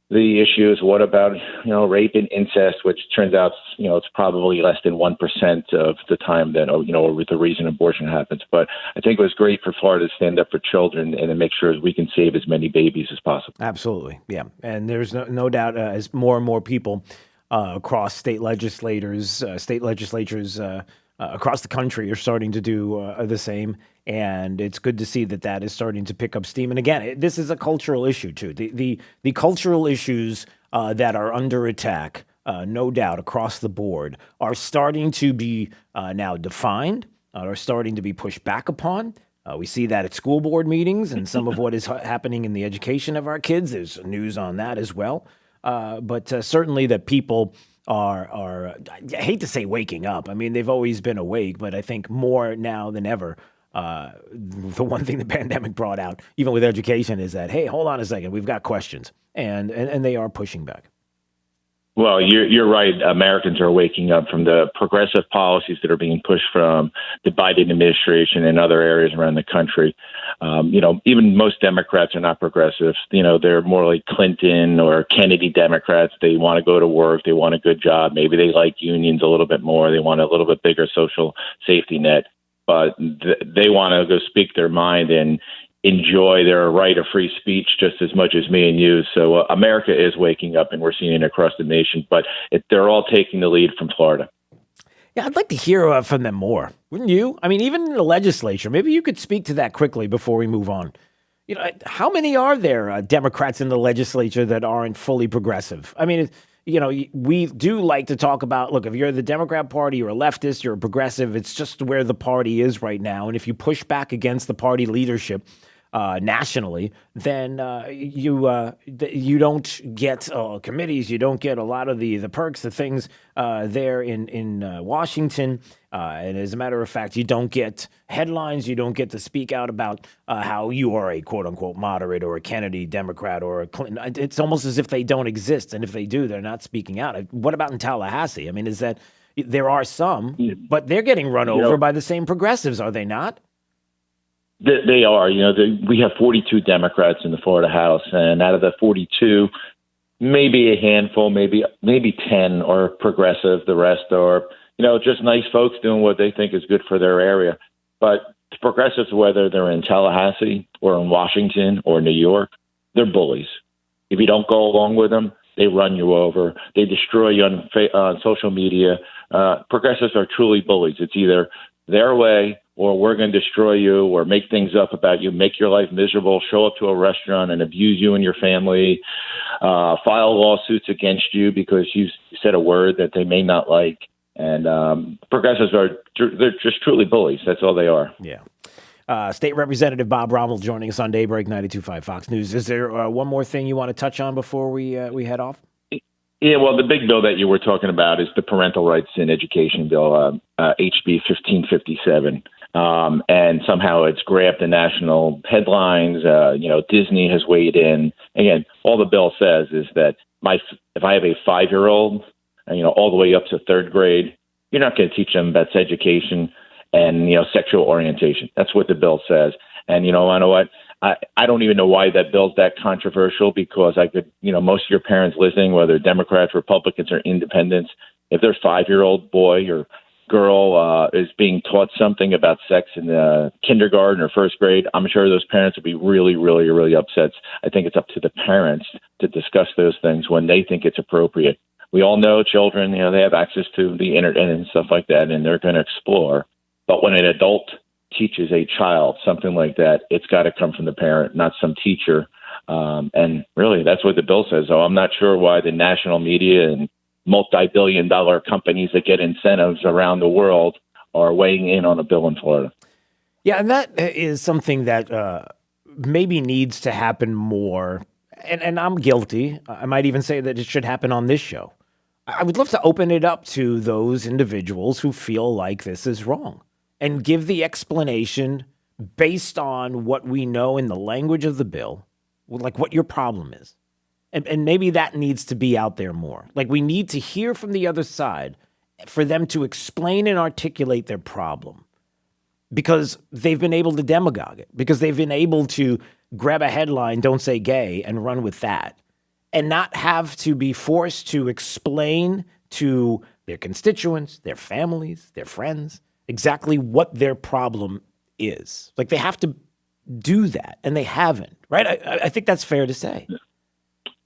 the issues. What about, rape and incest, which turns out, it's probably less than 1% of the time that, with the reason abortion happens. But I think it was great for Florida to stand up for children and to make sure we can save as many babies as possible. Absolutely. Yeah. And there's no doubt as more and more people across state legislatures across the country are starting to do the same. And it's good to see that is starting to pick up steam. And again, this is a cultural issue, too. The cultural issues that are under attack, no doubt, across the board, are starting to be now defined, are starting to be pushed back upon. We see that at school board meetings and some of what is happening in the education of our kids. There's news on that as well. But certainly that people are, I hate to say waking up. I mean, they've always been awake, but I think more now than ever, the one thing the pandemic brought out, even with education, is that, hey, hold on a second, we've got questions, and they are pushing back. Well, you're right. Americans are waking up from the progressive policies that are being pushed from the Biden administration and other areas around the country. Even most Democrats are not progressives. They're more like Clinton or Kennedy Democrats. They want to go to work. They want a good job. Maybe they like unions a little bit more. They want a little bit bigger social safety net. But they want to go speak their mind and enjoy their right of free speech just as much as me and you. So America is waking up, and we're seeing it across the nation. But they're all taking the lead from Florida. Yeah, I'd like to hear from them more, wouldn't you? I mean, even in the legislature, maybe you could speak to that quickly before we move on. How many are there Democrats in the legislature that aren't fully progressive? I mean, we do like to talk about, look, if you're the Democrat Party, you're a leftist, you're a progressive, it's just where the party is right now. And if you push back against the party leadership nationally, then you don't get committees, you don't get a lot of the perks, the things there in Washington. And as a matter of fact, you don't get headlines, you don't get to speak out about how you are a quote-unquote moderate or a Kennedy Democrat or a Clinton. It's almost as if they don't exist, and if they do, they're not speaking out. What about in Tallahassee? I mean, is that there are some, but they're getting run over by the same progressives, are they not? They are. We have 42 Democrats in the Florida House, and out of the 42, maybe a handful, maybe 10 are progressive. The rest are, just nice folks doing what they think is good for their area. But progressives, whether they're in Tallahassee or in Washington or New York, they're bullies. If you don't go along with them, they run you over. They destroy you on social media. Progressives are truly bullies. It's either their way or we're going to destroy you or make things up about you, make your life miserable, show up to a restaurant and abuse you and your family, file lawsuits against you because you said a word that they may not like. And progressives they're just truly bullies. That's all they are. Yeah. State Representative Bob Rommel joining us on Daybreak 92.5 Fox News. Is there one more thing you want to touch on before we head off? Yeah, well, the big bill that you were talking about is the Parental Rights in Education Bill, HB 1557. And somehow it's grabbed the national headlines. Disney has weighed in. Again, all the bill says is that if I have a 5-year-old, all the way up to third grade, you're not going to teach them about sex education and, sexual orientation. That's what the bill says. And, you know what? I don't even know why that bill's that controversial because I could, most of your parents listening, whether Democrats, Republicans, or independents, if their 5-year-old boy or girl is being taught something about sex in kindergarten or first grade, I'm sure those parents would be really, really, really upset. I think it's up to the parents to discuss those things when they think it's appropriate. We all know children, they have access to the internet and stuff like that, and they're going to explore. But when an adult teaches a child something like that, it's got to come from the parent, not some teacher. And really, that's what the bill says. So I'm not sure why the national media and multi-billion-dollar companies that get incentives around the world are weighing in on a bill in Florida. Yeah, and that is something that maybe needs to happen more. And I'm guilty. I might even say that it should happen on this show. I would love to open it up to those individuals who feel like this is wrong and give the explanation based on what we know in the language of the bill, like what your problem is. And maybe that needs to be out there more. Like we need to hear from the other side for them to explain and articulate their problem because they've been able to demagogue it, because they've been able to grab a headline, don't say gay, and run with that and not have to be forced to explain to their constituents, their families, their friends, exactly what their problem is. Like they have to do that, and they haven't, right? I think that's fair to say.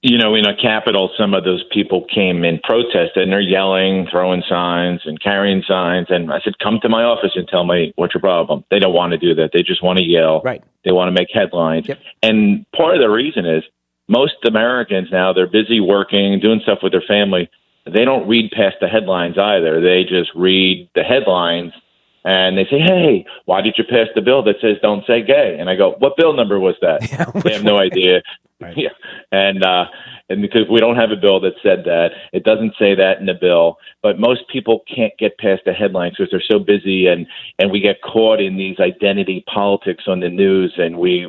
In a Capitol, some of those people came in protest, and they're yelling, throwing signs, and carrying signs. And I said, come to my office and tell me what's your problem. They don't want to do that. They just want to yell. Right. They want to make headlines. Yep. And part of the reason is most Americans now, they're busy working, doing stuff with their family. They don't read past the headlines either. They just read the headlines. And they say, hey, why did you pass the bill that says don't say gay? And I go, what bill number was that? They have no idea. Right. Yeah. And because we don't have a bill that said that, it doesn't say that in the bill. But most people can't get past the headlines because they're so busy, and we get caught in these identity politics on the news, and we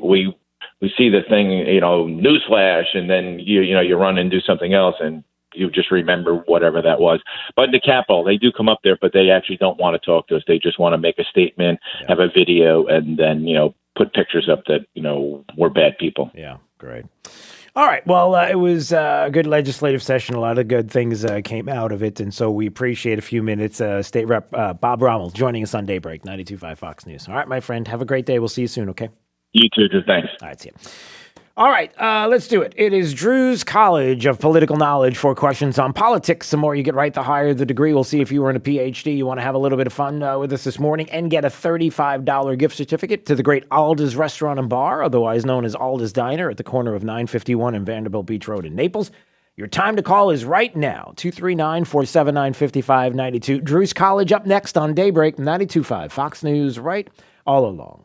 see the thing, newsflash, and then you run and do something else, and you just remember whatever that was. But in the Capitol, they do come up there, but they actually don't want to talk to us. They just want to make a statement, have a video, and then, put pictures up that, we're bad people. Yeah, great. All right. Well, it was a good legislative session. A lot of good things came out of it, and so we appreciate a few minutes. State Rep Bob Rommel joining us on Daybreak, 92.5 Fox News. All right, my friend. Have a great day. We'll see you soon, okay? You too, Drew. Thanks. All right, see you. All right, let's do it. It is Drew's College of Political Knowledge for questions on politics. The more you get right, the higher the degree. We'll see if you earn a PhD. You want to have a little bit of fun with us this morning and get a $35 gift certificate to the great Alda's Restaurant and Bar, otherwise known as Alda's Diner, at the corner of 951 and Vanderbilt Beach Road in Naples. Your time to call is right now, 239-479-5592. Drew's College up next on Daybreak, 92.5 Fox News, right all along.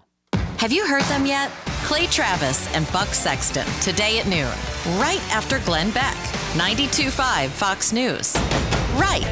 Have you heard them yet? Clay Travis and Buck Sexton, today at noon, right after Glenn Beck. 92.5 Fox News. Right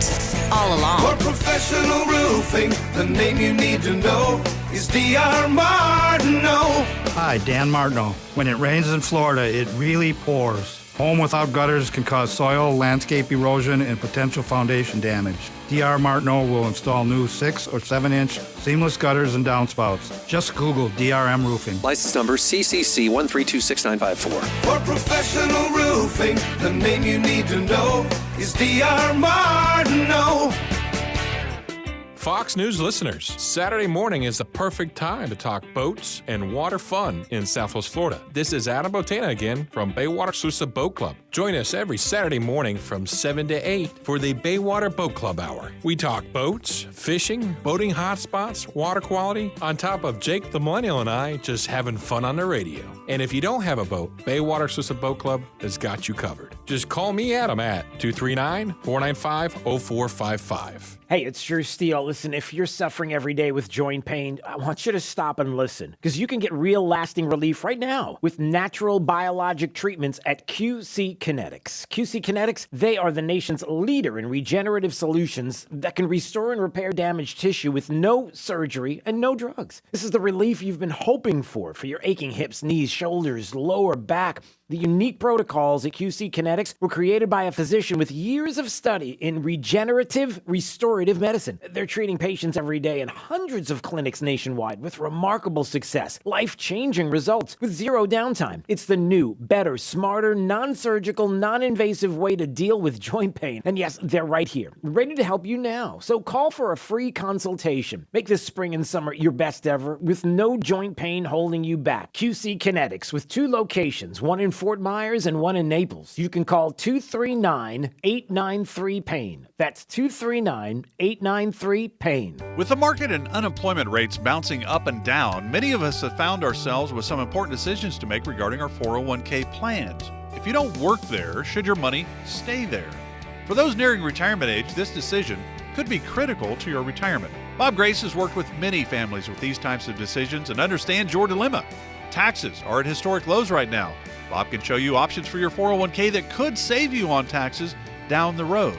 all along. For professional roofing, the name you need to know is D.R. Martineau. Hi, Dan Martineau. When it rains in Florida, it really pours. Home without gutters can cause soil, landscape erosion, and potential foundation damage. D.R. Martineau will install new 6 or 7-inch seamless gutters and downspouts. Just Google DRM Roofing. License number CCC 1326954. For professional roofing, the name you need to know is D.R. Martineau. Fox News listeners, Saturday morning is the perfect time to talk boats and water fun in Southwest Florida. This is Adam Botana again from Baywater Sousa Boat Club. Join us every Saturday morning from 7 to 8 for the Baywater Boat Club Hour. We talk boats, fishing, boating hotspots, water quality, on top of Jake the Millennial and I just having fun on the radio. And if you don't have a boat, Baywater Sousa Boat Club has got you covered. Just call me, Adam, at 239-495-0455. Hey, it's Drew Steele. Listen, if you're suffering every day with joint pain, I want you to stop and listen, because you can get real lasting relief right now with natural biologic treatments at QC Kinetics. QC Kinetics, they are the nation's leader in regenerative solutions that can restore and repair damaged tissue with no surgery and no drugs. This is the relief you've been hoping for your aching hips, knees, shoulders, lower back. The unique protocols at QC Kinetics were created by a physician with years of study in regenerative restorative medicine. They're treating patients every day in hundreds of clinics nationwide with remarkable success, life-changing results with zero downtime. It's the new, better, smarter, non-surgical, non-invasive way to deal with joint pain. And yes, they're right here, ready to help you now. So call for a free consultation. Make this spring and summer your best ever with no joint pain holding you back. QC Kinetics with 2 locations, one in Fort Myers and one in Naples. You can call 239-893-PAIN. That's 239-893-PAIN. With the market and unemployment rates bouncing up and down, many of us have found ourselves with some important decisions to make regarding our 401k plans. If you don't work there, should your money stay there? For those nearing retirement age, this decision could be critical to your retirement. Bob Grace has worked with many families with these types of decisions and understands your dilemma. Taxes are at historic lows right now. Bob can show you options for your 401k that could save you on taxes down the road.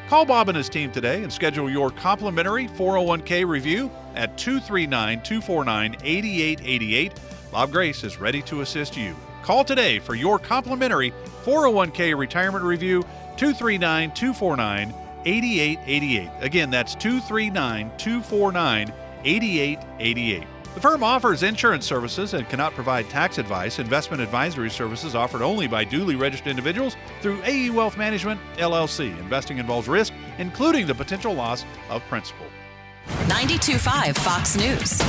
Call Bob and his team today and schedule your complimentary 401k review at 239-249-8888. Bob Grace is ready to assist you. Call today for your complimentary 401k retirement review, 239-249-8888. Again, that's 239-249-8888. The firm offers insurance services and cannot provide tax advice. Investment advisory services offered only by duly registered individuals through AE Wealth Management, LLC. Investing involves risk, including the potential loss of principal. 92.5 Fox News.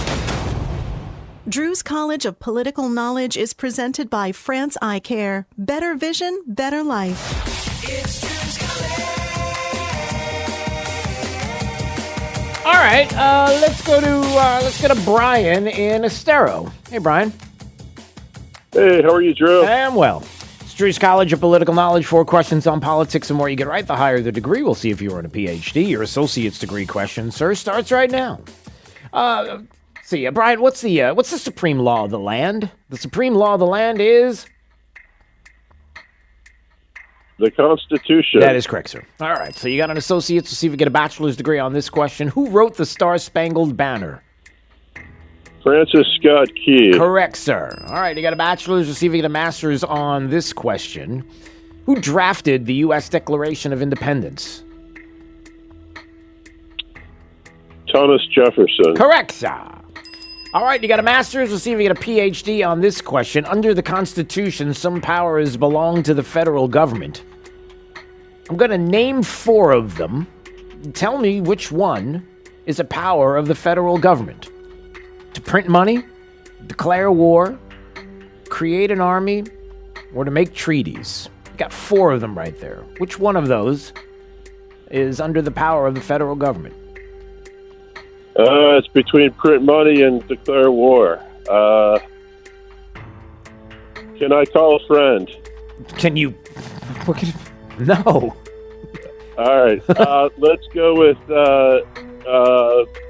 Drew's College of Political Knowledge is presented by France Eye Care. Better vision, better life. It's Drew's College. All right, let's go to Brian in Estero. Hey, Brian. Hey, how are you, Drew? I'm well. It's Drew's College of Political Knowledge. 4 questions on politics. The more you get right, the higher the degree. We'll see if you earn a PhD. Your associate's degree question, sir, starts right now. See, Brian, what's the supreme law of the land? The supreme law of the land is the Constitution. That is correct, sir. All right, so you got an associate's. We'll see if we get a bachelor's degree on this question. Who wrote the Star-Spangled Banner? Francis Scott Key. Correct, sir. All right, you got a bachelor's. We'll see if we get a master's on this question. Who drafted the U.S. Declaration of Independence? Thomas Jefferson. Correct, sir. All right, you got a master's. We'll see if you get a PhD on this question. Under the Constitution, some powers belong to the federal government. I'm going to name 4 of them. Tell me which one is a power of the federal government. To print money, declare war, create an army, or to make treaties. You got 4 of them right there. Which one of those is under the power of the federal government? It's between print money and declare war. Can I call a friend? Can you? No. All right. Let's go with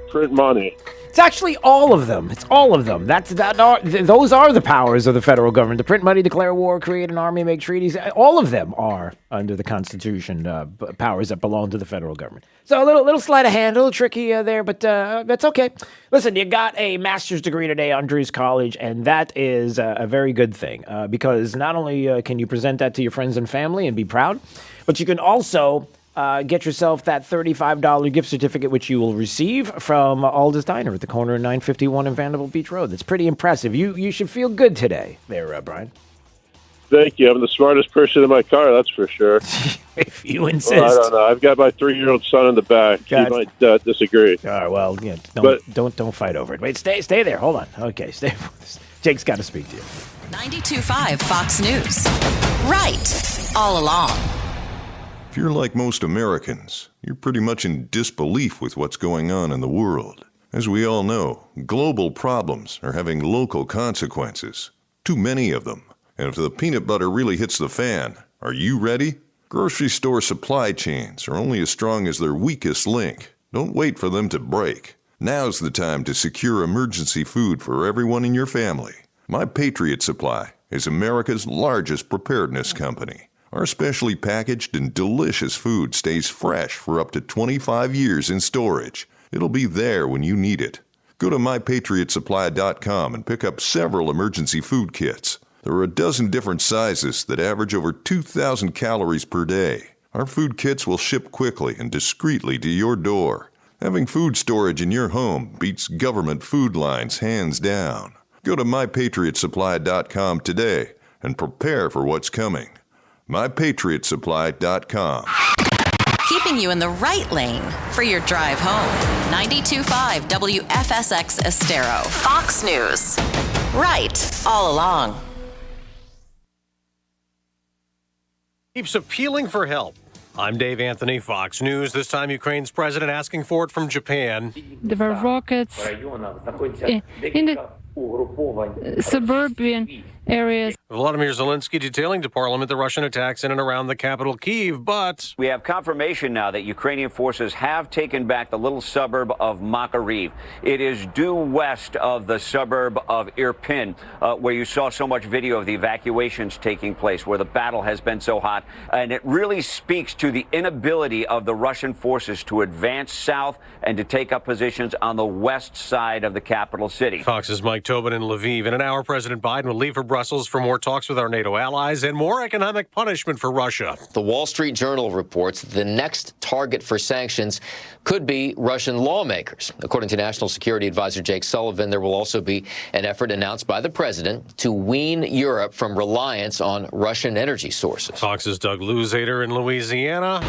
print money. It's actually all of them. It's all of them. Those are the powers of the federal government. To print money, declare war, create an army, make treaties. All of them are under the Constitution powers that belong to the federal government. So a little sleight of hand, a little tricky there, but that's okay. Listen, you got a master's degree today on Drew's College, and that is a very good thing because not only can you present that to your friends and family and be proud, but you can also get yourself that $35 gift certificate, which you will receive from Alda's Diner at the corner of 951 and Vanderbilt Beach Road. That's pretty impressive. You should feel good today there, Brian. Thank you. I'm the smartest person in my car, that's for sure. If you insist. Well, I don't know. I've got my 3-year-old son in the back. He might disagree. All right, well, yeah, don't fight over it. Wait, stay there. Hold on. Okay, stay. Jake's got to speak to you. 92.5 Fox News. Right. All along. If you're like most Americans, you're pretty much in disbelief with what's going on in the world. As we all know, global problems are having local consequences. Too many of them. And if the peanut butter really hits the fan, are you ready? Grocery store supply chains are only as strong as their weakest link. Don't wait for them to break. Now's the time to secure emergency food for everyone in your family. My Patriot Supply is America's largest preparedness company. Our specially packaged and delicious food stays fresh for up to 25 years in storage. It'll be there when you need it. Go to mypatriotsupply.com and pick up several emergency food kits. There are a dozen different sizes that average over 2,000 calories per day. Our food kits will ship quickly and discreetly to your door. Having food storage in your home beats government food lines hands down. Go to mypatriotsupply.com today and prepare for what's coming. mypatriotsupply.com. Keeping you in the right lane for your drive home. 92.5 WFSX Estero. Fox News. Right all along. Keeps appealing for help. I'm Dave Anthony, Fox News. This time, Ukraine's president asking for it from Japan. There were rockets in the suburban areas. Volodymyr Zelensky detailing to Parliament the Russian attacks in and around the capital, Kyiv, but we have confirmation now that Ukrainian forces have taken back the little suburb of Makariv. It is due west of the suburb of Irpin, where you saw so much video of the evacuations taking place, where the battle has been so hot. And it really speaks to the inability of the Russian forces to advance south and to take up positions on the west side of the capital city. Fox's Mike Tobin in Lviv. In an hour, President Biden will leave for Brussels for more talks with our NATO allies and more economic punishment for Russia. The Wall Street Journal reports the next target for sanctions could be Russian lawmakers. According to National Security Advisor Jake Sullivan, there will also be an effort announced by the president to wean Europe from reliance on Russian energy sources. Fox's Doug Luzader in Louisiana.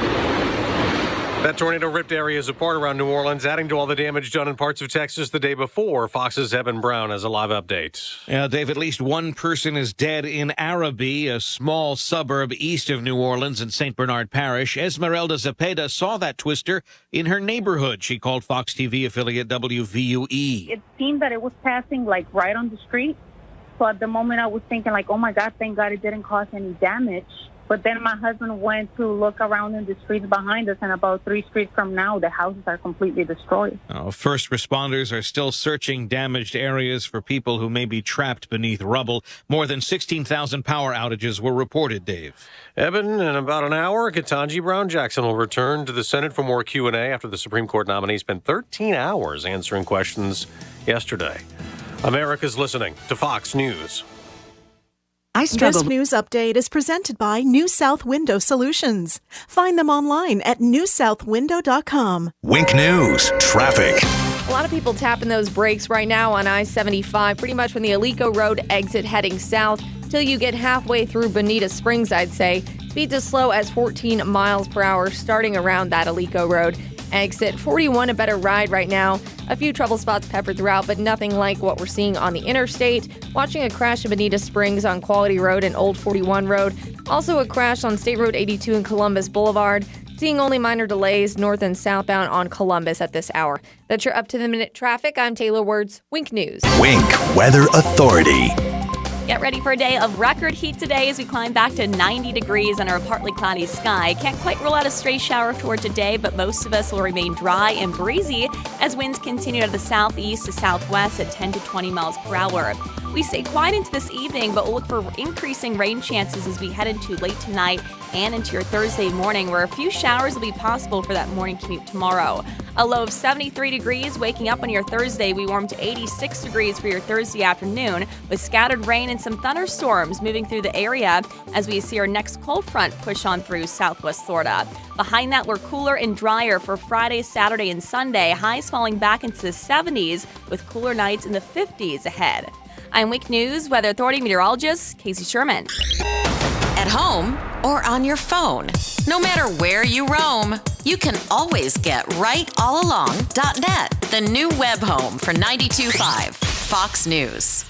That tornado ripped areas apart around New Orleans, adding to all the damage done in parts of Texas the day before. Fox's Eben Brown has a live update. Yeah, Dave, at least one person is dead in Arabi, a small suburb east of New Orleans in St. Bernard Parish. Esmeralda Zepeda saw that twister in her neighborhood. She called Fox TV affiliate WVUE. It seemed that it was passing like right on the street. So at the moment I was thinking like, oh my God, thank God it didn't cause any damage. But then my husband went to look around in the streets behind us, and about 3 streets from now, the houses are completely destroyed. First responders are still searching damaged areas for people who may be trapped beneath rubble. More than 16,000 power outages were reported, Dave. Eben, in about an hour, Ketanji Brown Jackson will return to the Senate for more Q&A after the Supreme Court nominee spent 13 hours answering questions yesterday. America's listening to Fox News. This news update is presented by New South Window Solutions. Find them online at newsouthwindow.com. Wink News, traffic. A lot of people tapping those brakes right now on I-75, pretty much from the Alico Road exit heading south till you get halfway through Bonita Springs, I'd say. Speeds as slow as 14 miles per hour starting around that Alico Road exit. 41 a better ride right now. A few trouble spots peppered throughout, but nothing like what we're seeing on the interstate. Watching a crash in Bonita Springs on Quality Road and Old 41 Road. Also a crash on State Road 82 and Columbus Boulevard. Seeing only minor delays north and southbound on Columbus at this hour. That's your up-to-the-minute traffic. I'm Taylor Words, Wink News. Wink Weather Authority. Get ready for a day of record heat today as we climb back to 90 degrees under a partly cloudy sky. Can't quite rule out a stray shower for today, but most of us will remain dry and breezy as winds continue to the southeast to southwest at 10 to 20 miles per hour. We stay quiet into this evening, but we'll look for increasing rain chances as we head into late tonight and into your Thursday morning, where a few showers will be possible for that morning commute tomorrow. A low of 73 degrees waking up on your Thursday. We warm to 86 degrees for your Thursday afternoon with scattered rain and some thunderstorms moving through the area as we see our next cold front push on through southwest Florida. Behind that, we're cooler and drier for Friday, Saturday, and Sunday. Highs falling back into the 70s with cooler nights in the 50s ahead. I'm Wink News Weather Authority meteorologist Casey Sherman. At home or on your phone, no matter where you roam, you can always get rightallalong.net, the new web home for 92.5 Fox News.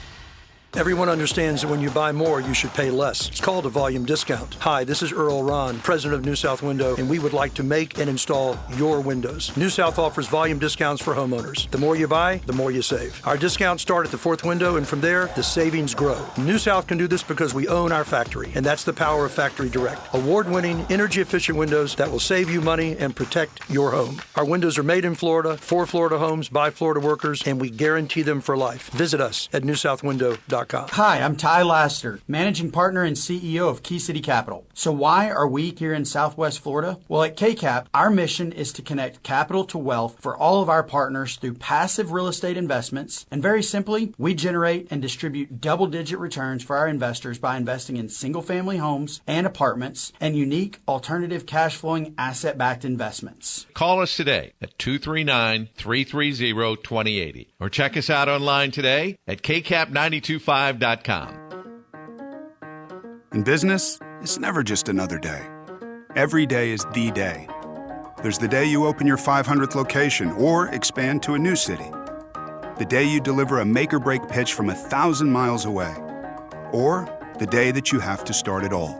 Everyone understands that when you buy more, you should pay less. It's called a volume discount. Hi, this is Earl Ron, president of New South Window, and we would like to make and install your windows. New South offers volume discounts for homeowners. The more you buy, the more you save. Our discounts start at the fourth window, and from there, the savings grow. New South can do this because we own our factory, and that's the power of Factory Direct. Award-winning, energy-efficient windows that will save you money and protect your home. Our windows are made in Florida, for Florida homes, by Florida workers, and we guarantee them for life. Visit us at newsouthwindow.com. Hi, I'm Ty Laster, Managing Partner and CEO of Key City Capital. So why are we here in Southwest Florida? Well, at KCAP, our mission is to connect capital to wealth for all of our partners through passive real estate investments. And very simply, we generate and distribute double-digit returns for our investors by investing in single-family homes and apartments and unique alternative cash-flowing asset-backed investments. Call us today at 239-330-2080 or check us out online today at kcap925.com. In business, it's never just another day. Every day is the day. There's the day you open your 500th location or expand to a new city. The day you deliver a make-or-break pitch from 1,000 miles away. Or the day that you have to start it all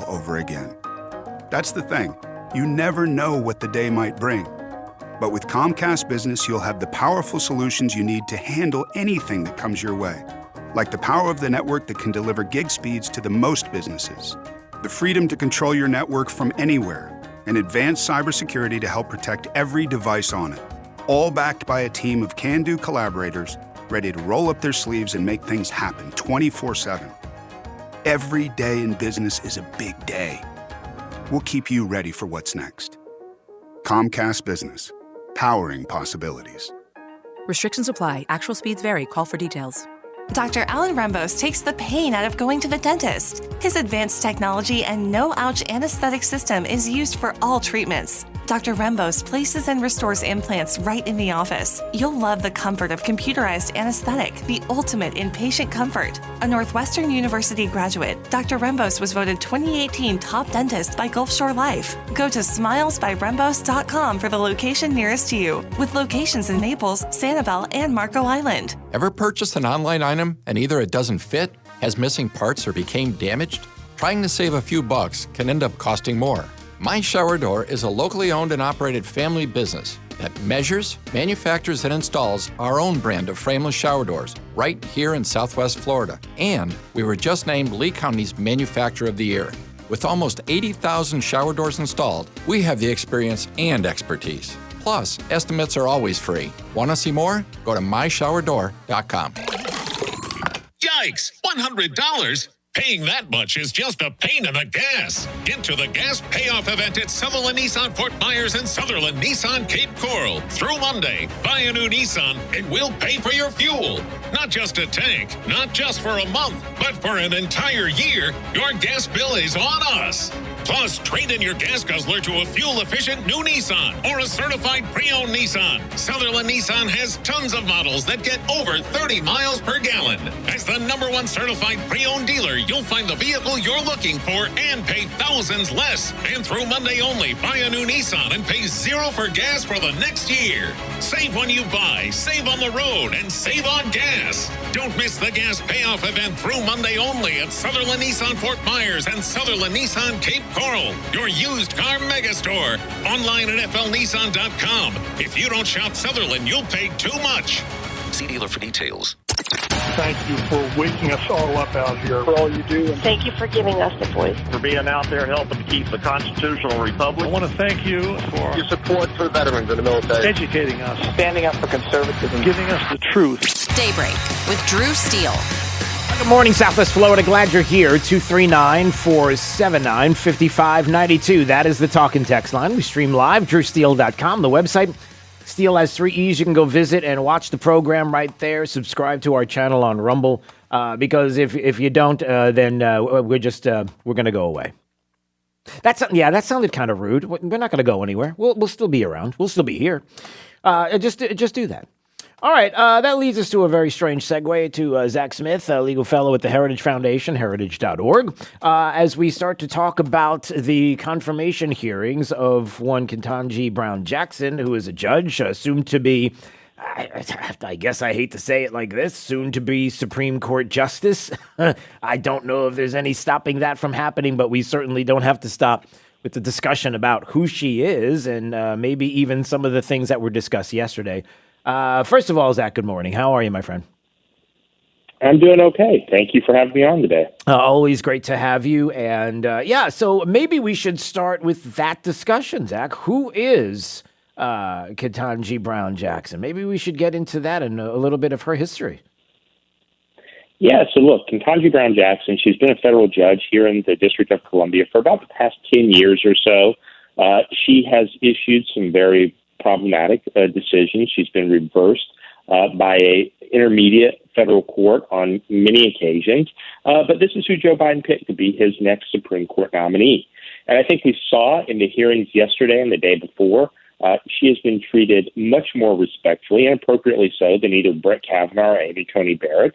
over again. That's the thing. You never know what the day might bring. But with Comcast Business, you'll have the powerful solutions you need to handle anything that comes your way. Like the power of the network that can deliver gig speeds to the most businesses, the freedom to control your network from anywhere, and advanced cybersecurity to help protect every device on it. All backed by a team of can-do collaborators ready to roll up their sleeves and make things happen 24/7. Every day in business is a big day. We'll keep you ready for what's next. Comcast Business, powering possibilities. Restrictions apply. Actual speeds vary. Call for details. Dr. Alan Rambos takes the pain out of going to the dentist. His advanced technology and no-ouch anesthetic system is used for all treatments. Dr. Rambos places and restores implants right in the office. You'll love the comfort of computerized anesthetic, the ultimate in patient comfort. A Northwestern University graduate, Dr. Rambos was voted 2018 top dentist by Gulf Shore Life. Go to smilesbyrambos.com for the location nearest to you, with locations in Naples, Sanibel, and Marco Island. Ever purchased an online item and either it doesn't fit, has missing parts, or became damaged? Trying to save a few bucks can end up costing more. My Shower Door is a locally owned and operated family business that measures, manufactures, and installs our own brand of frameless shower doors right here in Southwest Florida. And we were just named Lee County's Manufacturer of the Year. With almost 80,000 shower doors installed, we have the experience and expertise. Plus, estimates are always free. Want to see more? Go to myshowerdoor.com. Yikes! $100? Paying that much is just a pain in the gas. Get to the gas payoff event at Sutherland Nissan Fort Myers and Sutherland Nissan Cape Coral. Through Monday, buy a new Nissan and we'll pay for your fuel. Not just a tank, not just for a month, but for an entire year. Your gas bill is on us. Plus, trade in your gas guzzler to a fuel-efficient new Nissan or a certified pre-owned Nissan. Sutherland Nissan has tons of models that get over 30 miles per gallon. As the #1 certified pre-owned dealer, you'll find the vehicle you're looking for and pay thousands less. And through Monday only, buy a new Nissan and pay $0 for gas for the next year. Save when you buy, save on the road, and save on gas. Don't miss the gas payoff event through Monday only at Sutherland Nissan Fort Myers and Sutherland Nissan Cape Coral, your used car megastore. Online at flnissan.com. If you don't shop Sutherland, you'll pay too much. See dealer for details. Thank you for waking us all up out here, for all you do. And thank you for giving us the voice. For being out there helping to keep the constitutional republic. I want to thank you for your support for veterans in the military. Educating us. Standing up for conservatism. Giving us the truth. Daybreak with Drew Steele. Good morning, Southwest Florida. Glad you're here. 239-479-5592. That is the talk and text line. We stream live, drewsteele.com, the website. Steele has 3 E's. You can go visit and watch the program right there. Subscribe to our channel on Rumble, because if you don't, then we're going to go away. That sounded kind of rude. We're not going to go anywhere. We'll still be around. We'll still be here. Just do that. All right, that leads us to a very strange segue to Zach Smith, a legal fellow at the Heritage Foundation, heritage.org, as we start to talk about the confirmation hearings of one Ketanji Brown Jackson, who is a judge, soon to be, I guess I hate to say it like this, soon to be Supreme Court Justice. I don't know if there's any stopping that from happening, but we certainly don't have to stop with the discussion about who she is and maybe even some of the things that were discussed yesterday. First of all, Zach, good morning. How are you, my friend? I'm doing okay. Thank you for having me on today. Always great to have you. And so maybe we should start with that discussion, Zach. Who is Ketanji Brown Jackson? Maybe we should get into that and a little bit of her history. Yeah, so look, Ketanji Brown Jackson, she's been a federal judge here in the District of Columbia for about the past 10 years or so. She has issued some very problematic decisions. She's been reversed by a intermediate federal court on many occasions. But this is who Joe Biden picked to be his next Supreme Court nominee. And I think we saw in the hearings yesterday and the day before, she has been treated much more respectfully and appropriately so than either Brett Kavanaugh or Amy Coney Barrett.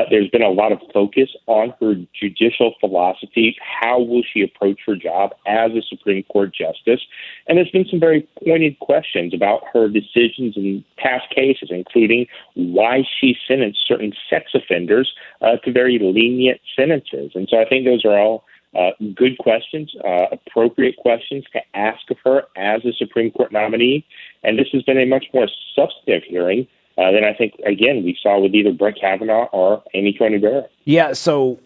There's been a lot of focus on her judicial philosophy. How will she approach her job as a Supreme Court justice? And there's been some very pointed questions about her decisions in past cases, including why she sentenced certain sex offenders to very lenient sentences. And so I think those are all good questions, appropriate questions to ask of her as a Supreme Court nominee. And this has been a much more substantive hearing than I think, again, we saw with either Brett Kavanaugh or Amy Coney Barrett. Yeah, so,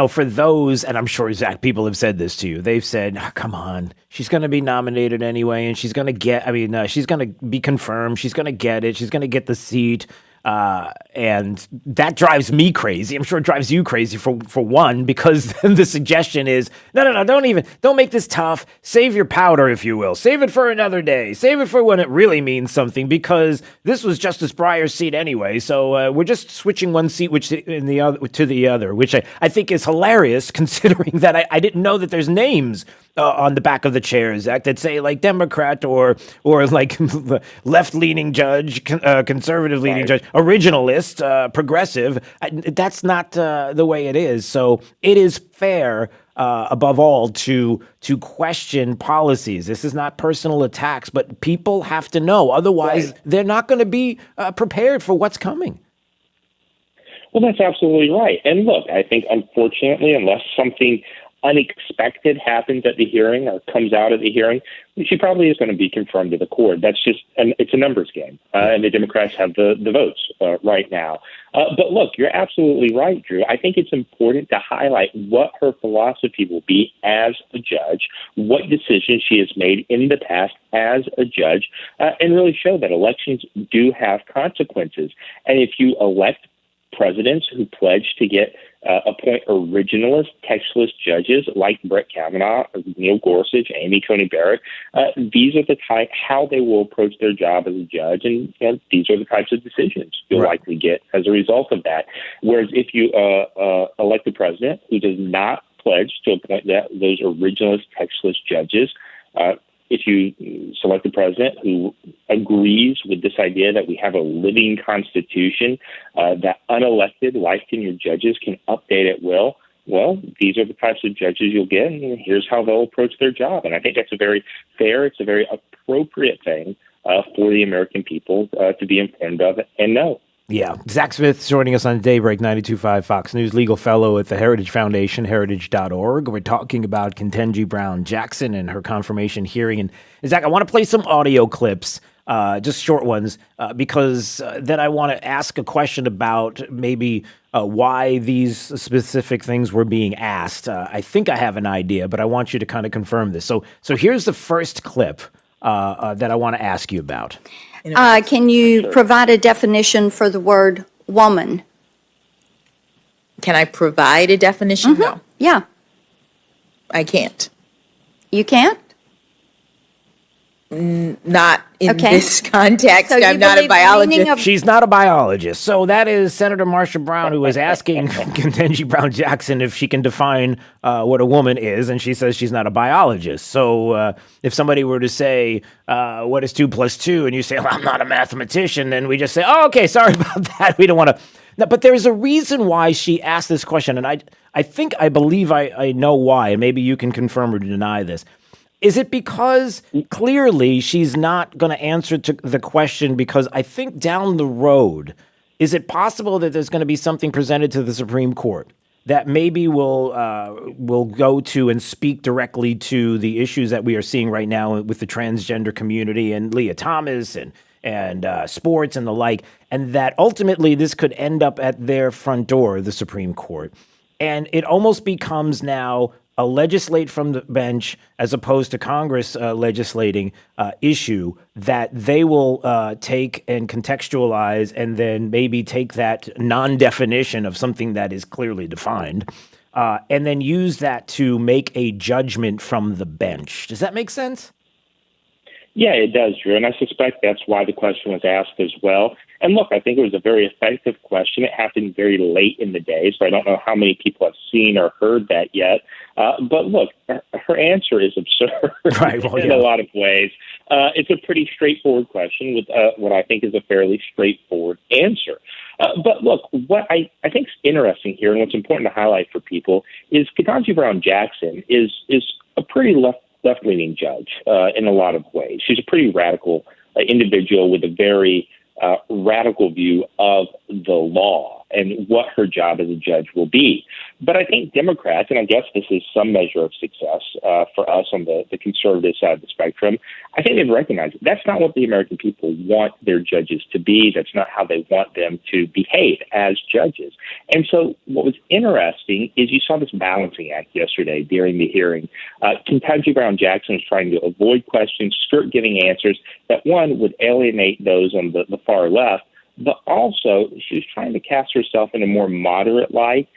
for those, and I'm sure, Zach, people have said this to you, they've said, come on, she's going to be nominated anyway, and she's going to get, she's going to be confirmed, she's going to get it, she's going to get the seat. And that drives me crazy. I'm sure it drives you crazy for one, because the suggestion is, no, don't make this tough. Save your powder, if you will. Save it for another day. Save it for when it really means something, because this was Justice Breyer's seat anyway. So we're just switching one seat to the other, which I think is hilarious, considering that I didn't know that there's names on the back of the chairs that say like Democrat or like left-leaning judge, conservative-leaning judge, originalist, progressive. That's not the way it is. So it is fair, above all, to question policies. This is not personal attacks, but people have to know. Otherwise, they're not going to be prepared for what's coming. Well, that's absolutely right. And look, I think, unfortunately, unless something unexpected happens at the hearing or comes out at the hearing, she probably is going to be confirmed to the court. That's just, it's a numbers game, and the Democrats have the votes right now. But look, you're absolutely right, Drew. I think it's important to highlight what her philosophy will be as a judge, what decisions she has made in the past as a judge, and really show that elections do have consequences. And if you elect presidents who pledge to get appoint originalist, textualist judges like Brett Kavanaugh, Neil Gorsuch, Amy Coney Barrett. These are the how they will approach their job as a judge, and these are the types of decisions you'll likely get as a result of that. Whereas if you elect a president who does not pledge to appoint those originalist, textualist judges, if you select a president who agrees with this idea that we have a living constitution, that unelected life-tenured judges can update at will, well, these are the types of judges you'll get, and here's how they'll approach their job. And I think that's a very fair, it's a very appropriate thing for the American people to be informed of and know. Yeah. Zach Smith joining us on Daybreak 92.5 Fox News, legal fellow at the Heritage Foundation, heritage.org. We're talking about Ketanji Brown Jackson and her confirmation hearing. And Zach, I want to play some audio clips, just short ones, because then I want to ask a question about maybe why these specific things were being asked. I think I have an idea, but I want you to kind of confirm this. So here's the first clip that I want to ask you about. Can you provide a definition for the word woman? Can I provide a definition? No. Yeah. I can't. You can't? Not in this context. So I'm not a biologist. She's not a biologist. So that is Senator Marsha Brown, who is asking Ketanji Brown Jackson if she can define what a woman is, and she says she's not a biologist. So if somebody were to say, what is 2 plus 2, and you say, well, I'm not a mathematician, then we just say, oh, okay, sorry about that. We don't want to. No, but there's a reason why she asked this question, and I believe I know why, and maybe you can confirm or deny this. Is it because clearly she's not going to answer to the question because I think down the road, is it possible that there's going to be something presented to the Supreme Court that maybe will go to and speak directly to the issues that we are seeing right now with the transgender community and Leah Thomas and sports and the like, and that ultimately this could end up at their front door, the Supreme Court. And it almost becomes now a legislate from the bench as opposed to Congress legislating issue that they will take and contextualize and then maybe take that non-definition of something that is clearly defined and then use that to make a judgment from the bench. Does that make sense? Yeah, it does, Drew, and I suspect that's why the question was asked as well. And look, I think it was a very effective question. It happened very late in the day, so I don't know how many people have seen or heard that yet. But look, her answer is absurd in a lot of ways. It's a pretty straightforward question with what I think is a fairly straightforward answer. But look, what I think is interesting here and what's important to highlight for people is Ketanji Brown Jackson is a pretty left-leaning judge in a lot of ways. She's a pretty radical individual with a very radical view of the law and what her job as a judge will be. But I think Democrats, and I guess this is some measure of success for us on the conservative side of the spectrum, I think they've recognized that's not what the American people want their judges to be. That's not how they want them to behave as judges. And so what was interesting is you saw this balancing act yesterday during the hearing. Ketanji Brown Jackson is trying to avoid questions, skirt giving answers that, one, would alienate those on the far left, but also she was trying to cast herself in a more moderate light,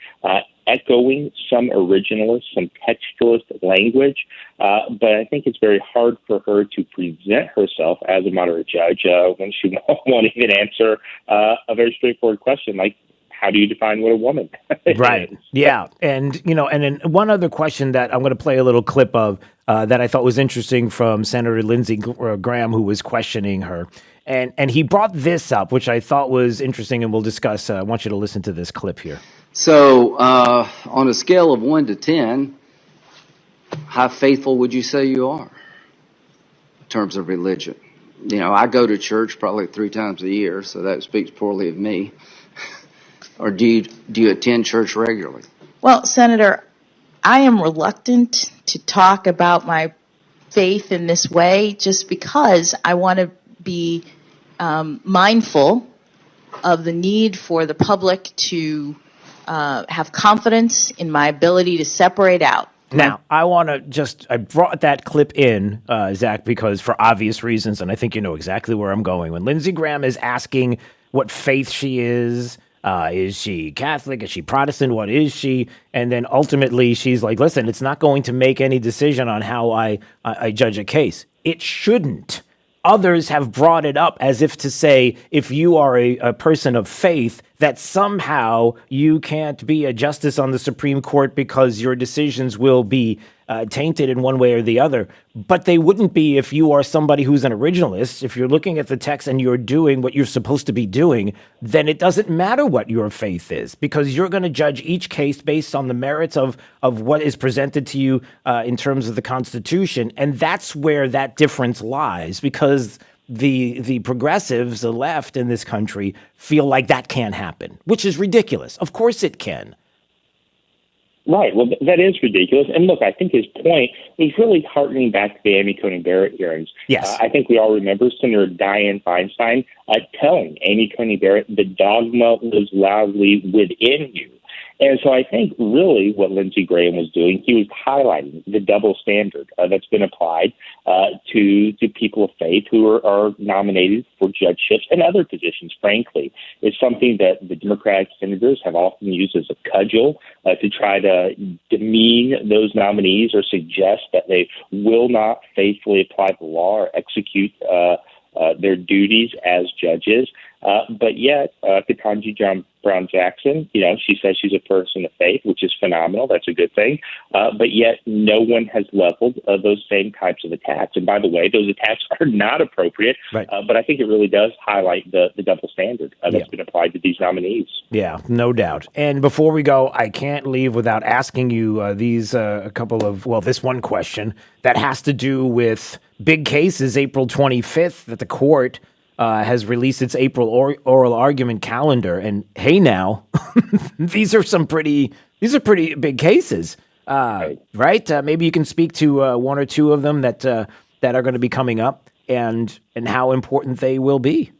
echoing some originalist, some textualist language. But I think it's very hard for her to present herself as a moderate judge when she won't even answer a very straightforward question like, how do you define what a woman is? Right. Yeah. And, and then one other question that I'm going to play a little clip of that I thought was interesting from Senator Lindsey Graham, who was questioning her. And he brought this up, which I thought was interesting, and we'll discuss. I want you to listen to this clip here. So on a scale of 1 to 10, how faithful would you say you are in terms of religion? I go to church probably 3 times a year, so that speaks poorly of me. Or do you attend church regularly? Well, Senator, I am reluctant to talk about my faith in this way just because I want to be mindful of the need for the public to have confidence in my ability to separate out. Now, I brought that clip in, Zach, because for obvious reasons, and I think you know exactly where I'm going. When Lindsey Graham is asking what faith she is, Is she Catholic? Is she Protestant? What is she? And then ultimately she's like, listen, it's not going to make any decision on how I judge a case. It shouldn't. Others have brought it up as if to say, if you are a person of faith, that somehow you can't be a justice on the Supreme Court because your decisions will be tainted in one way or the other. But they wouldn't be if you are somebody who's an originalist. If you're looking at the text and you're doing what you're supposed to be doing, then it doesn't matter what your faith is, because you're going to judge each case based on the merits of what is presented to you in terms of the Constitution. And that's where that difference lies, because the progressives, the left in this country, feel like that can't happen, which is ridiculous. Of course it can. Right. Well, that is ridiculous. And look, I think his point was really harkening back to the Amy Coney Barrett hearings. Yes. I think we all remember Senator Dianne Feinstein telling Amy Coney Barrett, the dogma lives loudly within you. And so I think really what Lindsey Graham was doing, he was highlighting the double standard that's been applied to people of faith who are nominated for judgeships and other positions, frankly. It's something that the Democratic senators have often used as a cudgel to try to demean those nominees or suggest that they will not faithfully apply the law or execute their duties as judges. But yet, Ketanji Brown Jackson, she says she's a person of faith, which is phenomenal. That's a good thing. But yet no one has leveled those same types of attacks. And by the way, those attacks are not appropriate. Right. But I think it really does highlight the double standard that's been applied to these nominees. Yeah, no doubt. And before we go, I can't leave without asking you this one question that has to do with big cases. April 25th that the court has released its April oral argument calendar. And hey, now, these are pretty big cases, right? Maybe you can speak to one or two of them that are going to be coming up and how important they will be.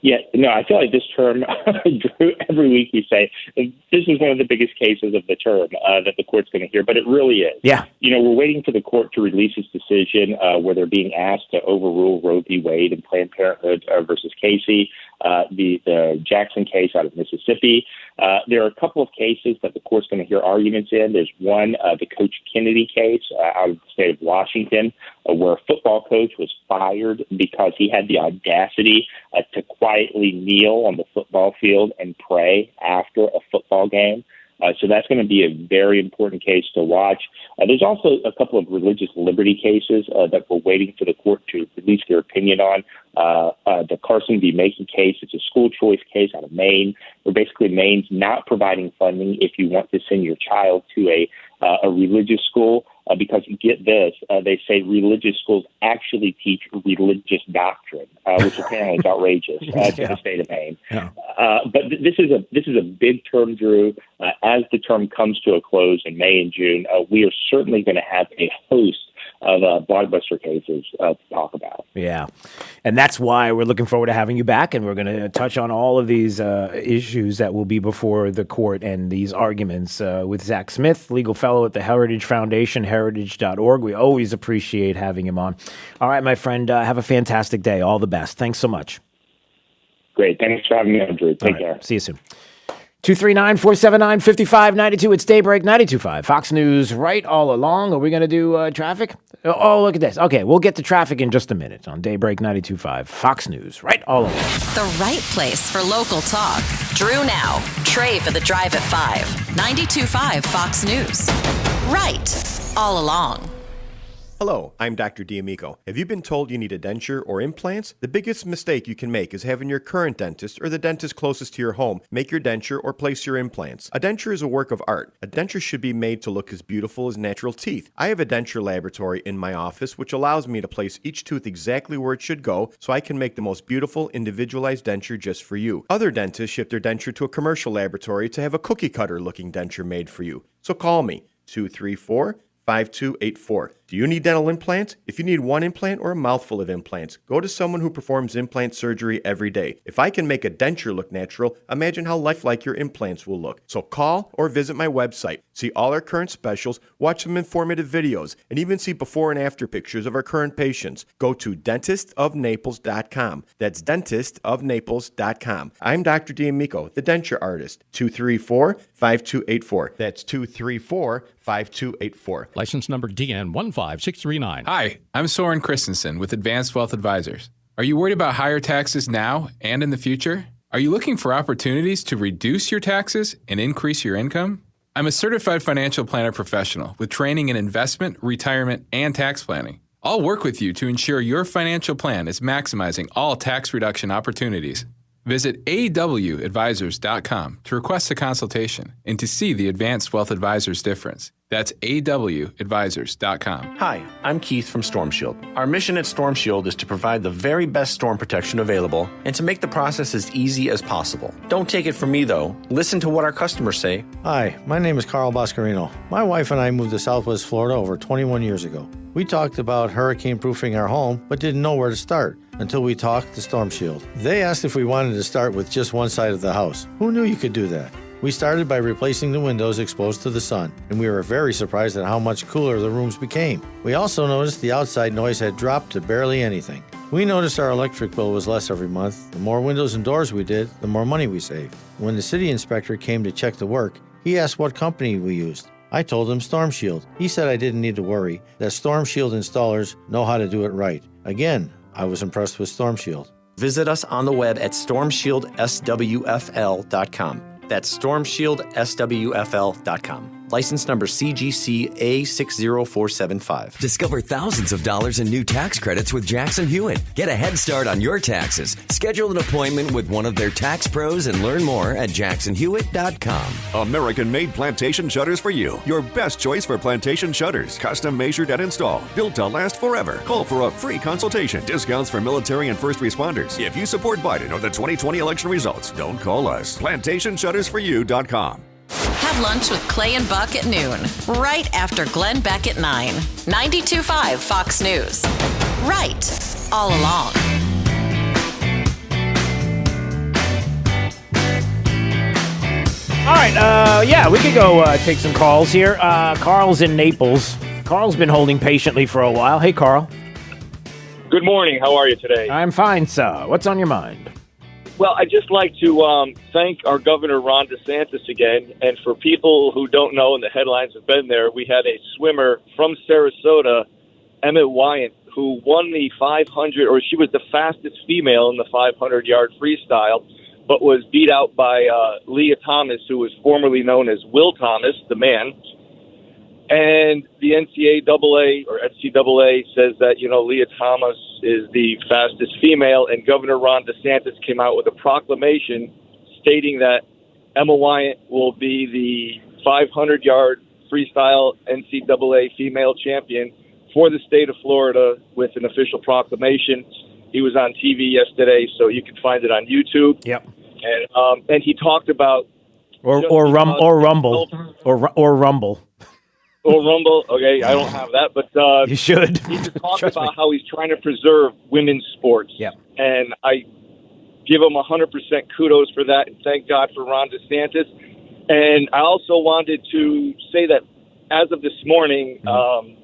Yeah, no, I feel like this term, Drew, every week we say this is one of the biggest cases of the term that the court's going to hear, but it really is. Yeah. We're waiting for the court to release its decision where they're being asked to overrule Roe v. Wade and Planned Parenthood versus Casey, the Jackson case out of Mississippi. There are a couple of cases that the court's going to hear arguments in. There's one, the Coach Kennedy case out of the state of Washington, where a football coach was fired because he had the audacity to quietly kneel on the football field and pray after a football game. So that's going to be a very important case to watch. There's also a couple of religious liberty cases that we're waiting for the court to release their opinion on. The Carson v. Mason case, it's a school choice case out of Maine, where basically Maine's not providing funding if you want to send your child to a religious school, because get this, they say religious schools actually teach religious doctrine, which apparently is outrageous to the state of Maine. Yeah. But this is a big term, Drew. As the term comes to a close in May and June, we are certainly going to have a host of blockbuster cases to talk about. Yeah, and that's why we're looking forward to having you back, and we're going to touch on all of these issues that will be before the court and these arguments with Zach Smith, legal fellow at the Heritage Foundation, heritage.org. We always appreciate having him on. All right, my friend, have a fantastic day. All the best. Thanks so much. Great. Thanks for having me on, Drew. Take care. See you soon. 239-479-5592. It's Daybreak 92.5. Fox News right all along. Are we going to do traffic? Oh, look at this. Okay, we'll get to traffic in just a minute on Daybreak 92.5. Fox News right all along. The right place for local talk. Drew now. Trey for the drive at 5. 92.5 Fox News. Right all along. Hello, I'm Dr. D'Amico. Have you been told you need a denture or implants? The biggest mistake you can make is having your current dentist or the dentist closest to your home make your denture or place your implants. A denture is a work of art. A denture should be made to look as beautiful as natural teeth. I have a denture laboratory in my office which allows me to place each tooth exactly where it should go so I can make the most beautiful individualized denture just for you. Other dentists ship their denture to a commercial laboratory to have a cookie cutter looking denture made for you. So call me, 234-5284. Do you need dental implants? If you need one implant or a mouthful of implants, go to someone who performs implant surgery every day. If I can make a denture look natural, imagine how lifelike your implants will look. So call or visit my website. See all our current specials, watch some informative videos, and even see before and after pictures of our current patients. Go to dentistofnaples.com. That's dentistofnaples.com. I'm Dr. D'Amico, the denture artist. 234-5284. That's 234-5284. License number DN15639. Hi, I'm Soren Christensen with Advanced Wealth Advisors. Are you worried about higher taxes now and in the future? Are you looking for opportunities to reduce your taxes and increase your income? I'm a certified financial planner professional with training in investment, retirement, and tax planning. I'll work with you to ensure your financial plan is maximizing all tax reduction opportunities. Visit awadvisors.com to request a consultation and to see the Advanced Wealth Advisors difference. That's awadvisors.com. Hi, I'm Keith from Storm Shield. Our mission at Storm Shield is to provide the very best storm protection available and to make the process as easy as possible. Don't take it from me, though. Listen to what our customers say. Hi, my name is Carl Boscarino. My wife and I moved to Southwest Florida over 21 years ago. We talked about hurricane-proofing our home, but didn't know where to start until we talked to Storm Shield. They asked if we wanted to start with just one side of the house. Who knew you could do that? We started by replacing the windows exposed to the sun, and we were very surprised at how much cooler the rooms became. We also noticed the outside noise had dropped to barely anything. We noticed our electric bill was less every month. The more windows and doors we did, the more money we saved. When the city inspector came to check the work, he asked what company we used. I told him Storm Shield. He said I didn't need to worry, that Storm Shield installers know how to do it right. Again, I was impressed with Storm Shield. Visit us on the web at stormshieldSWFL.com. That's stormshieldSWFL.com. License number CGC A60475. Discover thousands of dollars in new tax credits with Jackson Hewitt. Get a head start on your taxes. Schedule an appointment with one of their tax pros and learn more at jacksonhewitt.com. American-made plantation shutters for you. Your best choice for plantation shutters. Custom measured and installed. Built to last forever. Call for a free consultation. Discounts for military and first responders. If you support Biden or the 2020 election results, don't call us. PlantationShuttersForYou.com. Have lunch with Clay and Buck at noon, right after Glenn Beck at 9. 92.5 Fox News. Right all along. All right, we could go take some calls here. Carl's in Naples. Carl's been holding patiently for a while. Hey, Carl. Good morning. How are you today? I'm fine, sir. What's on your mind? Well, I'd just like to thank our Governor Ron DeSantis again. And for people who don't know, and the headlines have been there, we had a swimmer from Sarasota, Emmett Wyant, who won the 500, or she was the fastest female in the 500-yard freestyle, but was beat out by Leah Thomas, who was formerly known as Will Thomas, the man. And the NCAA or NCAA says that, Leah Thomas is the fastest female, and Governor Ron DeSantis came out with a proclamation stating that Emma Wyant will be the 500-yard freestyle NCAA female champion for the state of Florida with an official proclamation. He was on TV yesterday, so you can find it on YouTube. Yep. And he talked about or Rumble. Or Rumble, okay, I don't have that, but you should. He just talked about how he's trying to preserve women's sports. Yep. And I give him 100% kudos for that, and thank God for Ron DeSantis. And I also wanted to say that as of this morning,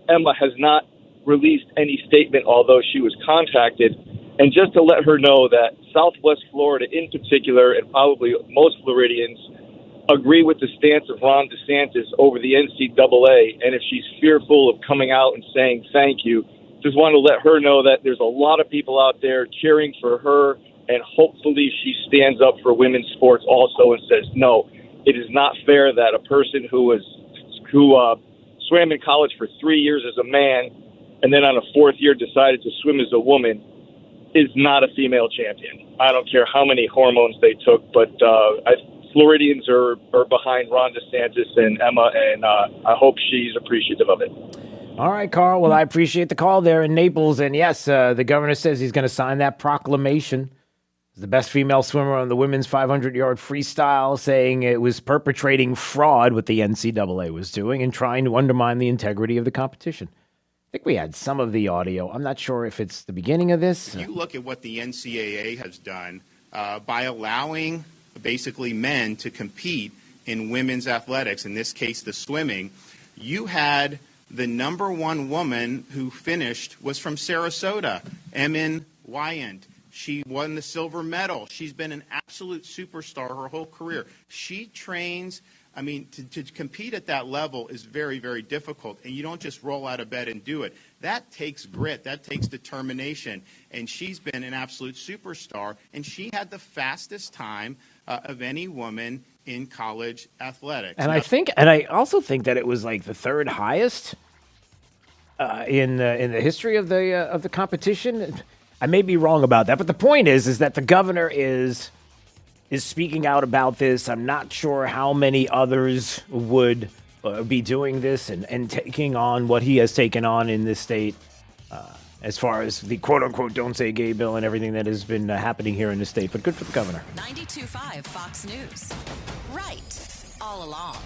Emma has not released any statement, although she was contacted. And just to let her know that Southwest Florida in particular, and probably most Floridians, agree with the stance of Ron DeSantis over the NCAA, and if she's fearful of coming out and saying thank you, just want to let her know that there's a lot of people out there cheering for her, and hopefully she stands up for women's sports also and says, no, it is not fair that a person who swam in college for 3 years as a man and then on a fourth year decided to swim as a woman is not a female champion. I don't care how many hormones they took, but Floridians are behind Ron DeSantis and Emma, and I hope she's appreciative of it. All right, Carl. Well, I appreciate the call there in Naples. And yes, the governor says he's going to sign that proclamation. The best female swimmer on the women's 500-yard freestyle, saying it was perpetrating fraud what the NCAA was doing and trying to undermine the integrity of the competition. think we had some of the audio. I'm not sure if it's the beginning of this. You look at what the NCAA has done by allowing basically men to compete in women's athletics, in this case the swimming. You had the number one woman who finished was from Sarasota, Emin Wyant. She won the silver medal. She's been an absolute superstar her whole career. She trains. I mean, to compete at that level is very, very difficult, and you don't just roll out of bed and do it. That takes grit. That takes determination, and she's been an absolute superstar, and she had the fastest time of any woman in college athletics. And I also think that it was like the third highest in the history of the competition. I may be wrong about that, but the point is that the governor is speaking out about this. I'm not sure how many others would be doing this and taking on what he has taken on in this state as far as the quote-unquote Don't Say Gay bill and everything that has been happening here in the state. But good for the governor. 92.5 Fox News. Right all along.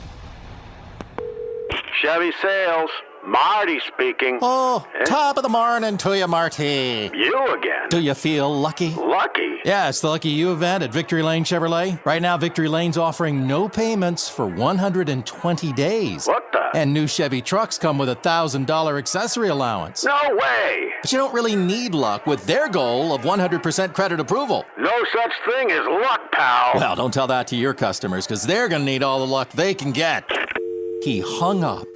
Chevy Sales, Marty speaking. Oh, top of the morning to you, Marty. You again. Do you feel lucky? Lucky? Yeah, it's the Lucky You event at Victory Lane Chevrolet. Right now, Victory Lane's offering no payments for 120 days. What the? And new Chevy trucks come with a $1,000 accessory allowance. No way. But you don't really need luck with their goal of 100% credit approval. No such thing as luck, pal. Well, don't tell that to your customers, because they're going to need all the luck they can get. He hung up.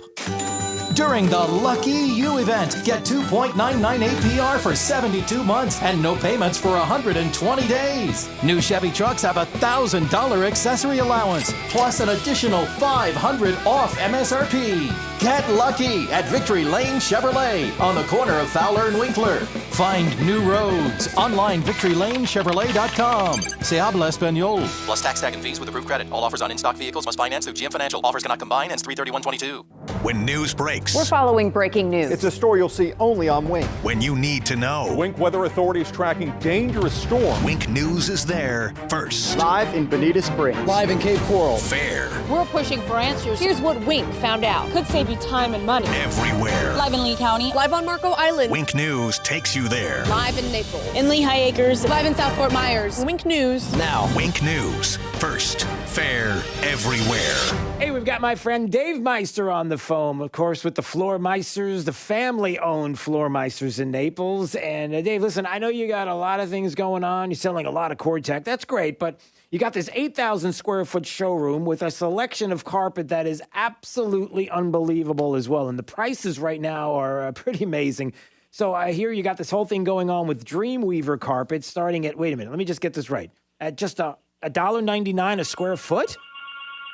During the Lucky You event, get 2.99 APR for 72 months and no payments for 120 days. New Chevy trucks have a $1,000 accessory allowance, plus an additional $500 off MSRP. Get lucky at Victory Lane Chevrolet on the corner of Fowler and Winkler. Find new roads online, victorylanechevrolet.com. Se habla español. Plus tax, tag, and fees with approved credit. All offers on in-stock vehicles must finance through GM Financial. Offers cannot combine. Ends 3/31/22. When news breaks. We're following breaking news. It's a story you'll see only on Wink. When you need to know. Wink Weather Authorities tracking dangerous storm. Wink News is there first. Live in Bonita Springs. Live in Cape Coral. Fair. We're pushing for answers. Here's what Wink found out. Could save you time and money. Everywhere. Live in Lee County. Live on Marco Island. Wink News takes you there. Live in Naples. In Lehigh Acres. Live in South Fort Myers. Wink News. Now. Wink News. First. Fair. Everywhere. Hey, we've got my friend Dave Meister on the phone, of course, with the Floor Meisters, the family-owned Floor Meisters in Naples. And Dave, listen, I know you got a lot of things going on. You're selling a lot of cord tech. That's great, but you got this 8,000 square foot showroom with a selection of carpet that is absolutely unbelievable as well. And the prices right now are pretty amazing. So I hear you got this whole thing going on with Dreamweaver carpet starting at, wait a minute, let me just get this right, at just $1.99 a square foot?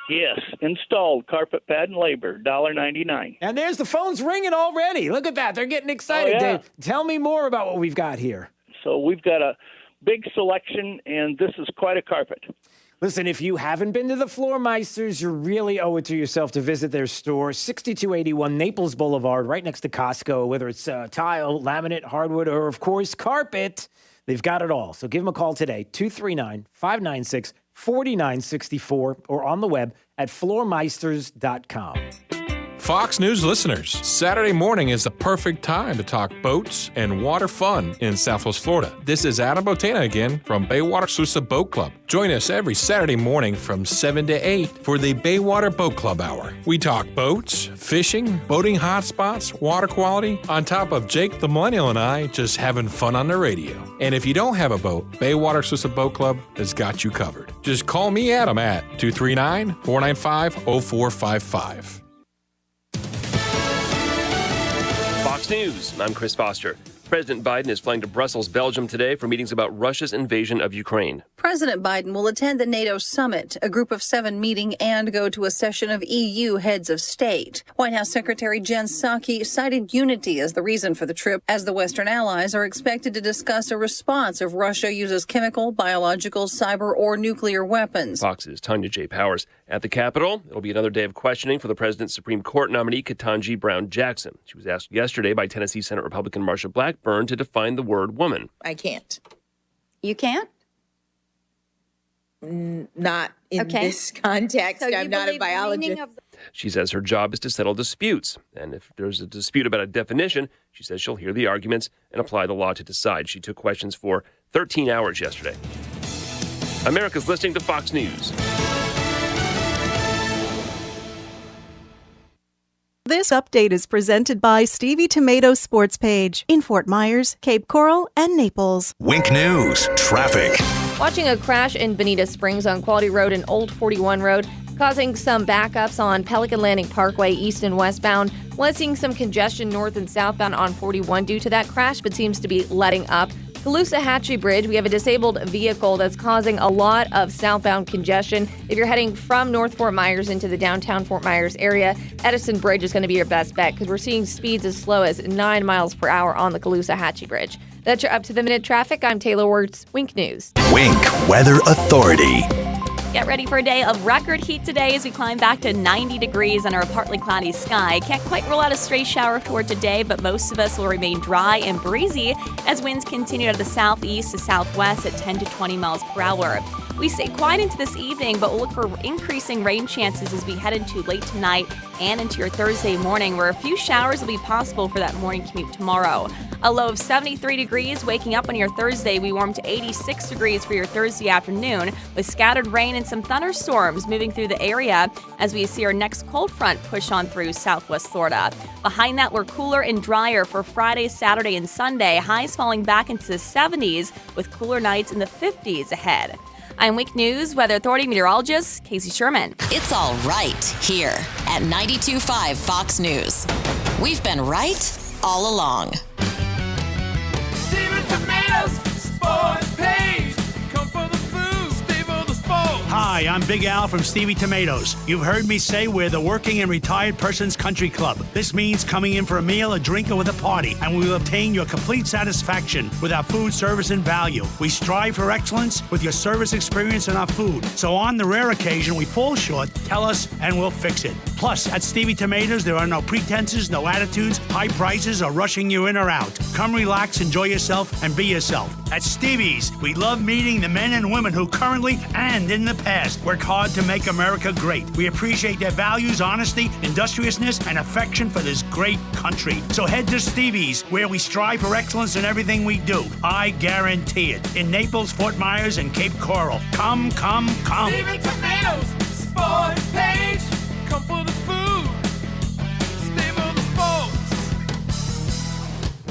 Yes, installed carpet pad and labor, $1.99. And there's the phones ringing already. Look at that. They're getting excited, Oh, yeah. Dave. Tell me more about what we've got here. So we've got a big selection, and this is quite a carpet. Listen, if you haven't been to the Floor Meisters, you really owe it to yourself to visit their store, 6281 Naples Boulevard, right next to Costco. Whether it's tile, laminate, hardwood, or, of course, carpet, they've got it all. So give them a call today, 239-596-4964, or on the web at floormeisters.com. Fox News listeners, Saturday morning is the perfect time to talk boats and water fun in Southwest Florida. This is Adam Botana again from Baywater Sousa Boat Club. Join us every Saturday morning from 7 to 8 for the Baywater Boat Club Hour. We talk boats, fishing, boating hotspots, water quality, on top of Jake the Millennial and I just having fun on the radio. And if you don't have a boat, Baywater Sousa Boat Club has got you covered. Just call me, Adam, at 239-495-0455. Fox News, I'm Chris Foster. President Biden is flying to Brussels, Belgium today for meetings about Russia's invasion of Ukraine. President Biden will attend the NATO summit, a group of 7 meeting, and go to a session of EU heads of state. White House Secretary Jen Psaki cited unity as the reason for the trip, as the Western allies are expected to discuss a response if Russia uses chemical, biological, cyber, or nuclear weapons. Fox's Tanya J. Powers. At the Capitol, it'll be another day of questioning for the president's Supreme Court nominee, Ketanji Brown Jackson. She was asked yesterday by Tennessee Senate Republican Marsha Blackburn to define the word woman. I can't. You can't? not in this context. So I'm not a biologist. She says her job is to settle disputes. And if there's a dispute about a definition, she says she'll hear the arguments and apply the law to decide. She took questions for 13 hours yesterday. America's listening to Fox News. This update is presented by Stevie Tomato Sports Page in Fort Myers, Cape Coral, and Naples. Wink News, traffic. Watching a crash in Bonita Springs on Quality Road and Old 41 Road, causing some backups on Pelican Landing Parkway east and westbound. Was seeing some congestion north and southbound on 41 due to that crash, but seems to be letting up. Caloosahatchee Bridge, we have a disabled vehicle that's causing a lot of southbound congestion. If you're heading from North Fort Myers into the downtown Fort Myers area, Edison Bridge is going to be your best bet because we're seeing speeds as slow as 9 miles per hour on the Caloosahatchee Bridge. That's your up-to-the-minute traffic. I'm Taylor Wirtz, Wink News. Wink Weather Authority. Get ready for a day of record heat today as we climb back to 90 degrees under a partly cloudy sky. Can't quite rule out a stray shower toward today, but most of us will remain dry and breezy as winds continue out of the southeast to southwest at 10 to 20 miles per hour. We stay quiet into this evening, but we'll look for increasing rain chances as we head into late tonight and into your Thursday morning, where a few showers will be possible for that morning commute tomorrow. A low of 73 degrees, waking up on your Thursday. We warm to 86 degrees for your Thursday afternoon, with scattered rain and some thunderstorms moving through the area as we see our next cold front push on through southwest Florida. Behind that, we're cooler and drier for Friday, Saturday, and Sunday. Highs falling back into the 70s with cooler nights in the 50s ahead. I'm Wink News Weather Authority meteorologist Casey Sherman. It's all right here at 92.5 Fox News. We've been right all along. Steven Tomatoes Sports Page. Come for the food, stay for the sports. Hi, I'm Big Al from Stevie Tomatoes. You've heard me say we're the working and retired person's country club. This means coming in for a meal, a drink, or with a party, and we will obtain your complete satisfaction with our food, service, and value. We strive for excellence with your service experience and our food. So on the rare occasion we fall short, tell us and we'll fix it. Plus, at Stevie Tomatoes, there are no pretenses, no attitudes, high prices, or rushing you in or out. Come relax, enjoy yourself, and be yourself. At Stevie's, we love meeting the men and women who currently and in the past work hard to make America great. We appreciate their values, honesty, industriousness, and affection for this great country. So head to Stevie's, where we strive for excellence in everything we do. I guarantee it. In Naples, Fort Myers, and Cape Coral. Come, come, come. Steven Tomatoes Sports Page. Come for the food, stay for the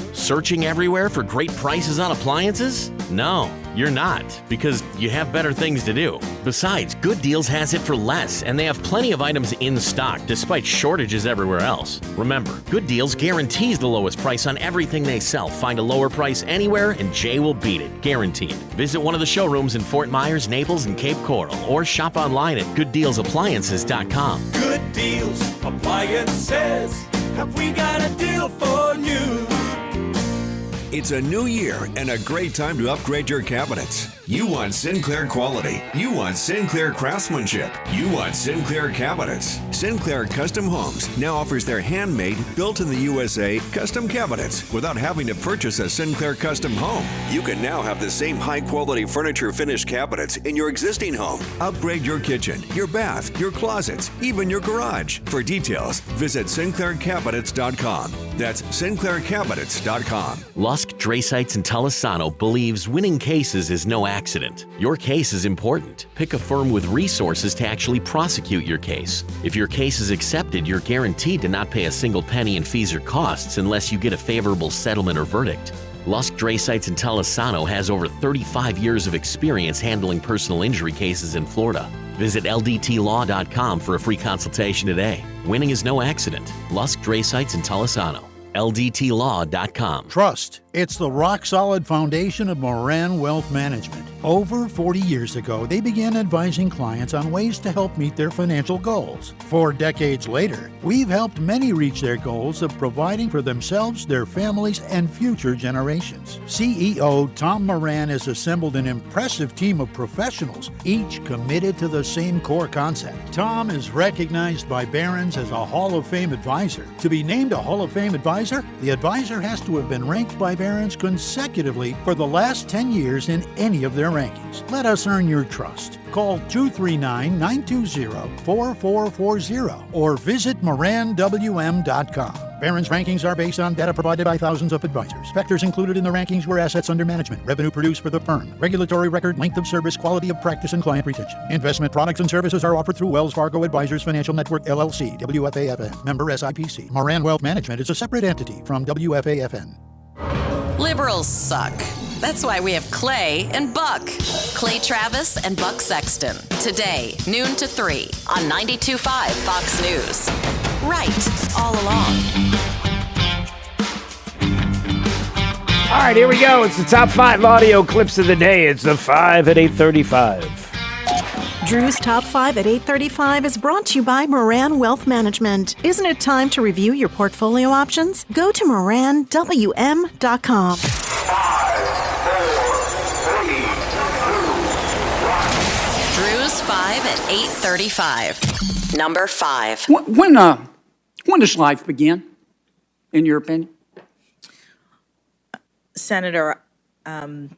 sports. Searching everywhere for great prices on appliances? No, you're not, because you have better things to do. Besides, Good Deals has it for less, and they have plenty of items in stock despite shortages everywhere else. Remember, Good Deals guarantees the lowest price on everything they sell. Find a lower price anywhere, and Jay will beat it, guaranteed. Visit one of the showrooms in Fort Myers, Naples, and Cape Coral, or shop online at GoodDealsAppliances.com. Good Deals Appliances. Have we got a deal for you? It's a new year and a great time to upgrade your cabinets. You want Sinclair quality. You want Sinclair craftsmanship. You want Sinclair cabinets. Sinclair Custom Homes now offers their handmade, built in the USA custom cabinets without having to purchase a Sinclair custom home. You can now have the same high-quality furniture finished cabinets in your existing home. Upgrade your kitchen, your bath, your closets, even your garage. For details, visit SinclairCabinets.com. That's SinclairCabinets.com. Lusk, Drasites, and Tulisano believes winning cases is no accident. Your case is important. Pick a firm with resources to actually prosecute your case. If your case is accepted, you're guaranteed to not pay a single penny in fees or costs unless you get a favorable settlement or verdict. Lusk, Drasites, and Tulisano has over 35 years of experience handling personal injury cases in Florida. Visit LDTlaw.com for a free consultation today. Winning is no accident. Lusk, Drasites, and Tulisano. LDTlaw.com. Trust. It's the rock-solid foundation of Moran Wealth Management. Over 40 years ago, they began advising clients on ways to help meet their financial goals. 4 decades later, we've helped many reach their goals of providing for themselves, their families, and future generations. CEO Tom Moran has assembled an impressive team of professionals, each committed to the same core concept. Tom is recognized by Barron's as a Hall of Fame advisor. To be named a Hall of Fame advisor, the advisor has to have been ranked by Barron's consecutively for the last 10 years in any of their their rankings. Let us earn your trust. Call 239-920-4440 or visit moranwm.com. Barron's rankings are based on data provided by thousands of advisors. Factors included in the rankings were assets under management, revenue produced for the firm, regulatory record, length of service, quality of practice, and client retention. Investment products and services are offered through Wells Fargo Advisors Financial Network, LLC, WFAFN, member SIPC. Moran Wealth Management is a separate entity from WFAFN. Liberals suck. That's why we have Clay and Buck. Clay Travis and Buck Sexton. Today, noon to 3 on 92.5 Fox News. Right, all along. All right, here we go. It's the top 5 audio clips of the day. It's the 5 at 8:35. Drew's Top 5 at 8:35 is brought to you by Moran Wealth Management. Isn't it time to review your portfolio options? Go to moranwm.com. 5, 4, 3, 2, 1. Drew's 5 at 8:35. Number 5. When does life begin, in your opinion? Senator, I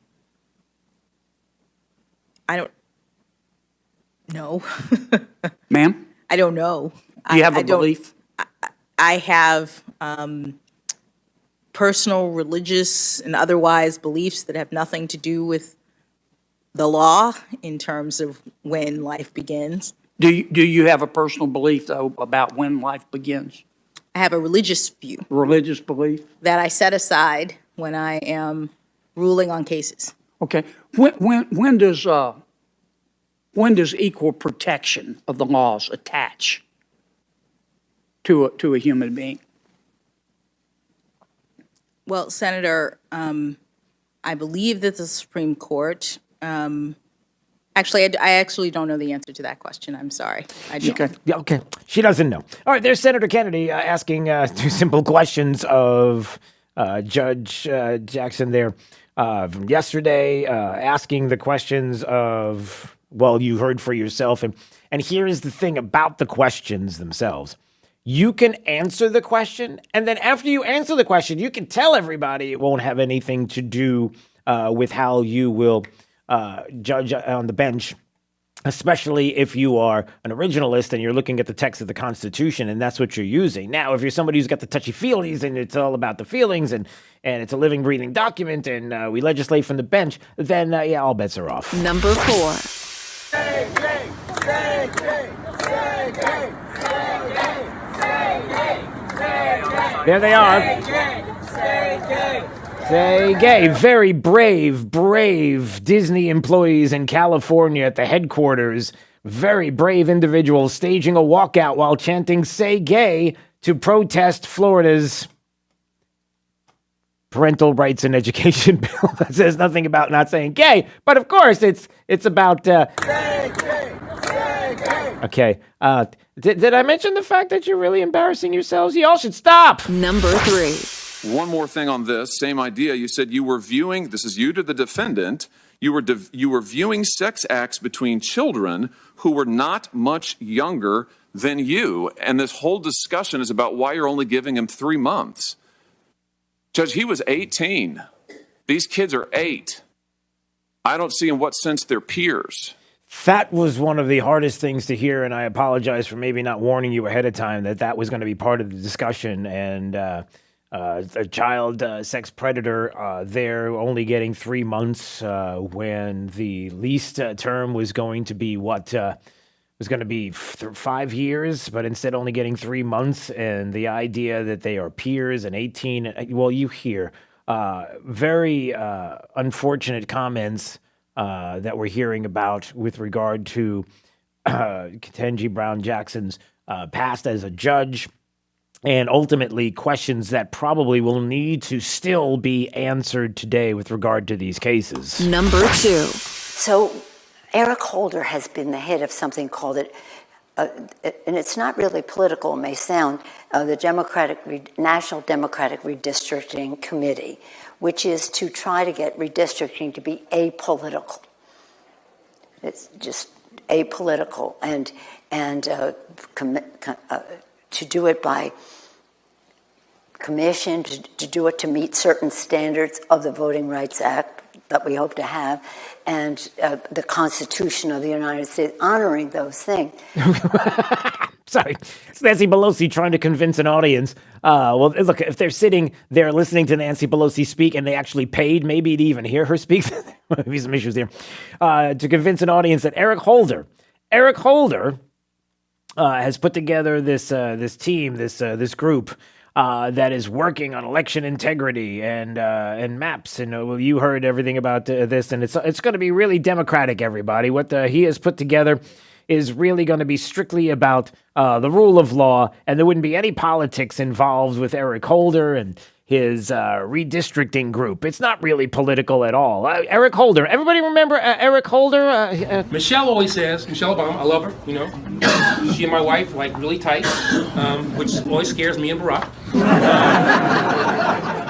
don't know. Ma'am? I don't know. Do you have a belief? I have personal, religious, and otherwise beliefs that have nothing to do with the law in terms of when life begins. Do you have a personal belief, though, about when life begins? I have a religious view. Religious belief? That I set aside when I am ruling on cases. Okay. When does equal protection of the laws attach to a human being? Well, Senator, I believe that the Supreme Court. Actually, I actually don't know the answer to that question. I'm sorry. I don't. Okay. Yeah, okay. She doesn't know. All right, there's Senator Kennedy asking 2 simple questions of Judge Jackson there from yesterday, asking the questions of, well, you heard for yourself. And here's the thing about the questions themselves. You can answer the question, and then after you answer the question, you can tell everybody it won't have anything to do with how you will judge on the bench, especially if you are an originalist and you're looking at the text of the Constitution and that's what you're using. Now, if you're somebody who's got the touchy-feelies and it's all about the feelings and it's a living, breathing document and we legislate from the bench, then, yeah, all bets are off. Number 4. There they are. Say gay. Very brave Disney employees in California at the headquarters. Very brave individuals staging a walkout while chanting "Say gay" to protest Florida's parental rights and education bill that says nothing about not saying gay. But of course, it's about. Say gay. Okay. Did I mention the fact that you're really embarrassing yourselves? You all should stop. Number 3. One more thing on this, same idea. You said you were viewing, this is you to the defendant, you were viewing sex acts between children who were not much younger than you. And this whole discussion is about why you're only giving him 3 months. Judge, he was 18. These kids are 8. I don't see in what sense they're peers. That was one of the hardest things to hear, and I apologize for maybe not warning you ahead of time that was going to be part of the discussion. And a child sex predator there only getting 3 months when the least term was going to be was going to be 5 years, but instead only getting 3 months. And the idea that they are peers and 18, well, you hear very unfortunate comments that we're hearing about with regard to Ketanji Brown Jackson's past as a judge, and ultimately questions that probably will need to still be answered today with regard to these cases. Number 2. So Eric Holder has been the head of something called and it's not really political, it may sound, the National Democratic Redistricting Committee, which is to try to get redistricting to be apolitical. It's just apolitical, and to do it by commission, to do it to meet certain standards of the Voting Rights Act, that we hope to have, and the Constitution of the United States, honoring those things. Sorry, it's Nancy Pelosi trying to convince an audience. Well, look, if they're sitting there listening to Nancy Pelosi speak and they actually paid maybe to even hear her speak, maybe some issues here, to convince an audience that Eric Holder has put together this team, this group that is working on election integrity and maps. And well, you heard everything about this, and it's going to be really democratic. Everybody, what he has put together is really going to be strictly about the rule of law, and there wouldn't be any politics involved with Eric Holder and his redistricting group. It's not really political at all. Eric Holder, everybody remember Eric Holder? Michelle always says, Michelle Obama, I love her, you know. She and my wife, like, really tight, which always scares me and Barack.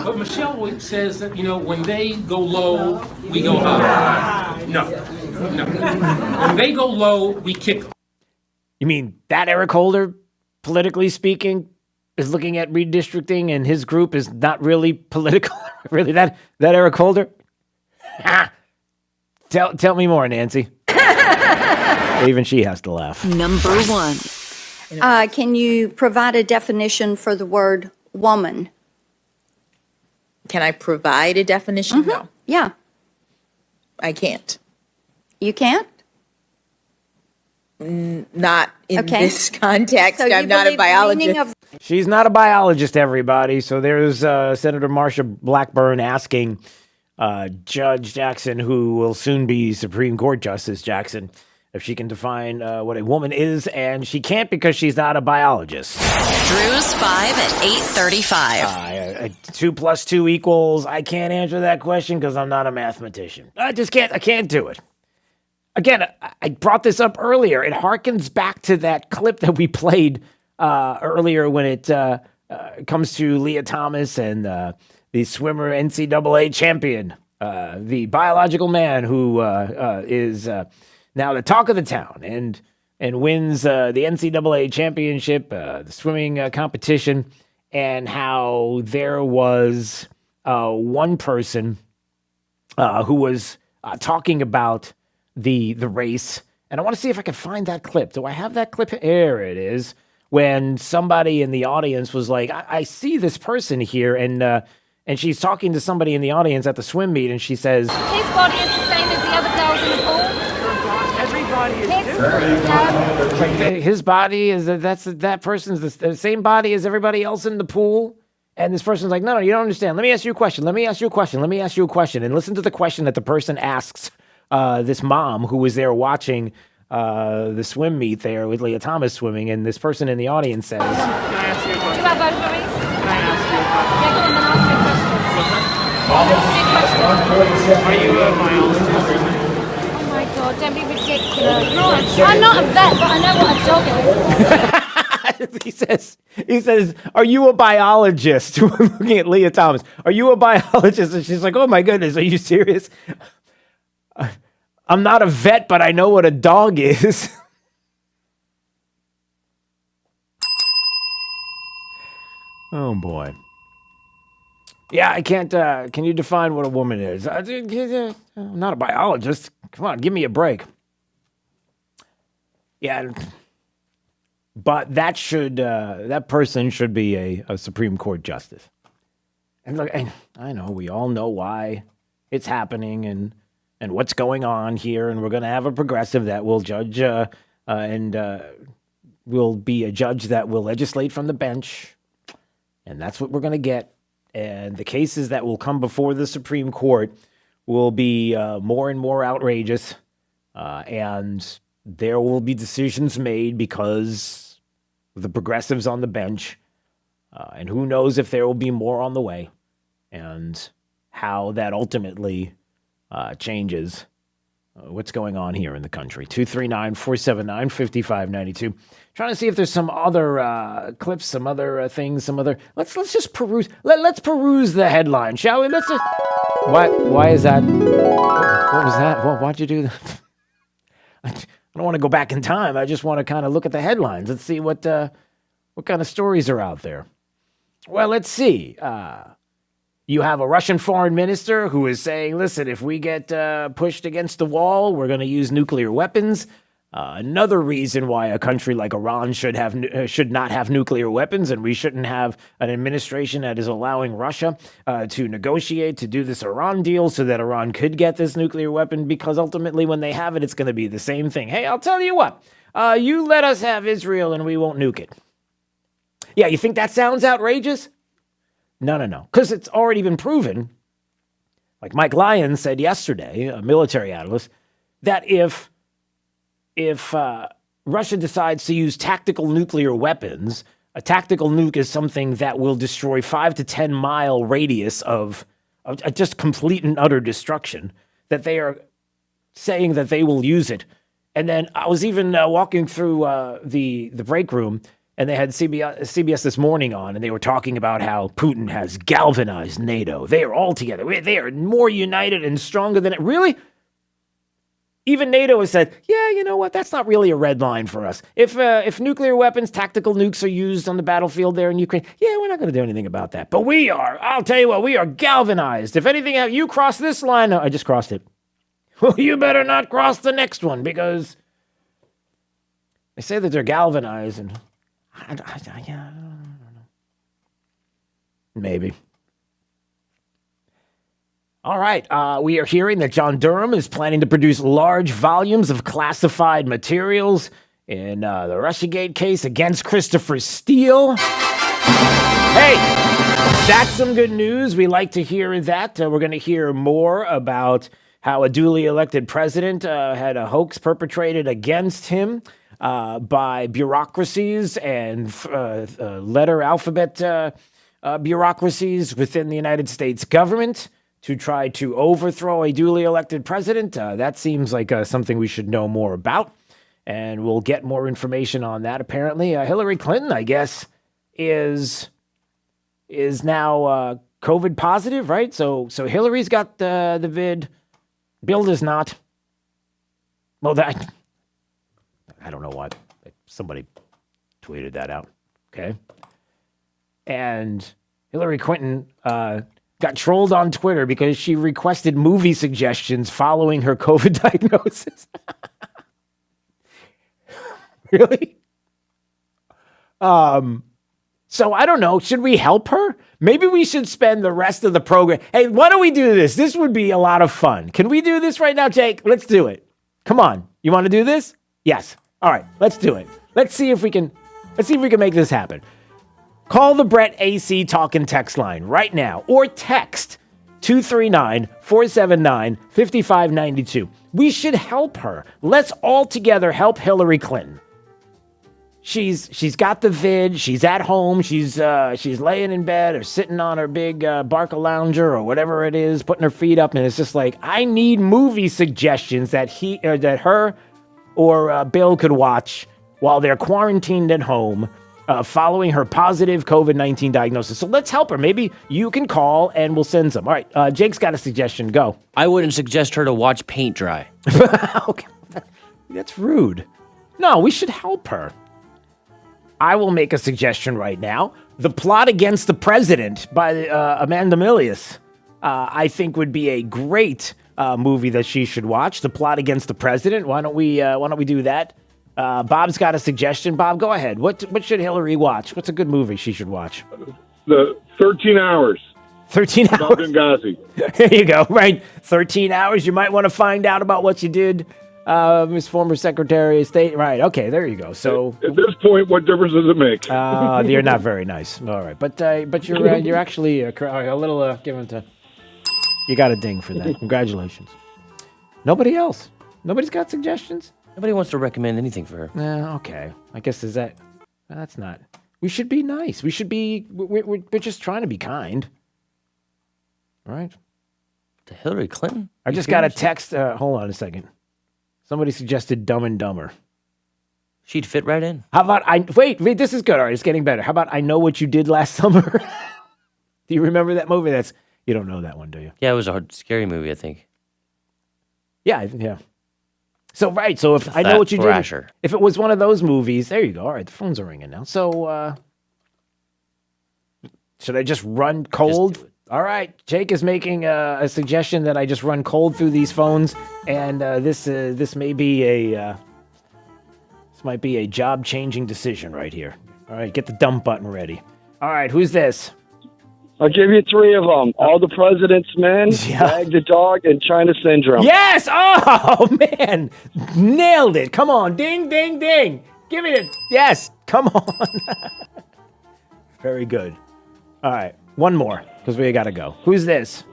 But Michelle always says that, you know, when they go low, we go high. No. When they go low, we kick. You mean that Eric Holder, politically speaking, is looking at redistricting and his group is not really political? Really, that Eric Holder? Tell me more, Nancy. Even she has to laugh. Number 1. Can you provide a definition for the word woman? Can I provide a definition? No. Yeah. I can't. You can't? Not in this context. So you I'm not a believe the meaning biologist. She's not a biologist, everybody. So there's Senator Marsha Blackburn asking Judge Jackson, who will soon be Supreme Court Justice Jackson, if she can define what a woman is, and she can't because she's not a biologist. Drew's 5 at 8:35. 2 + 2 equals. I can't answer that question because I'm not a mathematician. I can't do it. Again, I brought this up earlier. It harkens back to that clip that we played earlier when it comes to Leah Thomas and the swimmer NCAA champion, the biological man who is now the talk of the town and wins the NCAA championship, the swimming competition, and how there was one person who was talking about the race. And I want to see if I can find that clip. Do I have that clip? There it is. When somebody in the audience was like, I see this person here, and she's talking to somebody in the audience at the swim meet, and she says, his body is the same as the other girls in the pool. Everybody is his body is that person's the same body as everybody else in the pool. And this person's like, no, you don't understand. Let me ask you a question. And listen to the question that the person asks this mom who was there watching the swim meet there with Leah Thomas swimming, and this person in the audience says, Can I ask you a question? Can I ask you a question? Yeah, go on, then ask me a question. Are you a biologist? Oh my God, don't be ridiculous. I'm not a vet, but I know what a dog is. he says, are you a biologist? Looking at Leah Thomas. Are you a biologist? And she's like, oh my goodness, are you serious? I'm not a vet, but I know what a dog is. Oh, boy. Yeah, I can't. Can you define what a woman is? I'm not a biologist. Come on, give me a break. Yeah, but that person should be a Supreme Court justice. And look, I know we all know why it's happening and what's going on here, and we're going to have a progressive that will judge and will be a judge that will legislate from the bench, and that's what we're going to get. And the cases that will come before the Supreme Court will be more and more outrageous, and there will be decisions made because of the progressives on the bench, and who knows if there will be more on the way, and how that ultimately changes what's going on here in the country. 239-479-5592. Trying to see if there's some other clips, some other things, some other. Let's just peruse. Let's peruse the headline, shall we? Let's just. Why is that? What was that? Why'd you do that? I don't want to go back in time. I just want to kind of look at the headlines. Let's see what kind of stories are out there. Well, let's see. You have a Russian foreign minister who is saying, listen, if we get pushed against the wall, we're going to use nuclear weapons. Another reason why a country like Iran should not have nuclear weapons, and we shouldn't have an administration that is allowing Russia to negotiate to do this Iran deal so that Iran could get this nuclear weapon, because ultimately when they have it, it's going to be the same thing. Hey, I'll tell you what, you let us have Israel and we won't nuke it. Yeah, you think that sounds outrageous? No. Because it's already been proven, like Mike Lyons said yesterday, a military analyst, that if Russia decides to use tactical nuclear weapons, a tactical nuke is something that will destroy 5 to 10 mile radius of just complete and utter destruction, that they are saying that they will use it. And then I was even walking through the break room, and they had CBS This Morning on, and they were talking about how Putin has galvanized NATO. They are all together. They are more united and stronger than it. Really? Even NATO has said, yeah, you know what? That's not really a red line for us. If nuclear weapons, tactical nukes are used on the battlefield there in Ukraine, yeah, we're not going to do anything about that. But we are. I'll tell you what, we are galvanized. If anything, you cross this line, I just crossed it. Well, you better not cross the next one, because they say that they're galvanized, and I don't know. Maybe. All right. We are hearing that John Durham is planning to produce large volumes of classified materials in the Russiagate case against Christopher Steele. Hey, that's some good news. We like to hear that. We're going to hear more about how a duly elected president had a hoax perpetrated against him by bureaucracies and letter alphabet bureaucracies within the United States government to try to overthrow a duly elected president. That seems like something we should know more about, and we'll get more information on that. Apparently, Hillary Clinton, I guess, is now COVID positive, right? So Hillary's got the vid. Bill does not. Well, that I don't know what. Somebody tweeted that out. Okay. And Hillary Clinton got trolled on Twitter because she requested movie suggestions following her COVID diagnosis. Really? So I don't know. Should we help her? Maybe we should spend the rest of the program. Hey, why don't we do this? This would be a lot of fun. Can we do this right now, Jake? Let's do it. Come on. You want to do this? Yes. All right. Let's do it. Let's see if we can make this happen. Call the Brett AC Talk and Text line right now, or text 239-479-5592. We should help her. Let's all together help Hillary Clinton. She's got the vid. She's at home. She's laying in bed or sitting on her big Barca lounger or whatever it is, putting her feet up, and it's just like, I need movie suggestions that her or Bill could watch while they're quarantined at home, following her positive COVID-19 diagnosis. So let's help her. Maybe you can call and we'll send some. All right, Jake's got a suggestion. Go. I wouldn't suggest her to watch paint dry. Okay. That's rude. No, we should help her. I will make a suggestion right now. The Plot Against the President by Amanda Milius, I think would be a great movie that she should watch. The Plot Against the President. Why don't we do that? Bob's got a suggestion. Bob, go ahead. What should Hillary watch? What's a good movie she should watch? The 13 Hours. 13 hours. About Benghazi. There you go. Right. 13 hours. You might want to find out about what you did, Miss former Secretary of State. Right. Okay. There you go. So at this point, what difference does it make? You're not very nice. All right. But you're actually a little given to. You got a ding for that. Congratulations. Nobody else. Nobody's got suggestions. Nobody wants to recommend anything for her. Okay. I guess that's not. We should be nice. We should be. We're just trying to be kind. All right. To Hillary Clinton? I just got a text. Hold on a second. Somebody suggested Dumb and Dumber. She'd fit right in. How about wait, this is good. All right, it's getting better. How about I Know What You Did Last Summer? Do you remember that movie? You don't know that one, do you? Yeah, it was a scary movie, I think. Yeah. So if I Know What You Did, if it was one of those movies, there you go. All right, the phones are ringing now. So should I just run cold? All right. Jake is making a suggestion that I just run cold through these phones, and this may be a this might be a job-changing decision right here. All right, get the dump button ready. All right, who's this? I'll give you three of them. All the President's Men, Wag the Dog, and China Syndrome. Yes! Oh, man! Nailed it. Come on. Ding, ding, ding. Give me it. Yes. Come on. Very good. All right. One more, because we got to go. Who's this?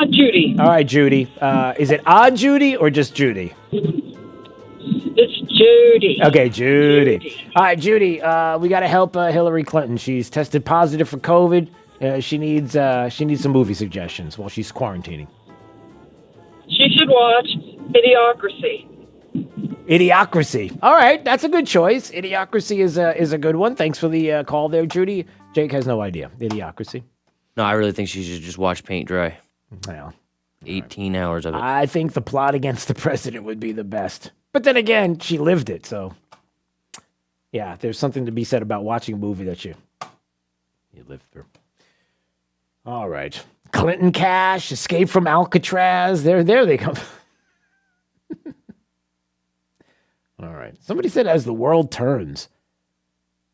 Judy. All right, Judy. Is it Judy or just Judy? It's Judy. Okay, Judy. All right, Judy. We got to help Hillary Clinton. She's tested positive for COVID. She needs some movie suggestions while she's quarantining. She should watch Idiocracy. Idiocracy. All right, that's a good choice. Idiocracy is a good one. Thanks for the call there, Judy. Jake has no idea. Idiocracy. No, I really think she should just watch paint dry. Well, 18 hours of it. I think the plot against the president would be the best. But then again, she lived it, so yeah, there's something to be said about watching a movie that you lived through. All right. Clinton Cash, Escape from Alcatraz. There they come. All right. Somebody said As the World Turns.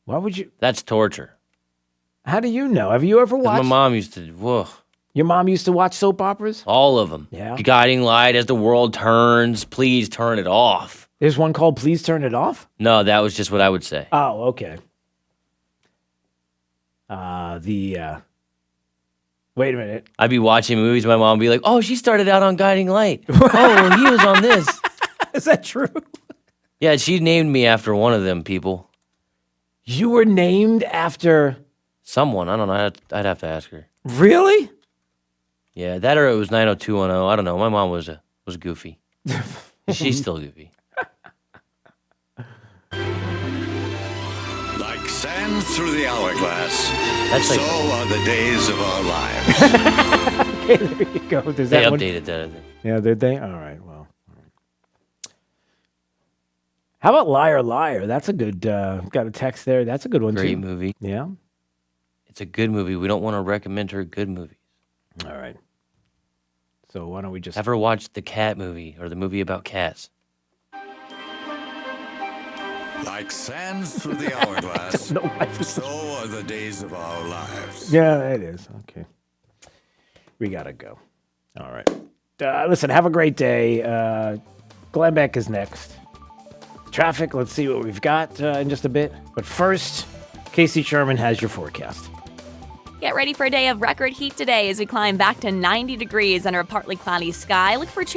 Why would you? That's torture. How do you know? Have you ever watched? My mom used to, whoa. Your mom used to watch soap operas? All of them. Yeah. Guiding Light, As the World Turns, Please Turn It Off. There's one called Please Turn It Off? No, that was just what I would say. Oh, okay. Wait a minute. I'd be watching movies, my mom would be like, oh, she started out on Guiding Light. Oh, well, he was on this. Is that true? Yeah, she named me after one of them people. You were named after... Someone. I don't know. I'd have to ask her. Really? Yeah, that or it was 90210. I don't know. My mom was goofy. She's still goofy. Like sand through the hourglass, That's like- so are the days of our lives. Okay, there you go. Does They that one- updated that, I think. Yeah, did they? All right, well. How about Liar Liar? That's a good, got a text there. That's a good one, Great too. movie. Yeah. It's a good movie. We don't want to recommend her good movies. All right. So why don't we just... Have her watch the cat movie or the movie about cats. Like sand through the hourglass, so are the days of our lives. Yeah, it is. Okay. We got to go. All right. Listen, have a great day. Glenn Beck is next. Traffic, let's see what we've got in just a bit. But first, Casey Sherman has your forecast. Get ready for a day of record heat today as we climb back to 90 degrees under a partly cloudy sky. Look for a chance for